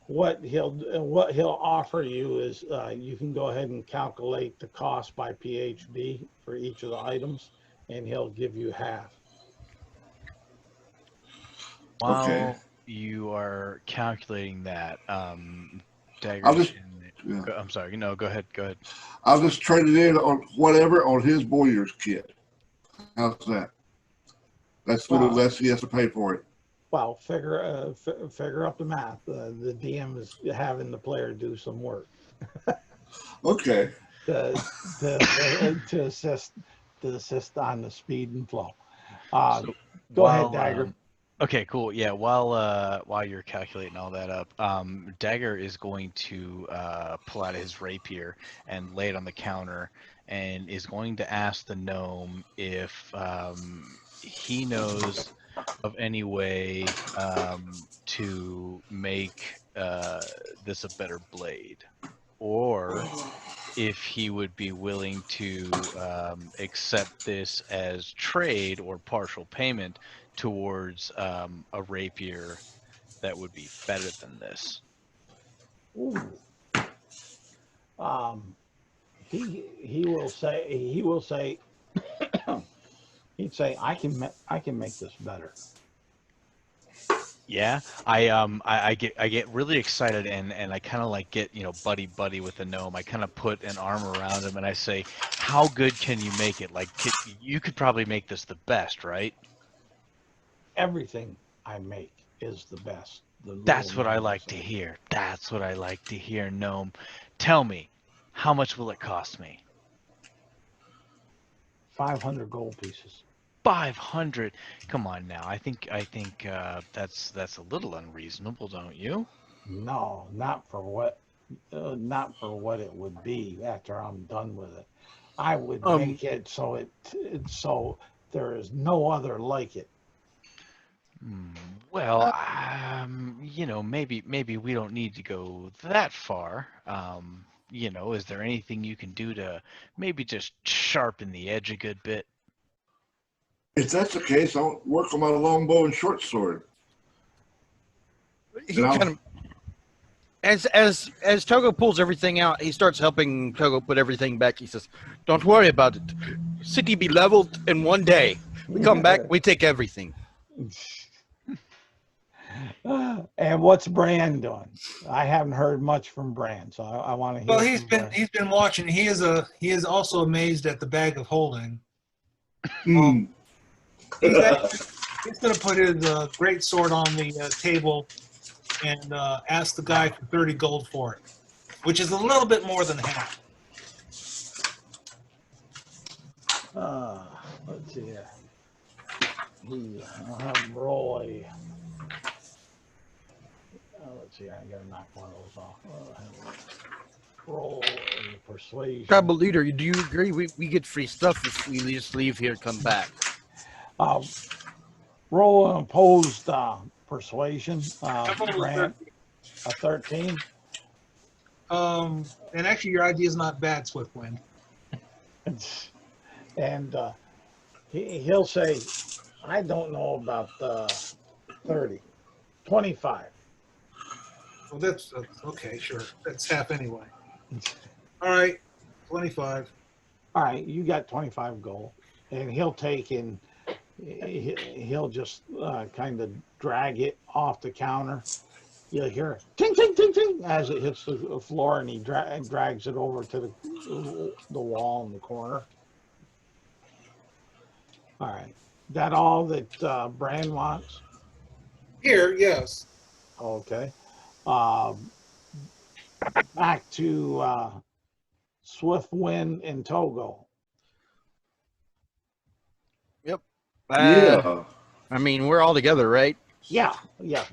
what he'll offer you is you can go ahead and calculate the cost by PHB for each of the items, and he'll give you half. While you are calculating that, Dagger. I'll just- yeah. I'm sorry. No, go ahead. Go ahead. I'll just trade it in on whatever on his Boyer's kit. How's that? That's a little less he has to pay for it. Well, figure up the math. The DM is having the player do some work. Okay. to assist on the speed and flow. Go ahead, Dagger. Okay, cool. Yeah, while you're calculating all that up, Dagger is going to pull out his rapier and lay it on the counter, and is going to ask the gnome if he knows of any way to make this a better blade, or if he would be willing to accept this as trade or partial payment towards a rapier that would be better than this. Ooh. He will say he'd say I can make this better. Yeah, I get really excited and I kind of like get, you know, buddy with the gnome. I kind of put an arm around him and I say, how good can you make it? Like, you could probably make this the best, right? Everything I make is the best. That's what I like to hear. That's what I like to hear, gnome. Tell me, how much will it cost me? 500 gold pieces. 500. Come on now. I think that's a little unreasonable, don't you? No, not for what it would be after I'm done with it. I would make it so so there is no other like it. Well, you know, maybe we don't need to go that far. You know, is there anything you can do to maybe just sharpen the edge a good bit? If that's the case, I'll work on my longbow and short sword. He kind of, as Togo pulls everything out, he starts helping Togo put everything back. He says, "Don't worry about it. City be leveled in one day. We come back, we take everything." And what's Bran doing? I haven't heard much from Bran, so I want to hear. Well, he's been watching. He is also amazed at the bag of holding. He's going to put his great sword on the table and ask the guy for 30 gold for it, which is a little bit more than half. Let's see here. I'll have Roy. Let's see, I gotta knock one of those off. Roll persuasion. Tribal leader, do you agree we get free stuff if we just leave here and come back? Roll an opposed persuasion. Brand, a 13. And actually, your idea is not bad, Swiftwind. And he'll say, I don't know about 30. 25. Well, that's okay, sure. That's half anyway. All right, 25. All right, you got 25 gold. And he'll take and he'll just kind of drag it off the counter. You'll hear ting, ting, ting, ting as it hits the floor, and he drags it over to the wall in the corner. All right. That all that Bran wants? Here, yes. Okay. Back to Swiftwind and Togo. Yep. Yeah. I mean, we're all together, right? Yeah.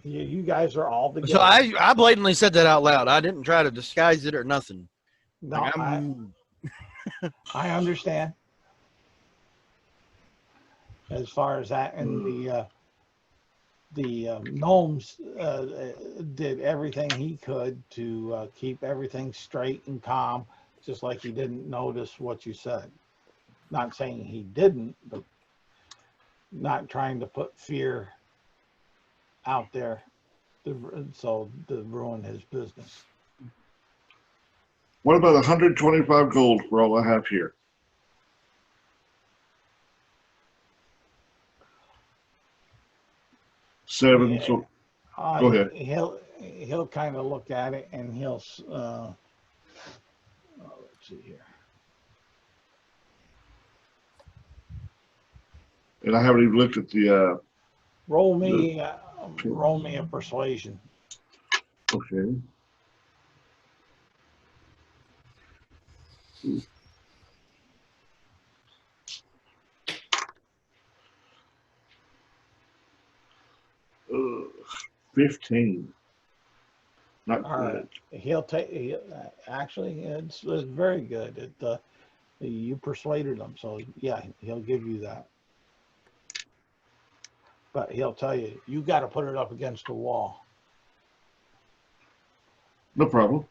You guys are all together. So I blatantly said that out loud. I didn't try to disguise it or nothing. No, Like, I understand. As far as that, and the gnomes did everything he could to keep everything straight and calm, just like he didn't notice what you said. Not saying he didn't, but not trying to put fear out there to ruin his business. What about 125 gold for all I have here? Seven. Yeah. So go ahead. He'll kind of look at it and he'll let's see here. And I haven't even looked at the. Roll me a persuasion. Okay. Uh, 15. Not All right. good. Actually, it's very good. You persuaded him, so yeah, he'll give you that. But he'll tell you, you got to put it up against the wall. No problem.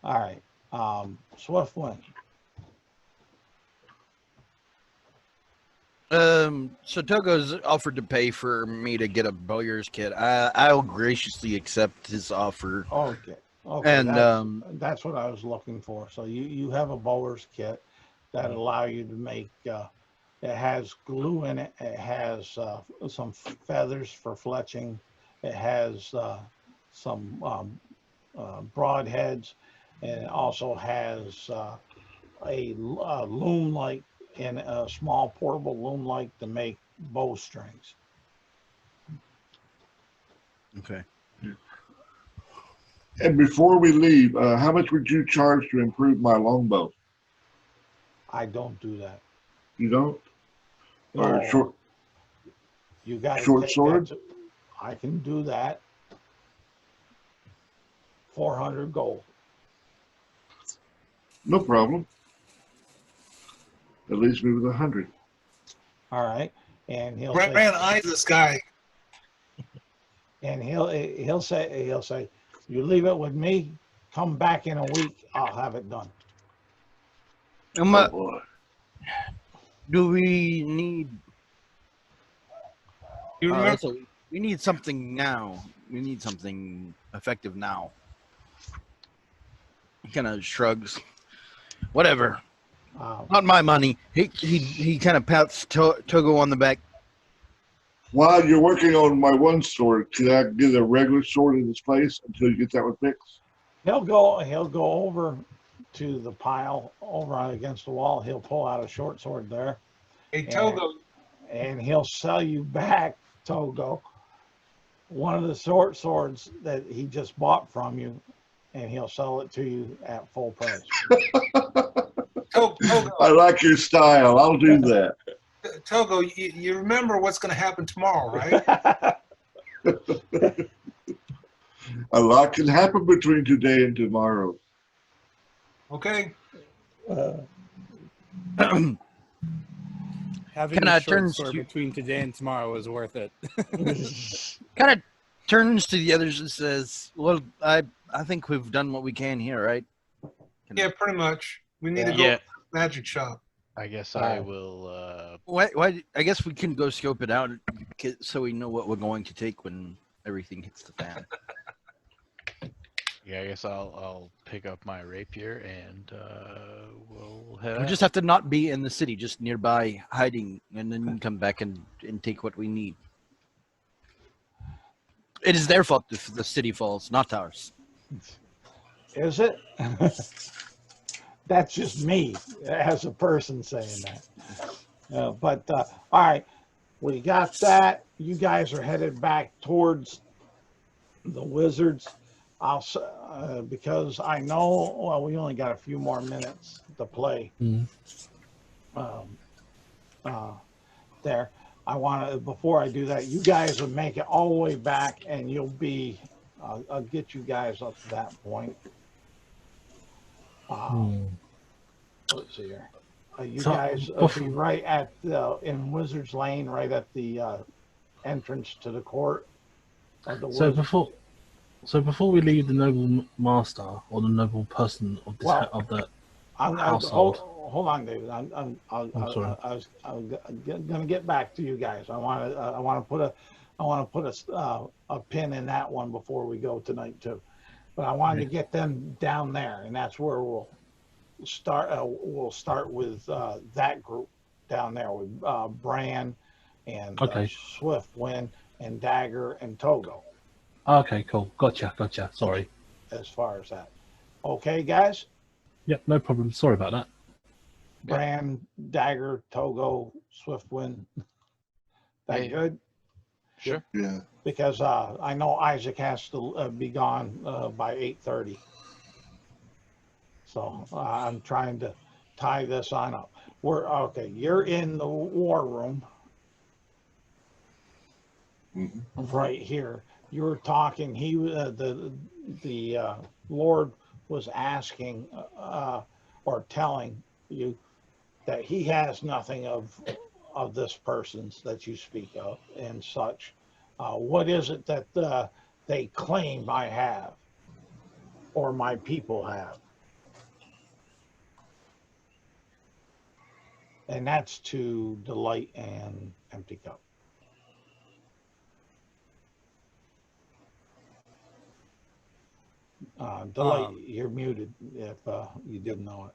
All right. Swiftwind. So Togo's offered to pay for me to get a bowyer's kit. I'll graciously accept his offer. Okay. And that's what I was looking for. So you have a bowyer's kit that allow you to make. It has glue in it. It has some feathers for fletching. It has some broadheads, and it also has a loom light and a small portable loom light to make bowstrings. Okay. And before we leave, how much would you charge to improve my longbow? I don't do that. You don't? Or No. short? You got Short sword? I can do that. 400 gold. No problem. That leaves me with 100. All right, and he'll Brand say, eyes this guy. and he'll say, you leave it with me. Come back in a week. I'll have it done. Oh boy. Do we need? You remember? So we need something now. We need something effective now. He kind of shrugs. Whatever. Not my money. He kind of pats Togo on the back. While you're working on my one sword, can I get a regular sword in its place until you get that one fixed? He'll go over to the pile over against the wall. He'll pull out a short sword there. Hey, Togo. And he'll sell you back, Togo, one of the short swords that he just bought from you, and he'll sell it to you at full price. Togo. I like your style. I'll do that. Togo, you remember what's going to happen tomorrow, right? A lot can happen between today and tomorrow. Okay. Having Kinda a short turns sword to- between today and tomorrow is worth it. Kind of turns to the others and says, "Well, I think we've done what we can here, right?" Yeah, pretty much. We need to go Yeah. to the magic shop. I guess All I right. will. Why? I guess we can go scope it out so we know what we're going to take when everything hits the fan. Yeah, I guess I'll pick up my rapier and we'll head We out. just have to not be in the city, just nearby, hiding, and then come back and take what we need. It is their fault if the city falls, not ours. Is it? That's just me as a person saying that. But all right, we got that. You guys are headed back towards the wizards. Because I know, well, we only got a few more minutes to play. There, I want to, before I do that, you guys will make it all the way back, and you'll be. I'll get you guys up to that point. Let's see here. You So, guys will be right at in Wizard's Lane, right at the entrance to the court of the So wizard. before we leave the noble master or the noble person of this Well, of the hold household. on, David. I'm sorry. I was gonna get back to you guys. I want to put I want to put a pin in that one before we go tonight too. But I wanted to get them down there, and that's where we'll start. We'll start with that group down there with Bran and Swiftwind and Dagger and Togo. Okay, cool. Gotcha. Sorry. As far as that. Okay, guys? Yep, no problem. Sorry about that. Bran, Dagger, Togo, Swiftwind. That good? Sure. Yeah. Because I know Isaac has to be gone by 8:30. So I'm trying to tie this on up. Okay, you're in the war room right here. You were talking. The Lord was asking or telling you that he has nothing of this person's that you speak of and such. What is it that they claim I have or my people have? And that's to Delight and Empty Cup. Delight, you're muted if you didn't know it.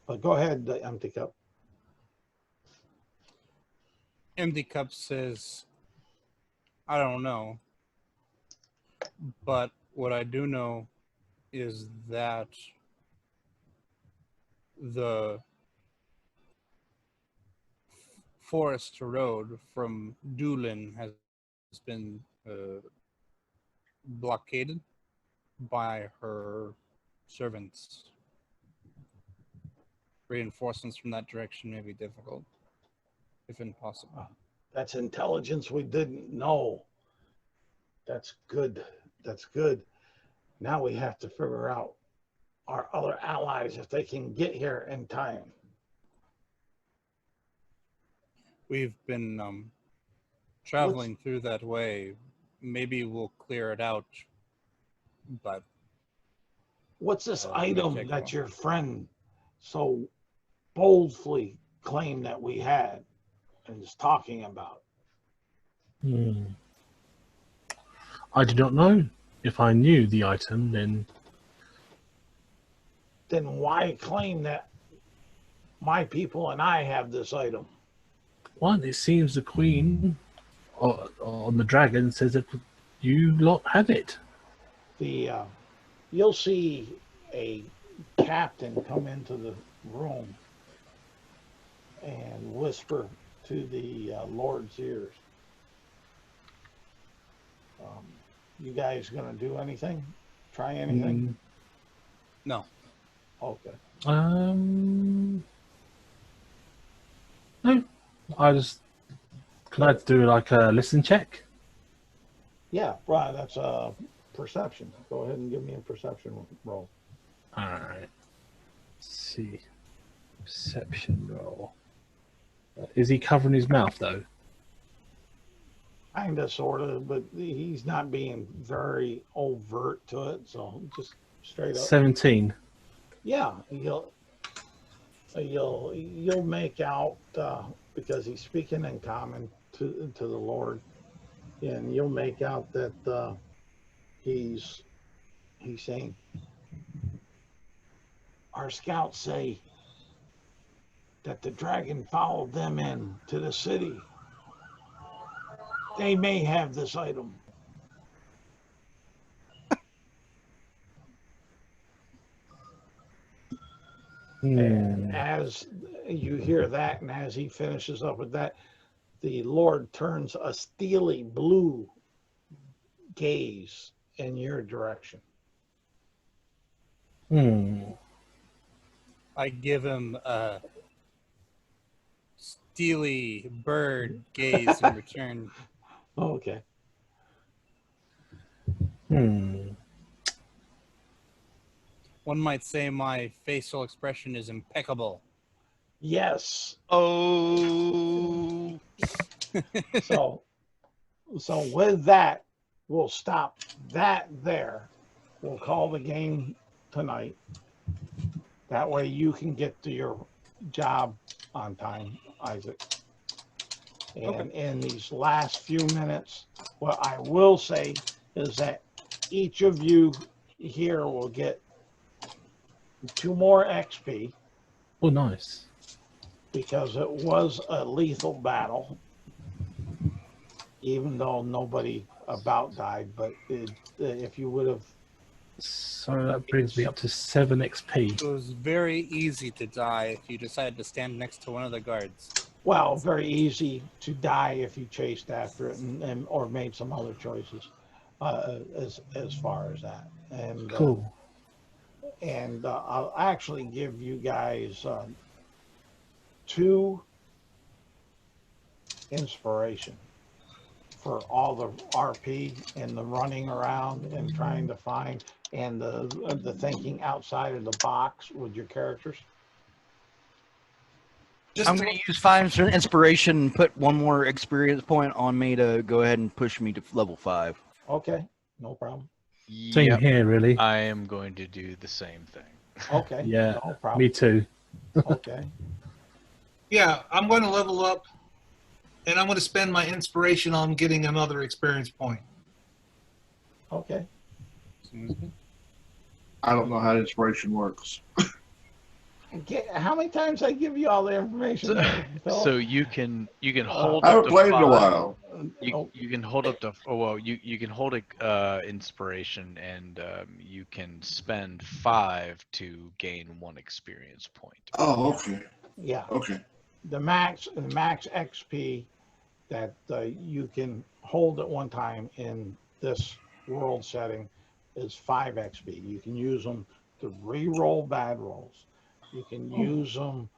But go ahead, Empty Cup. Empty Cup says, I don't know. But what I do know is that the forest road from DuLin has been blockaded by her servants. Reinforcements from that direction may be difficult, if impossible. That's intelligence we didn't know. That's good. That's good. Now we have to figure out our other allies if they can get here in time. We've been traveling through that way. Maybe we'll clear it out, but what's this item that your friend so boldly claimed that we had and is talking about? I do not know. If I knew the item, then why claim that my people and I have this item? one, it seems the queen on the dragon says that you lot have it. You'll see a captain come into the room and whisper to the Lord's ears. You guys gonna do anything? Try anything? No. Okay. No. Can I do like a listen check? Yeah, right. That's a perception. Go ahead and give me a perception roll. All right. Let's see. Perception roll. Is he covering his mouth though? Kinda, sorta, but he's not being very overt to it. So just straight up. 17. Yeah, you'll make out because he's speaking in common to the Lord, and you'll make out that he's saying, our scouts say that the dragon followed them in to the city. They may have this item. And as you hear that, and as he finishes up with that, the Lord turns a steely blue gaze in your direction. I give him a steely bird gaze in return. Okay. One might say my facial expression is impeccable. Yes. Oh. So with that, we'll stop that there. We'll call the game tonight. That way you can get to your job on time, Isaac. And in these last few minutes, what I will say is that each of you here will get 2 more XP Oh, nice. because it was a lethal battle, even though nobody about died. But if you would have, So that brings me up to 7 XP. It was very easy to die if you decided to stand next to one of the guards. well, very easy to die if you chased after it and or made some other choices as far as that. And Cool. I'll actually give you guys 2 inspiration for all the RP and the running around and trying to find and the thinking outside of the box with your characters. Just I'm going to use 5 for inspiration and put 1 more experience point on me to go ahead and push me to level 5. Okay, no problem. Same Yep, here, really. I am going to do the same thing. Okay, Yeah, no problem. Me too. Okay, yeah, I'm going to level up, and I'm going to spend my inspiration on getting another experience point. okay. I don't know how inspiration works. How many times I give you all the information? Philip? So you can hold. I up haven't to played in a 5. while. You can hold up to you can hold inspiration and you can spend 5 to gain 1 experience point. Oh, okay. Yeah, Okay. the max XP that you can hold at one time in this world setting is 5 XP. You can use them to re-roll bad rolls. You can use them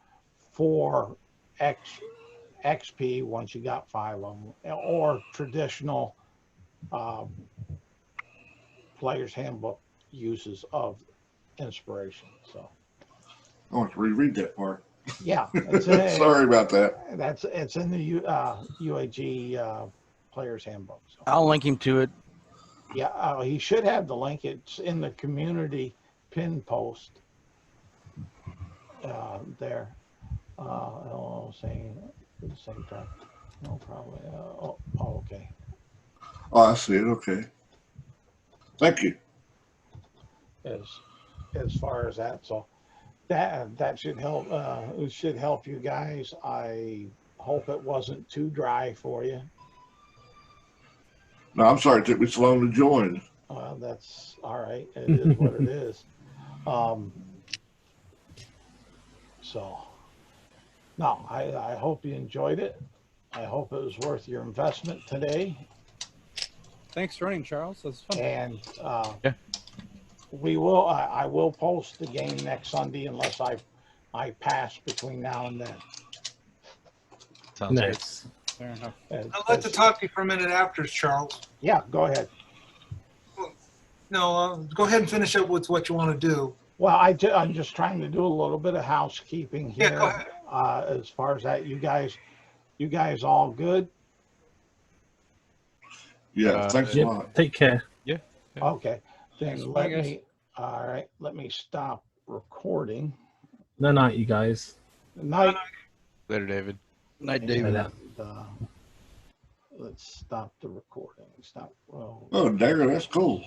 for XP once you got 5 of them, or traditional player's handbook uses of inspiration. So I want to reread that part. yeah, Sorry about that. it's in the UAG player's handbook. So. I'll link him to it. Yeah, he should have the link. It's in the community pin post there. Saying at the same time. No, probably. Okay. Oh, I see it. Okay. Thank you. As far as that, so that should help. It should help you guys. I hope it wasn't too dry for you. No, I'm sorry it took me so long to join. That's all right. It is what it is. So, no, I hope you enjoyed it. I hope it was worth your investment today. Thanks for running, Charles. That's fun. And Yeah. we will. I will post the game next Sunday unless I pass between now and then. Sounds good. Nice. Fair enough. I'd like to talk to you for a minute after, Charles. Yeah, go ahead. No, go ahead and finish up with what you want to do. Well, I'm just trying to do a little bit of housekeeping here. Yeah, go ahead. As far as that, you guys all good? Yeah, thanks a Yep. lot. Take care. Okay, Thanks then for playing, guys. all right, let me stop recording. No night, you guys. Night. Later, David. Night, David. Later. Let's stop the recording. Stop. Well, Oh, dagger, that's cool.